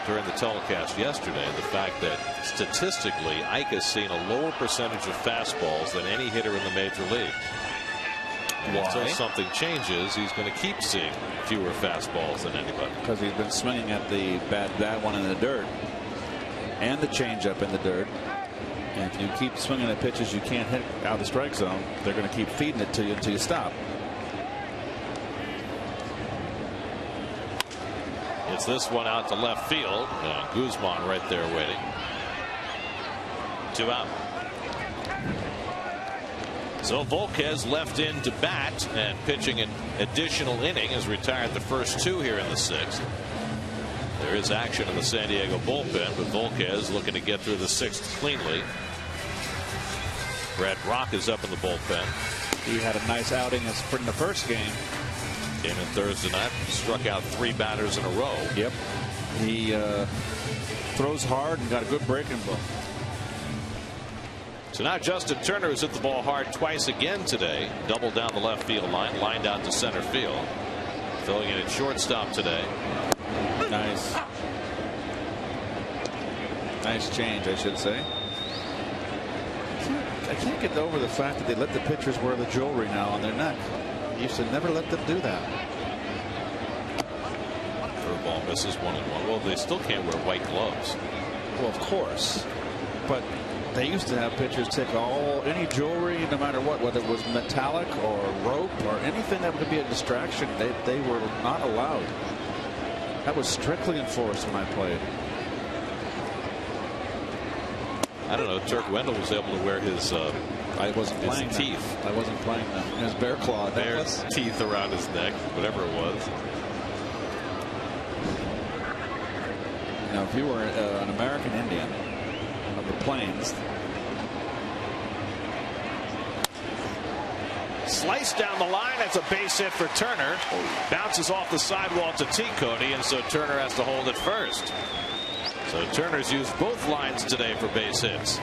during the telecast yesterday, the fact that statistically Ike has seen a lower percentage of fastballs than any hitter in the major leagues. And until something changes, he's going to keep seeing fewer fastballs than anybody. Because he's been swinging at the bad one in the dirt and the changeup in the dirt. And if you keep swinging at pitches you can't hit out of the strike zone, they're going to keep feeding it to you until you stop. It's this one out to left field. Guzman right there waiting. 2 out. So Volquez left in to bat and pitching an additional inning, has retired the first 2 here in the 6th. There is action in the San Diego bullpen, but Volquez looking to get through the 6th cleanly. Brad Rock is up in the bullpen. He had a nice outing in the first game. Came in Thursday night, struck out 3 batters in a row. Yep. He throws hard and got a good breaking ball. So now Justin Turner has hit the ball hard twice again today. Double down the left field line, lined out to center field. Filling in at shortstop today. Nice. Nice change, I should say. I can't get over the fact that they let the pitchers wear the jewelry now on their neck. They used to never let them do that. Curveball misses 1-1. Well, they still can't wear white gloves. Well, of course. But they used to have pitchers take any jewelry, no matter what, whether it was metallic or rope or anything that would be a distraction. They were not allowed. That was strictly enforced when I played. I don't know. Turk Wendell was able to wear his I wasn't playing teeth. I wasn't playing them. His bear claw. Bear's teeth around his neck, whatever it was. Now, if you were an American Indian of the Plains. Sliced down the line. That's a base hit for Turner. Bounces off the sidewall to T. Cody, and so Turner has to hold it first. So Turner's used both lines today for base hits.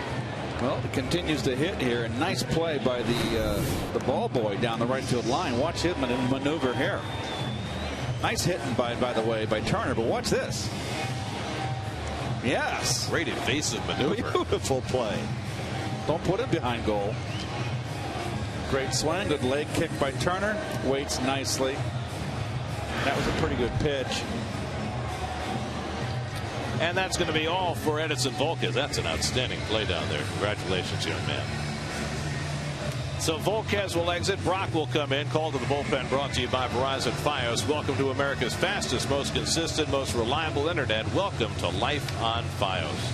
Well, it continues to hit here. A nice play by the ball boy down the right field line. Watch him maneuver here. Nice hitting by the way by Turner. But watch this. Yes. Great evasive maneuver. Beautiful play. Don't put it behind goal. Great swing. Good leg kick by Turner. Waits nicely. That was a pretty good pitch. And that's going to be all for Edinson Volquez. That's an outstanding play down there. Congratulations, young man. So Volquez will exit. Brock will come in. Call to the bullpen brought to you by Verizon Fios. Welcome to America's fastest, most consistent, most reliable internet. Welcome to Life on Fios.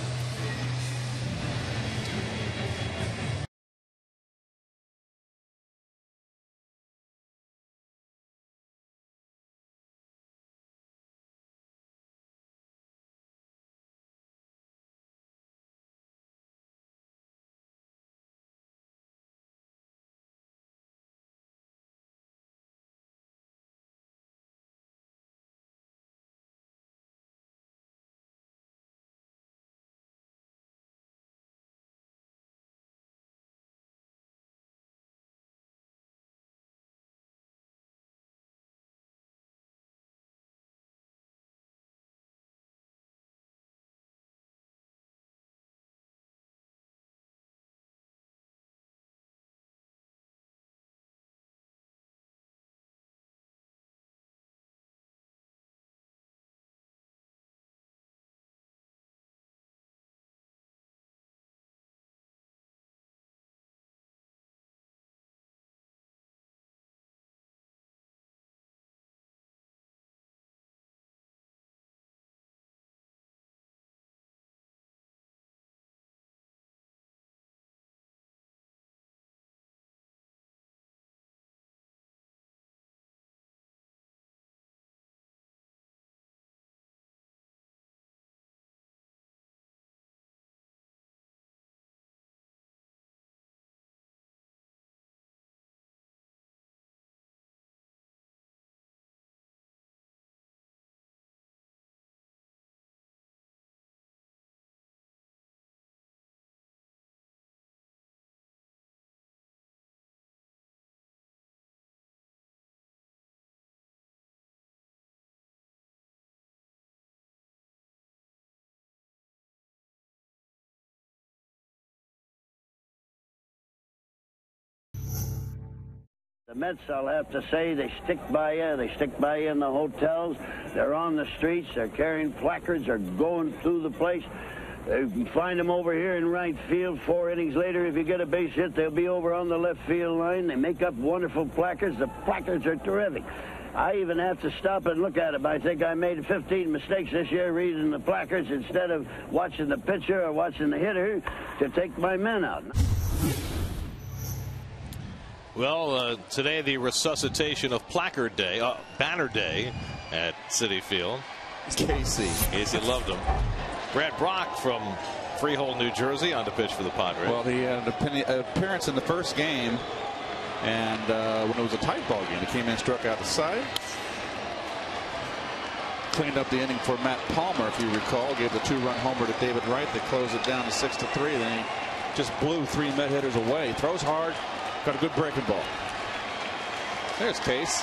The Mets, I'll have to say, they stick by you. They stick by you in the hotels. They're on the streets. They're carrying placards. They're going through the place. You can find them over here in right field. 4 innings later, if you get a base hit, they'll be over on the left field line. They make up wonderful placards. The placards are terrific. I even have to stop and look at them. I think I made 15 mistakes this year reading the placards instead of watching the pitcher or watching the hitter to take my men out. Well, today the resuscitation of Placard Day, Banner Day at Citi Field. Casey loved him. Brad Brock from Freehold, New Jersey, on to pitch for the Padres. Well, he had an appearance in the first game, and when it was a tight ball game, he came in, struck out the side. Cleaned up the inning for Matt Palmer, if you recall. Gave the 2-run homer to David Wright that closed it down to 6-3. Then he just blew 3 Met hitters away. Throws hard. Got a good breaking ball. There's Case.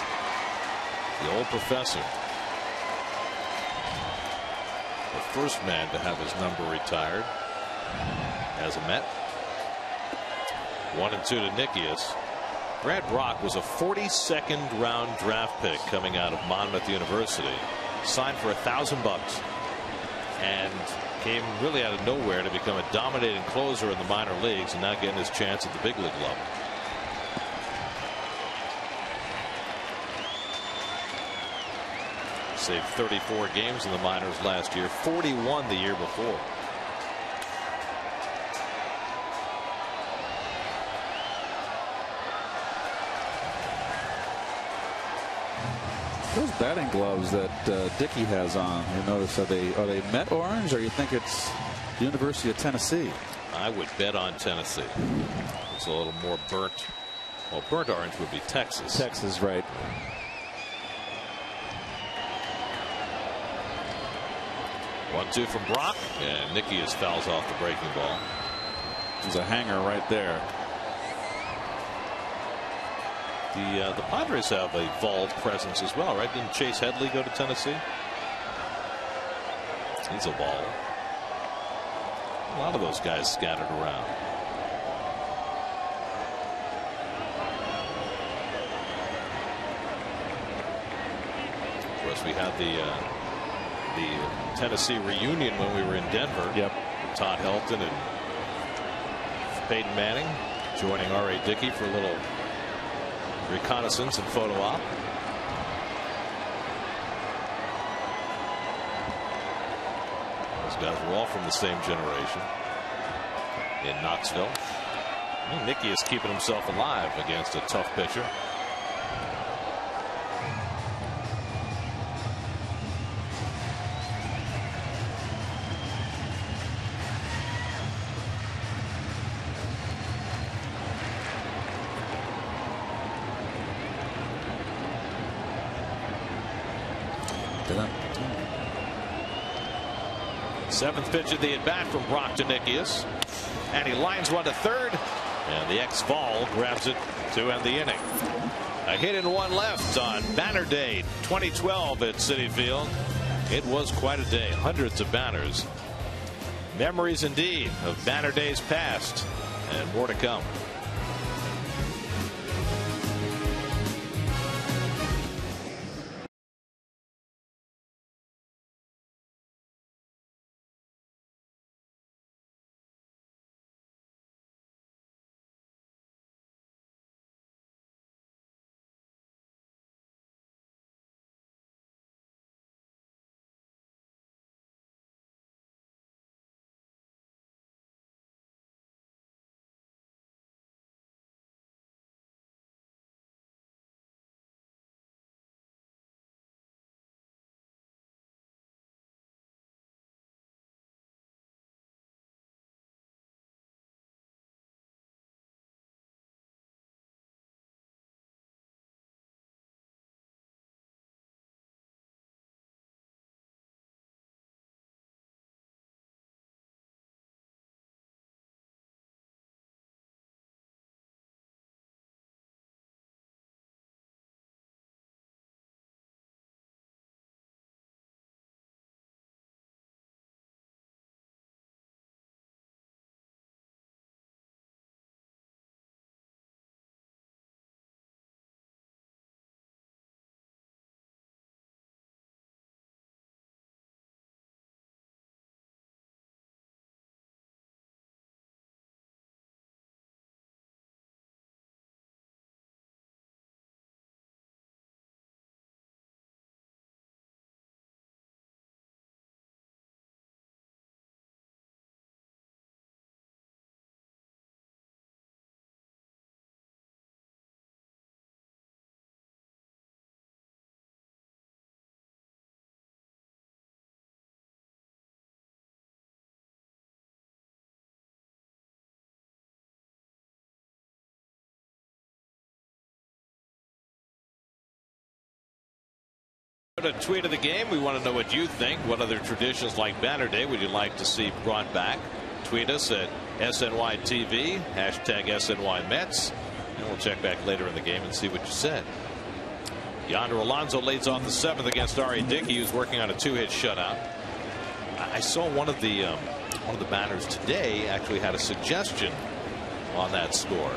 The old professor. The first man to have his number retired as a Met. 1-2 to Nikias. Brad Brock was a 42nd round draft pick coming out of Monmouth University. Signed for $1,000 and came really out of nowhere to become a dominating closer in the minor leagues, and now getting his chance at the big league level. Saved 34 games in the minors last year, 41 the year before. Those batting gloves that Dickey has on, you notice, are they Met orange, or you think it's the University of Tennessee? I would bet on Tennessee. It's a little more burnt. Well, burnt orange would be Texas. Texas, right. 1-2 from Brock, and Nikias fouls off the breaking ball. There's a hanger right there. The Padres have a Vol presence as well, right? Didn't Chase Headley go to Tennessee? He's a Vol. A lot of those guys scattered around. Of course, we had the Tennessee reunion when we were in Denver. Yep. Todd Helton and Peyton Manning joining R.A. Dickey for a little reconnaissance and photo op. Those guys were all from the same generation in Knoxville. Nicky is keeping himself alive against a tough pitcher. Seventh pitch of the at bat from Brock to Nikias, and he lines one to third, and the ex-Vol grabs it to end the inning. A hit and one left on Banner Day 2012 at Citi Field. It was quite a day. Hundreds of banners. Memories indeed of Banner Days past, and more to come. A tweet of the game. We want to know what you think. What other traditions like Banner Day would you like to see brought back? Tweet us at SNYTV, hashtag SNY Mets, and we'll check back later in the game and see what you said. Yonder Alonso leads off the 7th against R.A. Dickey, who's working on a 2-hit shutout. I saw one of the banners today actually had a suggestion on that score.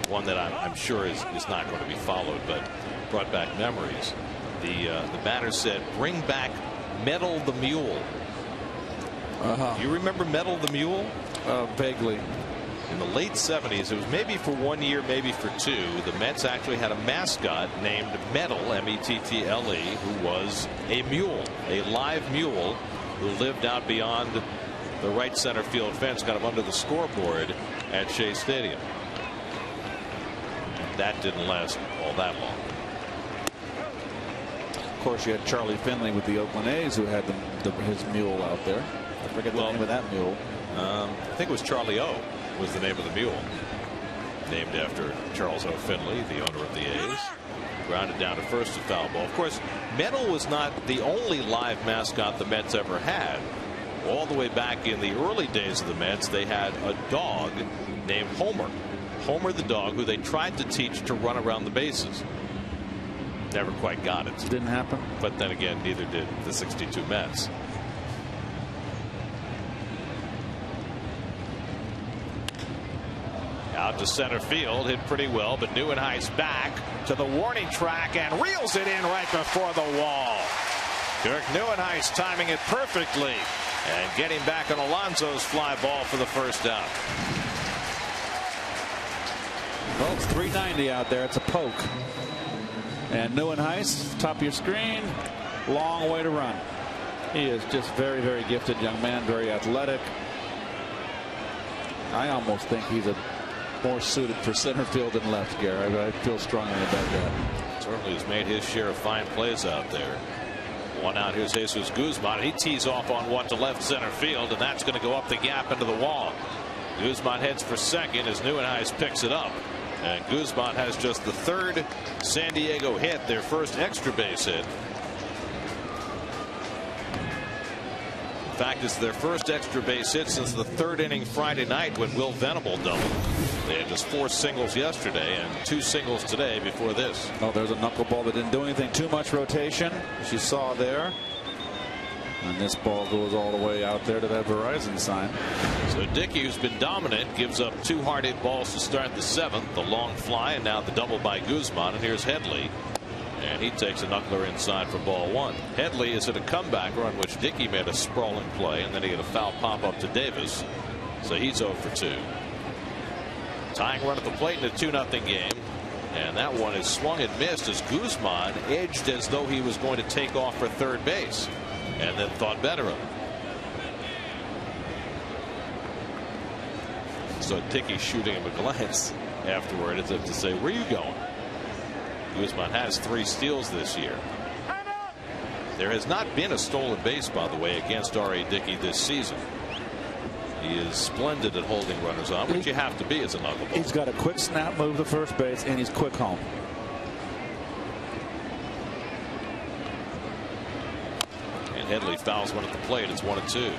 One that I'm sure is not going to be followed, but brought back memories. The banner said, "Bring back Metal the Mule." You remember Metal the Mule? Vaguely. In the late 70s, it was maybe for 1 year, maybe for 2. The Mets actually had a mascot named Metal, M-E-T-T-L-E, who was a mule, a live mule who lived out beyond the right center field fence, kind of under the scoreboard at Shea Stadium. That didn't last all that long. Of course, you had Charlie Finley with the Oakland A's, who had his mule out there. I forget the name of that mule. I think it was Charlie O. was the name of the mule, named after Charles O. Finley, the owner of the A's. Grounded down to first, a foul ball. Of course, Metal was not the only live mascot the Mets ever had. All the way back in the early days of the Mets, they had a dog named Homer. Homer the dog, who they tried to teach to run around the bases. Never quite got it. Didn't happen. But then again, neither did the 62 Mets. Out to center field, hit pretty well, but Neuenhuis back to the warning track and reels it in right before the wall. Kirk Neuenhuis timing it perfectly and getting back on Alonso's fly ball for the first out. Well, it's 390 out there. It's a poke. And Neuenhuis, top of your screen, long way to run. He is just very, very gifted young man, very athletic. I almost think he's more suited for center field than left, Gary. I feel strongly about that. Certainly has made his share of fine plays out there. One out. Here's Jesus Guzman. He tees off on one to left center field, and that's going to go up the gap into the wall. Guzman heads for second as Neuenhuis picks it up. And Guzman has just the third San Diego hit, their first extra base hit. In fact, it's their first extra base hit since the third inning Friday night when Will Venable doubled. They had just 4 singles yesterday and 2 singles today before this. Oh, there's a knuckleball that didn't do anything. Too much rotation, as you saw there. And this ball goes all the way out there to that Verizon sign. So Dickey, who's been dominant, gives up 2 hard hit balls to start the 7th. The long fly and now the double by Guzman. And here's Headley. And he takes a knuckler inside for ball 1. Headley is at a comeback run which Dickey made a sprawling play, and then he had a foul pop up to Davis. So he's 0 for 2. Tying run at the plate in a 2-0 game. And that one is swung and missed as Guzman edged as though he was going to take off for third base. And then thought better of it. So Dickey shooting him a glance afterward as if to say, "Where are you going?" Guzman has 3 steals this year. There has not been a stolen base, by the way, against R.A. Dickey this season. He is splendid at holding runners on, which you have to be as a knuckleball. He's got a quick snap move to first base, and he's quick home. And Headley fouls one at the plate. It's 1-2.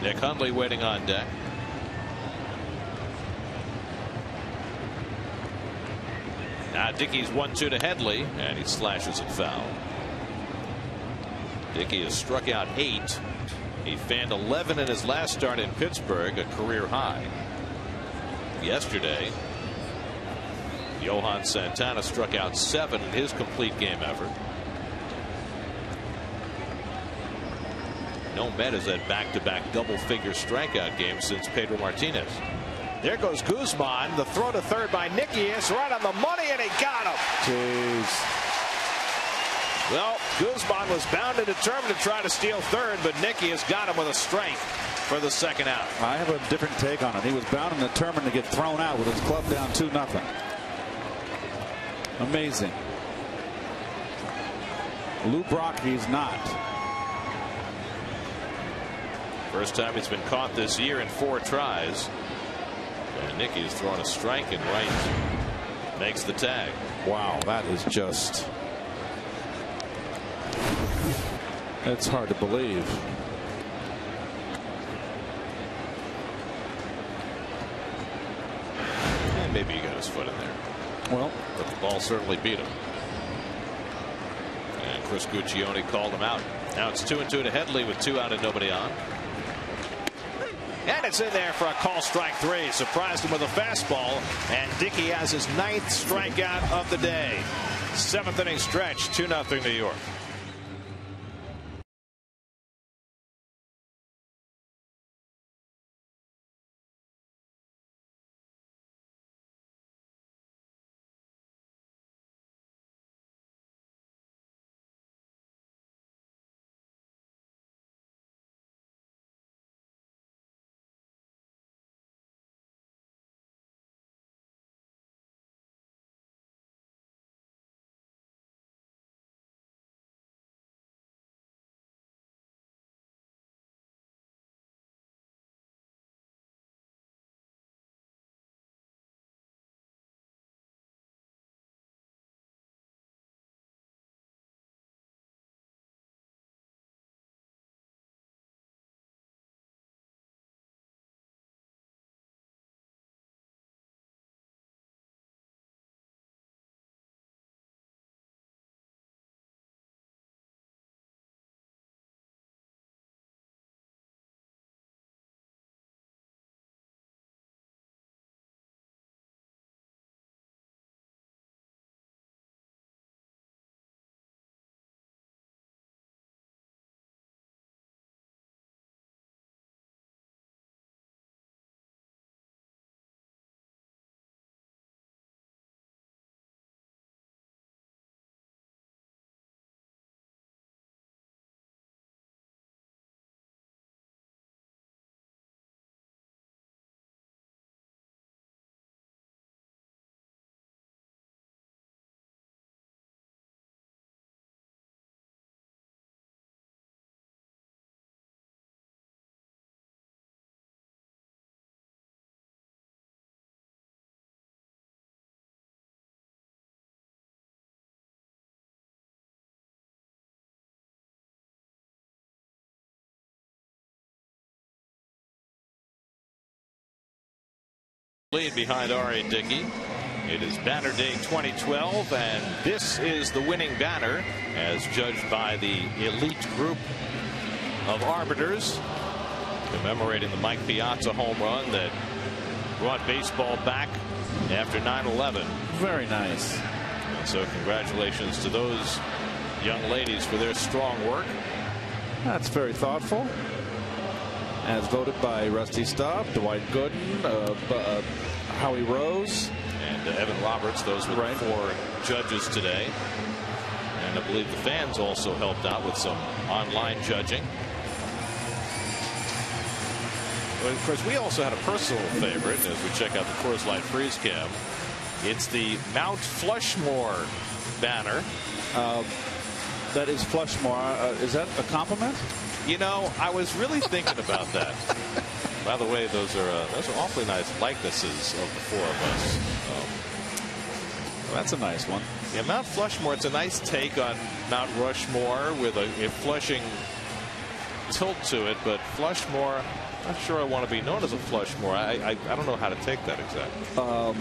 Nick Hundley waiting on deck. Now Dickey's 1-2 to Headley, and he slashes it foul. Dickey has struck out 8. He fanned 11 in his last start in Pittsburgh, a career high. Yesterday, Johan Santana struck out 7 in his complete game effort. No Met has had back-to-back double-figure strikeout games since Pedro Martinez. There goes Guzman. The throw to third by Nickias, right on the money, and he got him. Jeez. Well, Guzman was bound and determined to try to steal third, but Nickias got him with a strike for the second out. I have a different take on it. He was bound and determined to get thrown out with his club down 2-0. Amazing. Lou Brockey's not. First time he's been caught this year in 4 tries. And Nicky's throwing a strike and right makes the tag. Wow, that is just. It's hard to believe. And maybe he got his foot in there. Well, but the ball certainly beat him. And Chris Guccione called him out. Now it's 2-2 to Headley with 2 out and nobody on. And it's in there for a call strike 3. Surprised him with a fastball. And Dickey has his 9th strikeout of the day. 7th inning stretch, 2-0 New York. Lead behind R.A. Dickey. It is Banner Day 2012, and this is the winning banner as judged by the elite group of arbiters commemorating the Mike Piazza home run that brought baseball back after 9/11. Very nice. And so congratulations to those young ladies for their strong work. That's very thoughtful. As voted by Rusty Staub, Dwight Gooden, Howie Rose, and Evan Roberts. Those were the 4 judges today. And I believe the fans also helped out with some online judging. Well, of course, we also had a personal favorite as we check out the Coors Light Freeze Cam. It's the Mount Flushmore banner. That is Flushmore. Is that a compliment? You know, I was really thinking about that. By the way, those are awfully nice likenesses of the 4 of us. Well, that's a nice one. Yeah, Mount Flushmore. It's a nice take on Mount Rushmore with a Flushing tilt to it, but Flushmore. Not sure I want to be known as a Flushmore. I don't know how to take that exactly.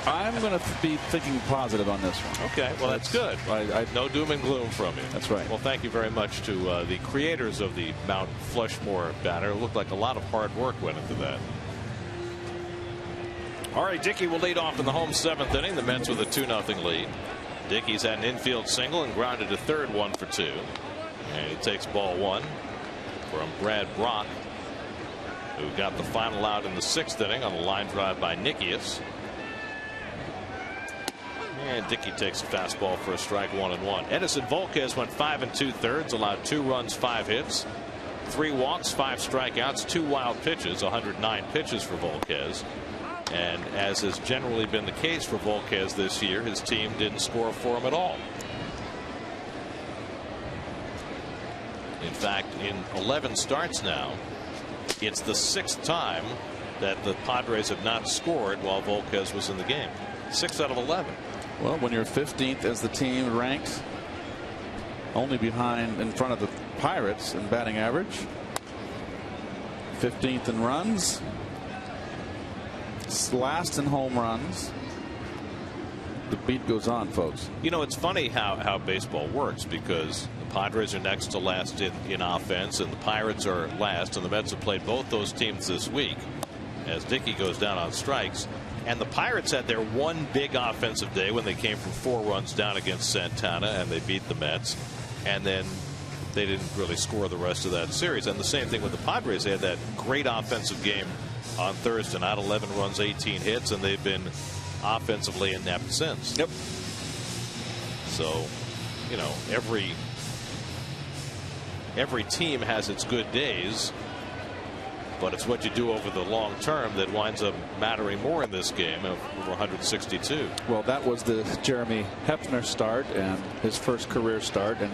I'm going to be thinking positive on this one. Okay, well that's good. No doom and gloom from you. That's right. Well, thank you very much to the creators of the Mount Flushmore banner. It looked like a lot of hard work went into that. All right, Dickey will lead off in the home 7th inning. The Mets with a 2-0 lead. Dickey's had an infield single and grounded to third, 1 for 2. And he takes ball 1 from Brad Brock, who got the final out in the 6th inning on a line drive by Nickius. And Dickey takes a fastball for a strike, 1-1. Edison Volquez went 5 2/3, allowed 2 runs, 5 hits, 3 walks, 5 strikeouts, 2 wild pitches, 109 pitches for Volquez. And as has generally been the case for Volquez this year, his team didn't score for him at all. In fact, in 11 starts now, it's the 6th time that the Padres have not scored while Volquez was in the game. 6 out of 11. Well, when you're 15th as the team ranked, only behind in front of the Pirates in batting average, 15th in runs, last in home runs. The beat goes on, folks. You know, it's funny how baseball works, because the Padres are next to last in offense, and the Pirates are last, and the Mets have played both those teams this week as Dickey goes down on strikes. And the Pirates had their one big offensive day when they came from 4 runs down against Santana, and they beat the Mets, and then they didn't really score the rest of that series. And the same thing with the Padres. They had that great offensive game on Thursday night, 11 runs, 18 hits, and they've been offensively inept since. Yep. So, you know, every team has its good days, but it's what you do over the long term that winds up mattering more in this game of over 162. Well, that was the Jeremy Hefner start, and his first career start, and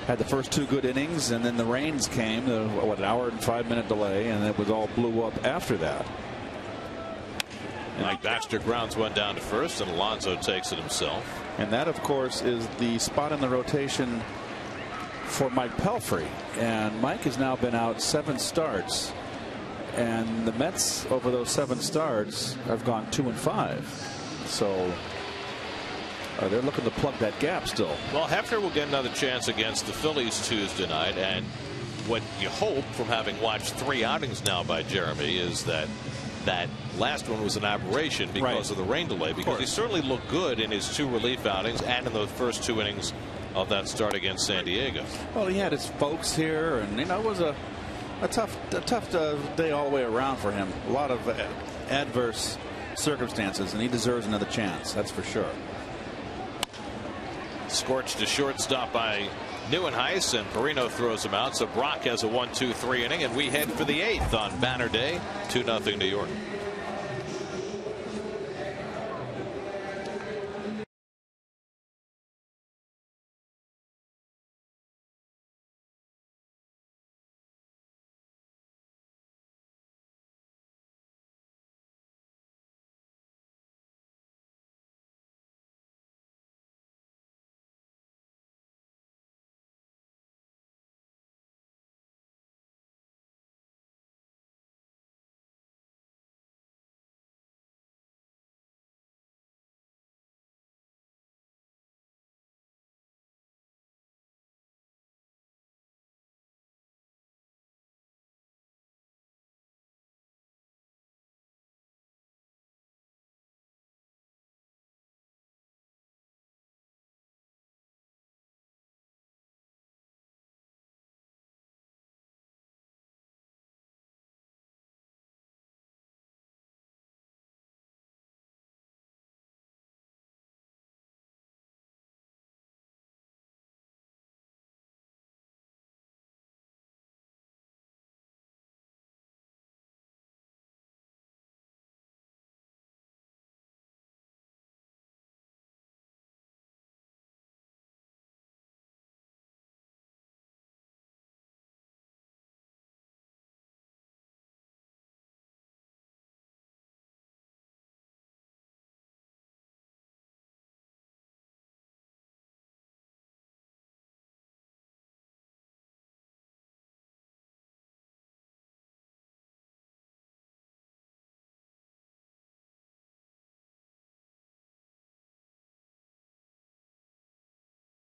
had the first 2 good innings, and then the rains came, an hour and 5-minute delay, and it was all blew up after that. Mike Baxter grounds one down to first, and Alonso takes it himself. And that, of course, is the spot in the rotation for Mike Pelfrey. And Mike has now been out 7 starts. And the Mets, over those 7 starts, have gone 2-5. So they're looking to plug that gap still. Well, Hefner will get another chance against the Phillies Tuesday night. And what you hope from having watched 3 outings now by Jeremy is that last one was an aberration because of the rain delay, because he certainly looked good in his 2 relief outings and in the first 2 innings of that start against San Diego. Well, he had his folks here, and it was a tough day all the way around for him. A lot of adverse circumstances, and he deserves another chance, that's for sure. Scorched to shortstop by Neuenhuis, and Perino throws him out. So Brock has a 1-2-3 inning, and we head for the 8th on Banner Day. 2-0 New York.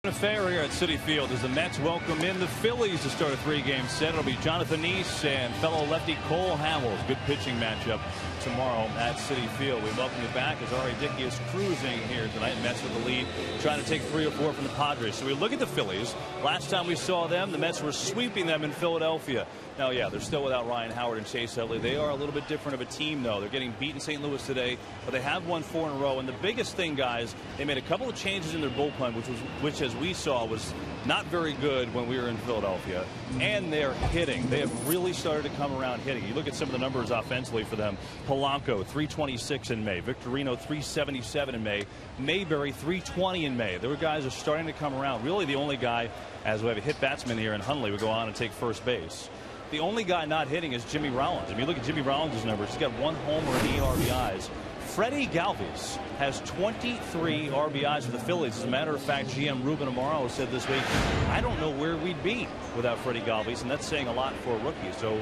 Affair here at Citi Field as the Mets welcome in the Phillies to start a 3-game set. It'll be Jonathan East and fellow lefty Cole Hamels. Good pitching matchup tomorrow at Citi Field. We welcome you back as R.A. Dickey is cruising here tonight. Mets with the lead, trying to take 3 or 4 from the Padres. So we look at the Phillies. Last time we saw them, the Mets were sweeping them in Philadelphia. Now, yeah, they're still without Ryan Howard and Chase Utley. They are a little bit different of a team, though. They're getting beat in St. Louis today, but they have won 4 in a row. And the biggest thing, guys, they made a couple of changes in their bullpen, which has as we saw, was not very good when we were in Philadelphia, and they're hitting. They have really started to come around hitting. You look at some of the numbers offensively for them. Polanco, 326 in May. Victorino, 377 in May. Mayberry, 320 in May. Their guys are starting to come around. Really the only guy, as we have a hit batsman here in Hundley, would go on and take first base. The only guy not hitting is Jimmy Rollins. If you look at Jimmy Rollins' numbers, he's got 1 homer and 8 RBIs. Freddie Galvis has 23 RBIs for the Phillies. As a matter of fact, GM Ruben Amaro said this week, I don't know where we'd be without Freddie Galvis, and that's saying a lot for a rookie. So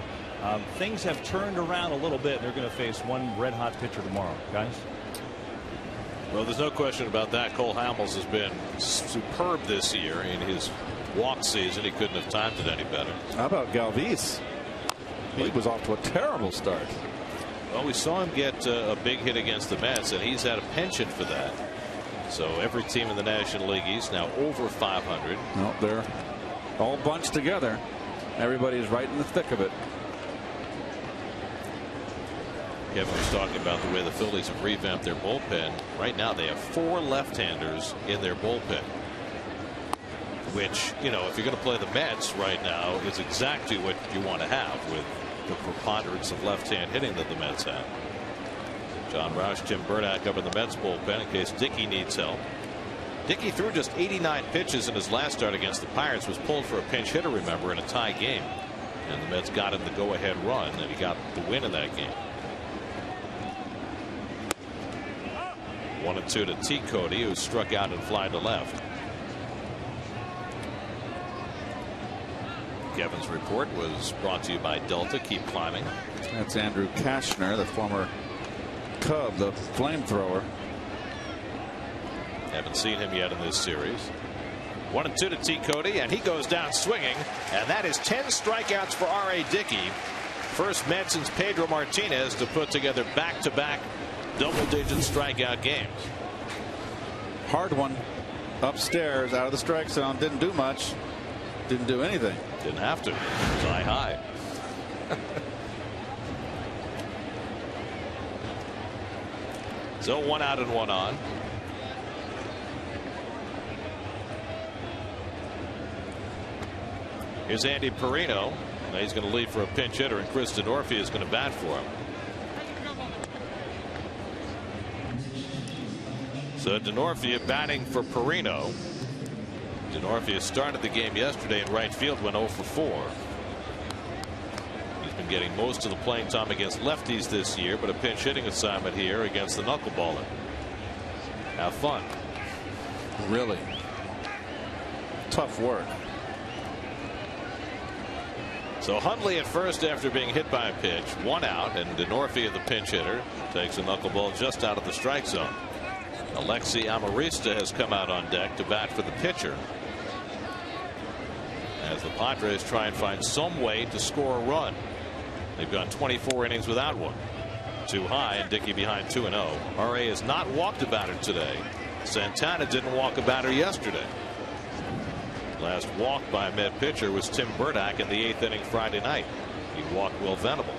things have turned around a little bit. They're going to face one red-hot pitcher tomorrow, guys. Well, there's no question about that. Cole Hamels has been superb this year in his walk season. He couldn't have timed it any better. How about Galvis? He was off to a terrible start. Well, we saw him get a big hit against the Mets, and he's had a penchant for that. So every team in the National League East now over 500. No, they're all bunched together. Everybody's right in the thick of it. Kevin was talking about the way the Phillies have revamped their bullpen. Right now they have 4 left-handers in their bullpen, which, you know, if you're going to play the Mets right now, is exactly what you want to have with the preponderance of left-hand hitting that the Mets have. John Roush, Tim Burdack up in the Mets bullpen in case Dickey needs help. Dickey threw just 89 pitches in his last start against the Pirates, was pulled for a pinch hitter, remember, in a tie game. And the Mets got him the go-ahead run, and he got the win in that game. 1-2 to T. Cody, who struck out and fly to left. Kevin's report was brought to you by Delta. Keep climbing. That's Andrew Kashner, the former Cub, the flamethrower. Haven't seen him yet in this series. 1-2 to T. Cody, and he goes down swinging, and that is 10 strikeouts for R.A. Dickey. First Met since Pedro Martinez to put together back-to-back double-digit strikeout games. Hard one upstairs out of the strike zone. Didn't do much. Didn't do anything. Didn't have to. It was high. So 1 out and 1 on. Here's Andy Perino. Now he's going to lead for a pinch hitter, and Chris Denorfia is going to bat for him. So Denorfia batting for Perino. Denorfia started the game yesterday in right field, went 0 for 4. He's been getting most of the playing time against lefties this year, but a pinch hitting assignment here against the knuckleballer. Have fun. Really tough work. So Hundley at first after being hit by a pitch, 1 out, and Denorfia, the pinch hitter, takes a knuckleball just out of the strike zone. Alexi Amarista has come out on deck to bat for the pitcher, as the Padres try and find some way to score a run. They've gone 24 innings without one. Too high, and Dickey behind 2-0. R.A. has not walked a batter today. Santana didn't walk a batter yesterday. Last walk by a Met pitcher was Tim Burdack in the 8th inning Friday night. He walked Will Venable.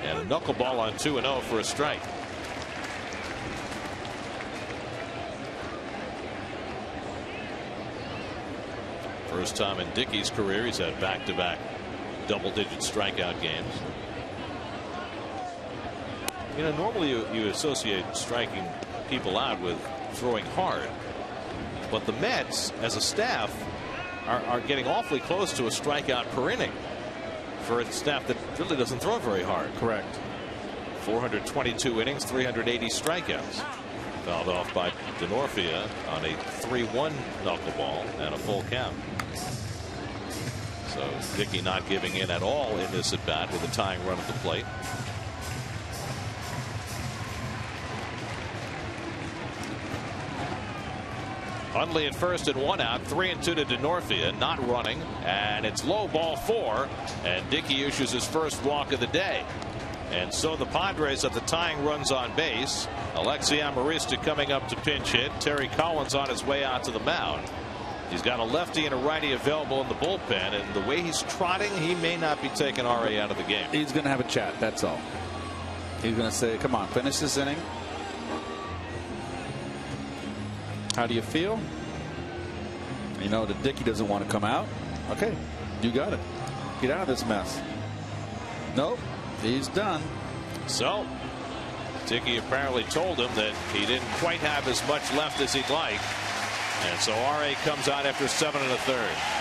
And a knuckleball on 2-0 for a strike. First time in Dickey's career he's had back-to-back double-digit strikeout games. You know, normally you associate striking people out with throwing hard, but the Mets as a staff are getting awfully close to a strikeout per inning for a staff that really doesn't throw very hard. Correct. 422 innings, 380 strikeouts. Fouled off by Denorfia on a 3-1 knuckleball and a full count. So Dickey not giving in at all in this at bat with a tying run at the plate. Hundley at first and 1 out, 3-2 to Denorfia, not running, and it's low ball 4, and Dickey issues his first walk of the day. And so the Padres have the tying runs on base. Alexi Amarista coming up to pinch hit. Terry Collins on his way out to the mound. He's got a lefty and a righty available in the bullpen, and the way he's trotting, he may not be taking R.A. out of the game. He's going to have a chat, that's all. He's going to say, come on, finish this inning. How do you feel? You know that Dickey doesn't want to come out. Okay, you got it. Get out of this mess. Nope, he's done. So Dickey apparently told him that he didn't quite have as much left as he'd like. And so R.A. comes out after 7 1/3.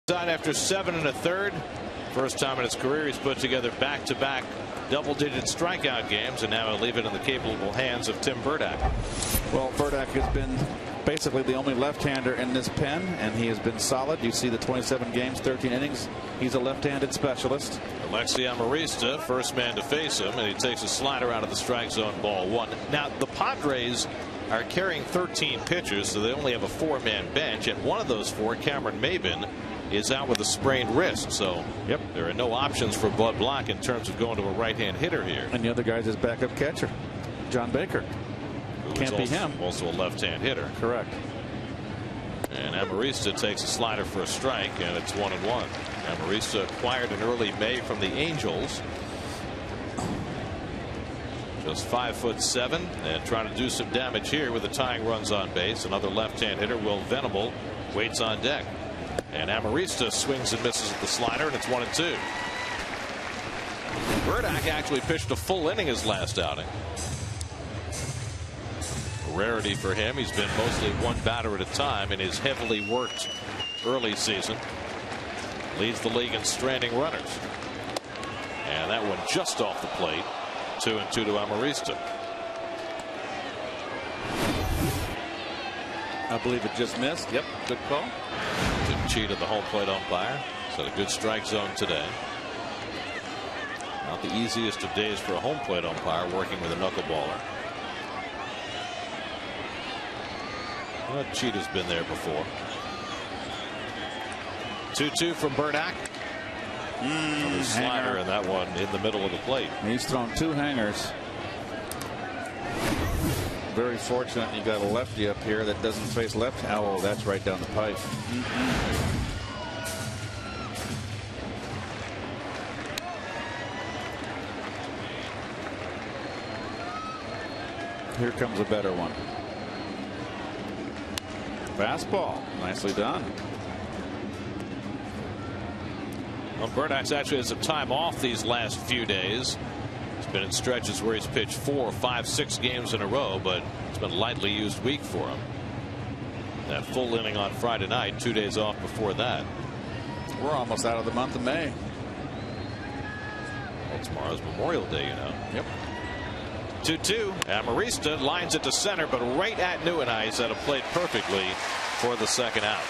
Done after 7 1/3. First time in his career he's put together back-to-back double-digit strikeout games, and now he'll leave it in the capable hands of Tim Burdack. Well, Burdack has been basically the only left-hander in this pen, and he has been solid. You see the 27 games, 13 innings. He's a left-handed specialist. Alexi Amarista, first man to face him, and he takes a slider out of the strike zone, ball 1. Now, the Padres are carrying 13 pitchers, so they only have a 4-man bench, and one of those 4, Cameron Maben, is out with a sprained wrist. So there are no options for Bud Black in terms of going to a right-hand hitter here. And the other guy's his backup catcher, John Baker. Can't be him. Also a left-hand hitter. Correct. And Amarista takes a slider for a strike, and it's 1-1. Amarista acquired in early May from the Angels. Just 5'7", and trying to do some damage here with the tying runs on base. Another left-hand hitter, Will Venable, waits on deck. And Amarista swings and misses at the slider, and it's 1-2. Burdack actually pitched a full inning his last outing. A rarity for him. He's been mostly one batter at a time in his heavily worked early season. Leads the league in stranding runners. And that one just off the plate. 2-2 to Amarista. I believe it just missed. Yep, good call. Didn't cheat at the home plate umpire. So a good strike zone today. Not the easiest of days for a home plate umpire working with a knuckleballer. Well, Cheetah's been there before. 2-2 from Burdack. Slider, and that one in the middle of the plate. He's thrown 2 hangers. Very fortunate you got a lefty up here that doesn't face left. Oh, that's right down the pipe. Here comes a better one. Fastball. Nicely done. Well, Burdach's actually had some time off these last few days. He's been in stretches where he's pitched 4, 5, 6 games in a row, but it's been a lightly used week for him. That full inning on Friday night, 2 days off before that. We're almost out of the month of May. Well, tomorrow's Memorial Day, you know. Yep. 2-2. Amarista lines it to center, but right at Nieuwenhuis that have played perfectly for the second out.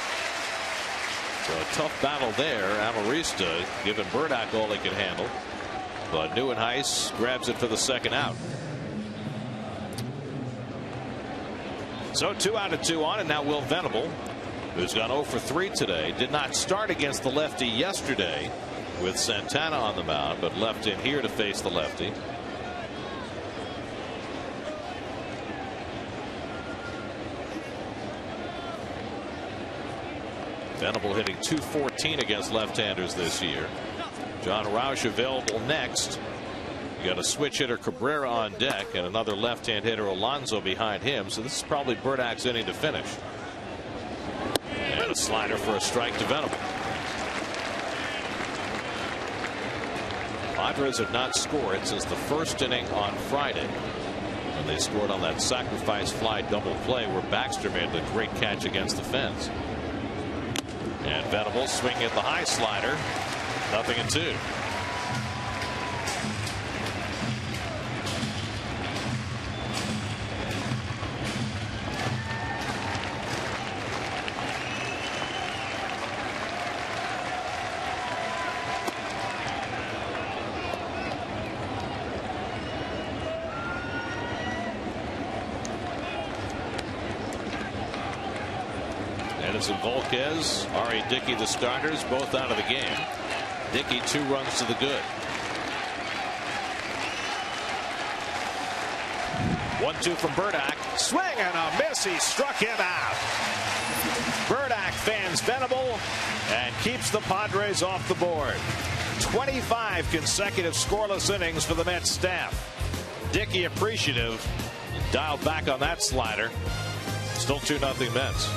So a tough battle there. Amarista giving Burdach all he can handle, but Nieuwenhuis grabs it for the second out. So 2 out of 2 on, and now Will Venable, who's gone 0 for 3 today, did not start against the lefty yesterday with Santana on the mound, but left in here to face the lefty. Venable hitting .214 against left-handers this year. John Roush available next. You got a switch hitter Cabrera on deck and another left-hand hitter Alonso behind him. So this is probably Burdach's inning to finish. And a slider for a strike to Venable. Padres have not scored since the first inning on Friday, when they scored on that sacrifice fly double play where Baxter made the great catch against the fence. And Venable swinging at the high slider. 0-2. Edinson Volquez, R.A. Dickey, the starters, both out of the game. Dickey 2 runs to the good. 1-2 from Burdach. Swing and a miss. He struck him out. Burdach fans Venable and keeps the Padres off the board. 25 consecutive scoreless innings for the Mets staff. Dickey appreciative. Dialed back on that slider. Still 2-0 Mets.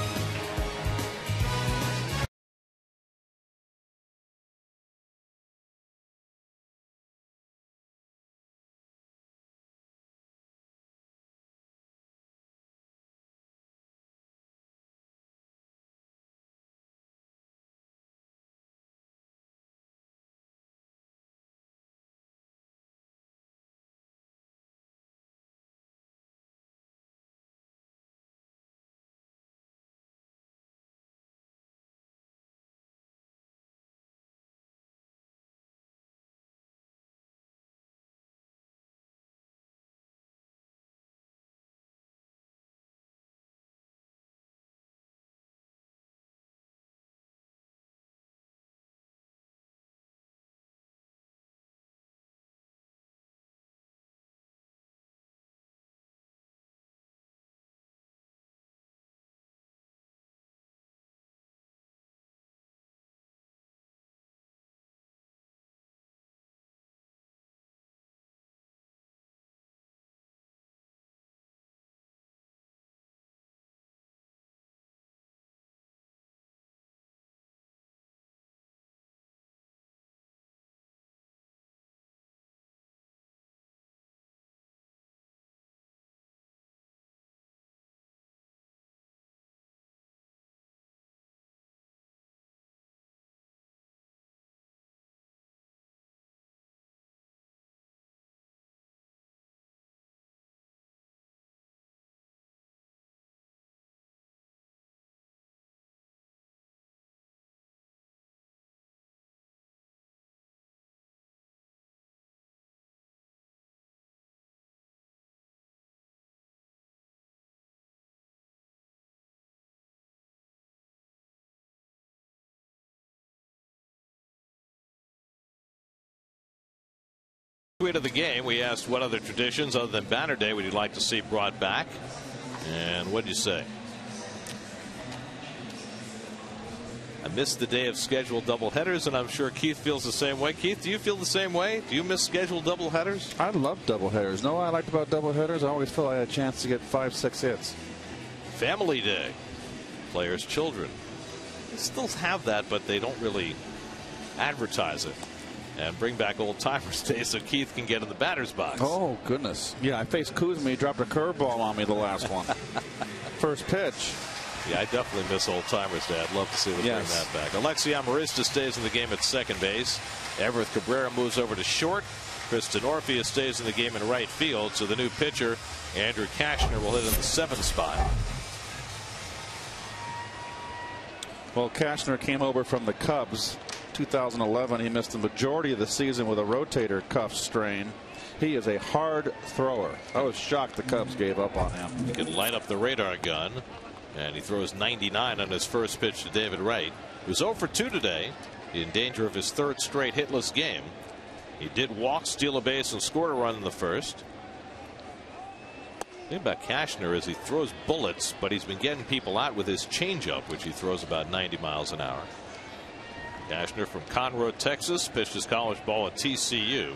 Tweet of the game, we asked what other traditions other than Banner Day would you like to see brought back, and what did you say? I missed the day of scheduled doubleheaders, and I'm sure Keith feels the same way. Keith, do you feel the same way? Do you miss scheduled doubleheaders? I love doubleheaders. Know what I liked about doubleheaders? I always felt I had a chance to get 5-6 hits. Family Day. Players' children. They still have that, but they don't really advertise it. And bring back Old Timers Day so Keith can get in the batter's box. Oh, goodness. Yeah, I faced Kuzma. He dropped a curveball on me the last one. First pitch. Yeah, I definitely miss Old Timers Day. I'd love to see them bring that back. Alexi Amarista stays in the game at second base. Everett Cabrera moves over to short. Kristen Orpheus stays in the game in right field. So the new pitcher, Andrew Kashner, will hit in the 7th spot. Well, Kashner came over from the Cubs 2011. He missed the majority of the season with a rotator cuff strain. He is a hard thrower. I was shocked the Cubs gave up on him. He can light up the radar gun. And he throws 99 on his first pitch to David Wright. He was 0 for 2 today, in danger of his 3rd straight hitless game. He did walk, steal a base, and scored a run in the first. The thing about Kashner is he throws bullets, but he's been getting people out with his changeup, which he throws about 90 miles an hour. Kashner from Conroe, Texas, pitched his college ball at TCU.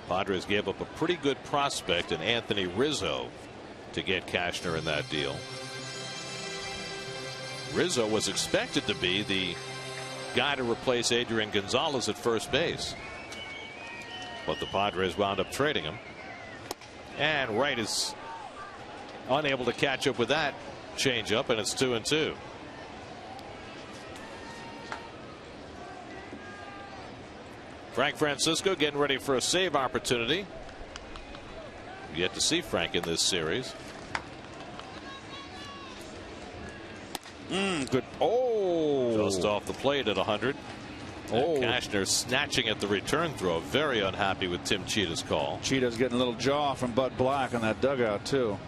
Padres gave up a pretty good prospect in Anthony Rizzo to get Kashner in that deal. Rizzo was expected to be the guy to replace Adrian Gonzalez at first base, but the Padres wound up trading him. And Wright is unable to catch up with that changeup, and it's 2-2. Frank Francisco getting ready for a save opportunity. Yet to see Frank in this series. Good. Oh, just off the plate at 100. Oh, Kashner snatching at the return throw. Very unhappy with Tim Cheetah's call. Cheetah's getting a little jaw from Bud Black on that dugout too.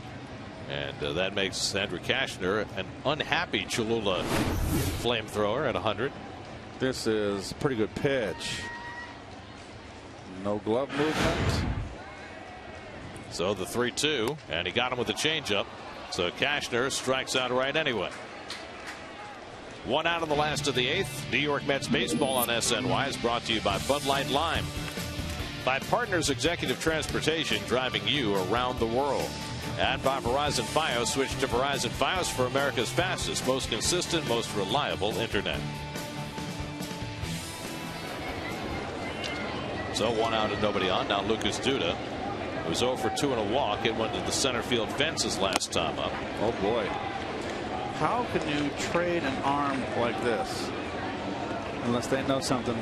And that makes Andrew Kashner an unhappy Cholula flamethrower at 100. This is a pretty good pitch. No glove movement. So the 3-2, and he got him with the changeup. So Kashner strikes out right anyway. 1 out in the last of the 8th. New York Mets baseball on SNY is brought to you by Bud Light Lime. By Partners Executive Transportation, driving you around the world. And by Verizon Fios. Switch to Verizon Fios for America's fastest, most consistent, most reliable internet. So 1 out and nobody on. Now Lucas Duda, who was 0 for 2 and a walk. It went to the center field fences last time up. Oh boy. How can you trade an arm like this unless they know something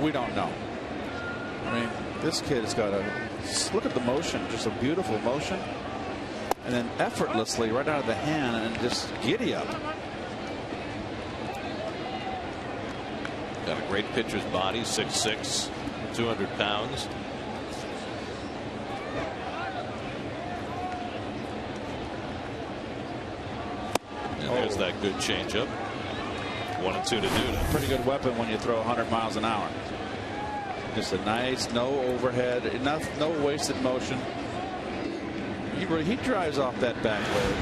we don't know? I mean, this kid has got a look at the motion, just a beautiful motion, and then effortlessly right out of the hand and just giddy up. Got a great pitcher's body, 6'6", 200 pounds. And there's that good changeup. 1-2 to Duda. Pretty good weapon when you throw 100 miles an hour. Just a nice, no overhead, enough, no wasted motion. He drives off that back leg.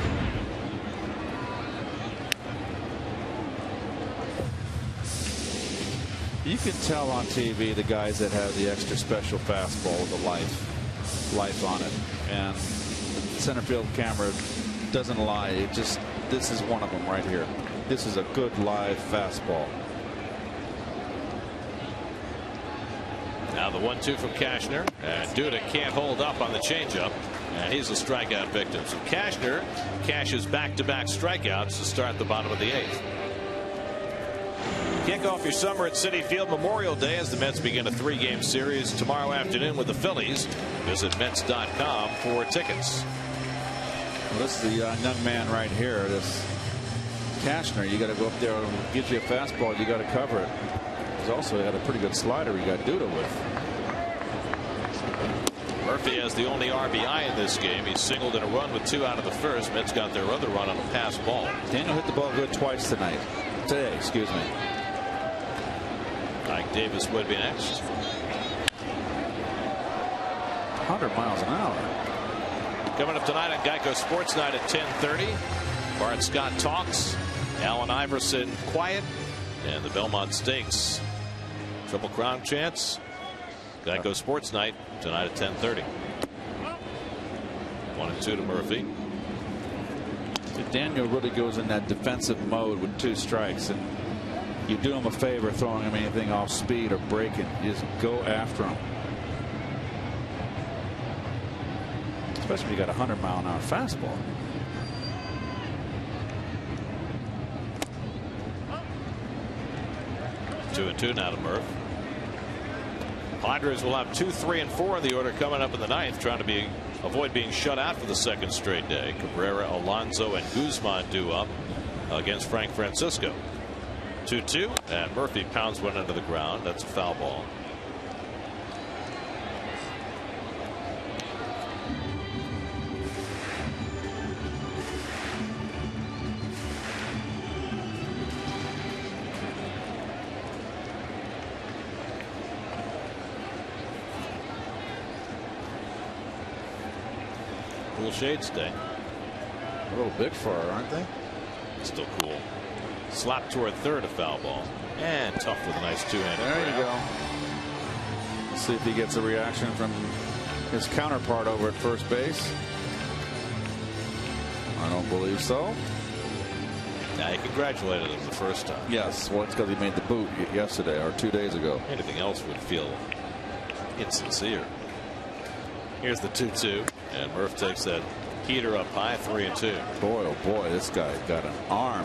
You can tell on TV the guys that have the extra special fastball with the life on it, and the center field camera doesn't lie. This is one of them right here. This is a good live fastball. Now the 1-2 from Kashner, and Duda can't hold up on the changeup, and he's a strikeout victim. So Kashner cashes back-to-back strikeouts to start the bottom of the 8th. Kick off your summer at Citi Field Memorial Day as the Mets begin a 3-game series tomorrow afternoon with the Phillies. Visit Mets.com for tickets. Well, this is the young man right here. This Kashner, you got to go up there and gives you a fastball. You got to cover it. He's also got a pretty good slider. You got Duda with. Murphy has the only RBI in this game. He singled in a run with 2 out of the first. Mets got their other run on a pass ball. Daniel hit the ball good twice today. Excuse me. Mike Davis would be next. 100 miles an hour. Coming up tonight on Geico Sports Night at 10:30. Bart Scott talks. Allen Iverson quiet. And the Belmont Stakes. Triple Crown chance. Geico Sports Night tonight at 10:30. 1-2 to Murphy. Daniel really goes in that defensive mode with 2 strikes, and you do him a favor throwing him anything off speed or breaking. You just go after him. Especially if you got a 100-mile-an-hour fastball. 2-2 now to Murph. Padres will have 2, 3, and 4 in the order coming up in the 9th, trying to avoid being shut out for the 2nd straight day. Cabrera, Alonso, and Guzman due up against Frank Francisco. 2-2, and Murphy pounds one into the ground. That's a foul ball. Cool shades day. A little big for her, aren't they? Still cool. Slap toward third, a foul ball. And tough with a nice 2-handed. There you go. Let's see if he gets a reaction from his counterpart over at first base. I don't believe so. Now he congratulated him the first time. Yes, well, it's because he made the boot yesterday or 2 days ago. Anything else would feel insincere. Here's the 2-2, and Murph takes that heater up high, 3-2. Boy, oh boy, this guy's got an arm.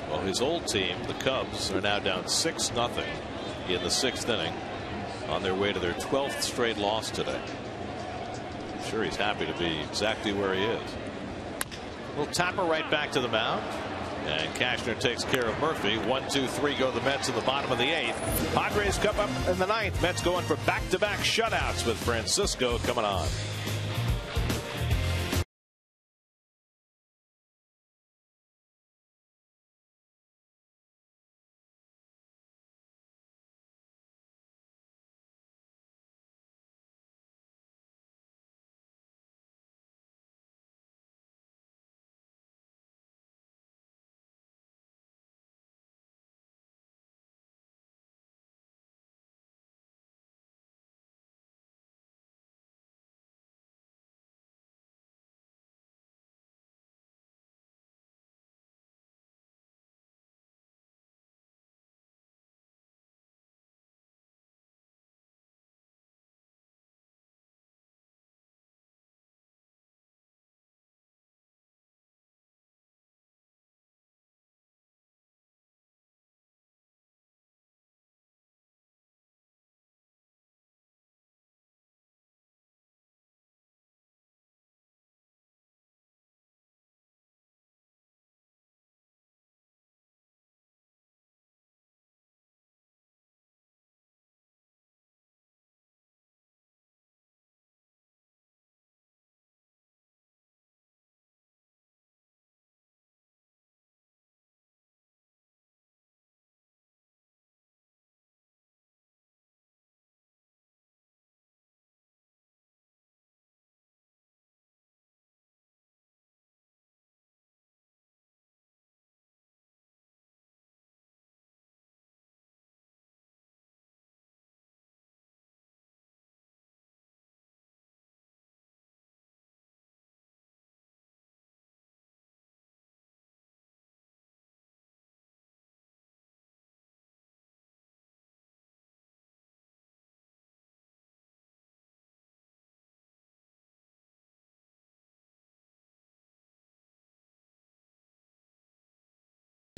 Well, his old team, the Cubs, are now down 6-0 in the 6th inning, on their way to their 12th straight loss today. I'm sure he's happy to be exactly where he is. Little tapper right back to the mound. And Cashner takes care of Murphy. 1, 2, 3 go the Mets in the bottom of the 8th. Padres come up in the 9th. Mets going for back-to-back shutouts with Francisco coming on.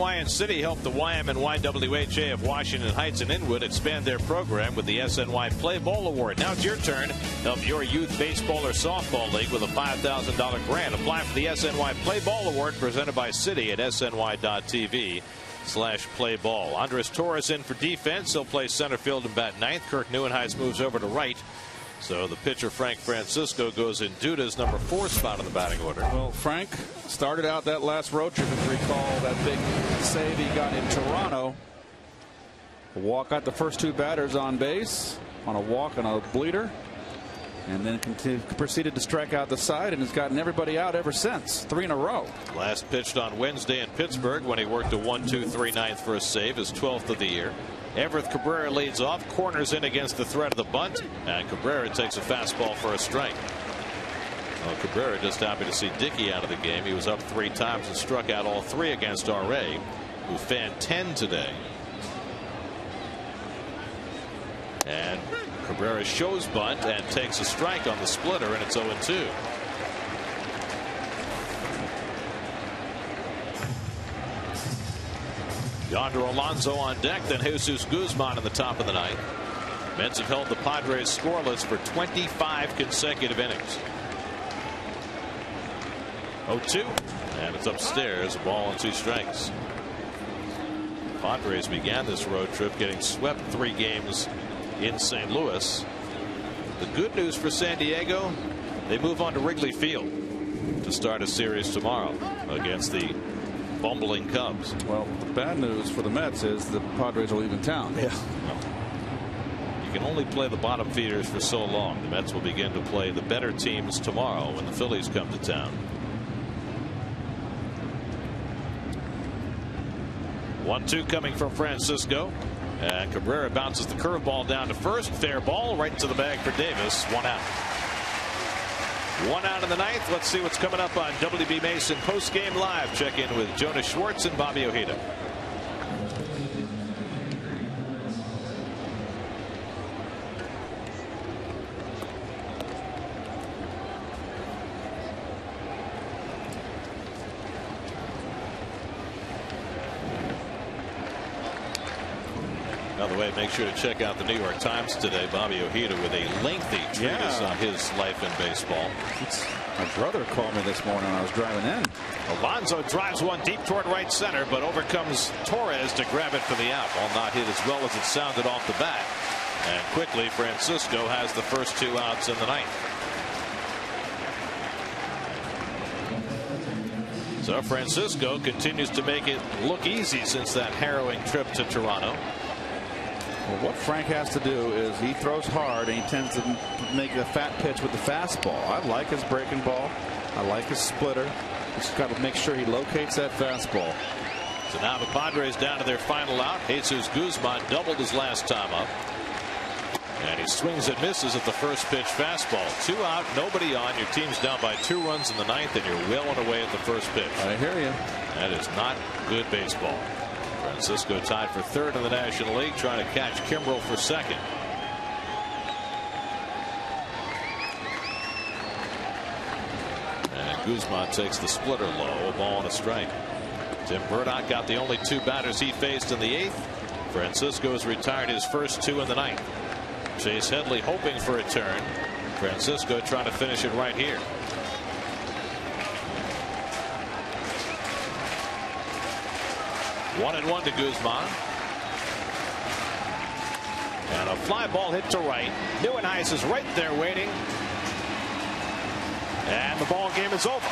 Hawaiian City helped the YMNYWHA of Washington Heights and Inwood expand their program with the SNY Play Ball Award. Now it's your turn. Help your youth baseball or softball league with a $5,000 grant. Apply for the SNY Play Ball Award presented by City at sny.tv/playball. Andres Torres in for defense. He'll play center field and bat ninth. Kirk Neuenhuis moves over to right. So the pitcher Frank Francisco goes in Duda's number 4 spot in the batting order. Well, Frank started out that last road trip, if you recall, that big save he got in Toronto. Walk out the first 2 batters on base on a walk and a bleeder, and then proceeded to strike out the side and has gotten everybody out ever since. 3 in a row. Last pitched on Wednesday in Pittsburgh when he worked a 1-2-3 ninth for a save, his 12th of the year. Everett Cabrera leads off, corners in against the threat of the bunt, and Cabrera takes a fastball for a strike. Well, Cabrera just happy to see Dickey out of the game. He was up 3 times and struck out all 3 against R.A., who fanned 10 today. And Cabrera shows bunt and takes a strike on the splitter, and it's 0-2. Yonder Alonso on deck, then Jesus Guzman in the top of the ninth. Mets have held the Padres scoreless for 25 consecutive innings. 0-2, and it's upstairs, a ball and 2 strikes. Padres began this road trip getting swept 3 games in St. Louis. The good news for San Diego, they move on to Wrigley Field to start a series tomorrow against the bumbling Cubs. Well, the bad news for the Mets is the Padres will leave in town. Yeah. Well, you can only play the bottom feeders for so long. The Mets will begin to play the better teams tomorrow when the Phillies come to town. 1-2 coming from Francisco, and Cabrera bounces the curveball down to first. Fair ball right into the bag for Davis. 1 out. 1 out in the ninth. Let's see what's coming up on WB Mason Postgame Live. Check in with Jonas Schwartz and Bobby Ojeda. By the way, make sure to check out the New York Times today. Bobby Ojeda with a lengthy treatise on his life in baseball. My brother called me this morning when I was driving in. Alonso drives one deep toward right center, but overcomes Torres to grab it for the out. Ball not hit as well as it sounded off the bat. And quickly, Francisco has the first 2 outs in the ninth. So Francisco continues to make it look easy since that harrowing trip to Toronto. Well, what Frank has to do is he throws hard and he tends to make a fat pitch with the fastball. I like his breaking ball. I like his splitter. He's got to make sure he locates that fastball. So now the Padres down to their final out. Jesus Guzman doubled his last time up. And he swings and misses at the first pitch fastball. 2 out, nobody on. Your team's down by 2 runs in the ninth, and you're well and away at the first pitch. I hear you. That is not good baseball. Francisco tied for 3rd in the National League, trying to catch Kimbrel for 2nd. And Guzman takes the splitter low, a ball and a strike. Tim Burdock got the only 2 batters he faced in the 8th. Francisco has retired his first 2 in the ninth. Chase Headley hoping for a turn. Francisco trying to finish it right here. 1-1 to Guzman. And a fly ball hit to right. Nieuwenhuis is right there waiting. And the ball game is over.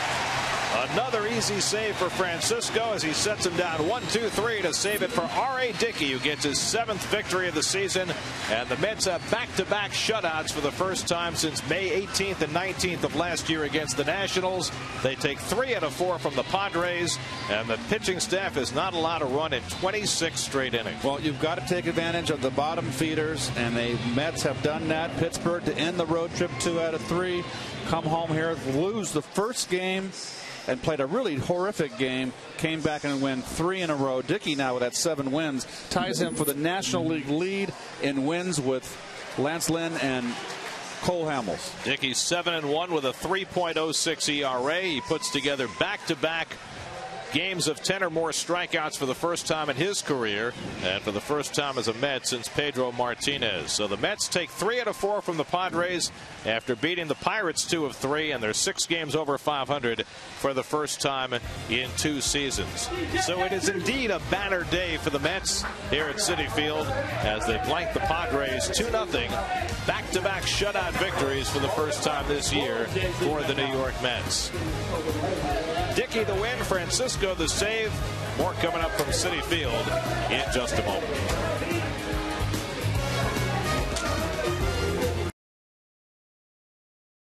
Another easy save for Francisco as he sets him down 1-2-3 to save it for R.A. Dickey, who gets his 7th victory of the season. And the Mets have back-to-back shutouts for the first time since May 18th and 19th of last year against the Nationals. They take 3 out of 4 from the Padres, and the pitching staff is not allowed to run in 26 straight innings. Well, you've got to take advantage of the bottom feeders, and the Mets have done that. Pittsburgh to end the road trip 2 out of 3. Come home here, lose the first game, and played a really horrific game. Came back and win 3 in a row. Dickey now with that 7 wins ties him for the National League lead in wins with Lance Lynn and Cole Hamels. Dickey's 7-1 with a 3.06 ERA. He puts together back-to-back games of 10 or more strikeouts for the first time in his career, and for the first time as a Met since Pedro Martinez. So the Mets take 3 out of 4 from the Padres after beating the Pirates 2 of 3, and they're 6 games over 500 for the first time in 2 seasons. So it is indeed a banner day for the Mets here at Citi Field as they blank the Padres 2-0. Back-to-back shutout victories for the first time this year for the New York Mets. Dickey the win, Francisco the save. More coming up from Citi Field in just a moment.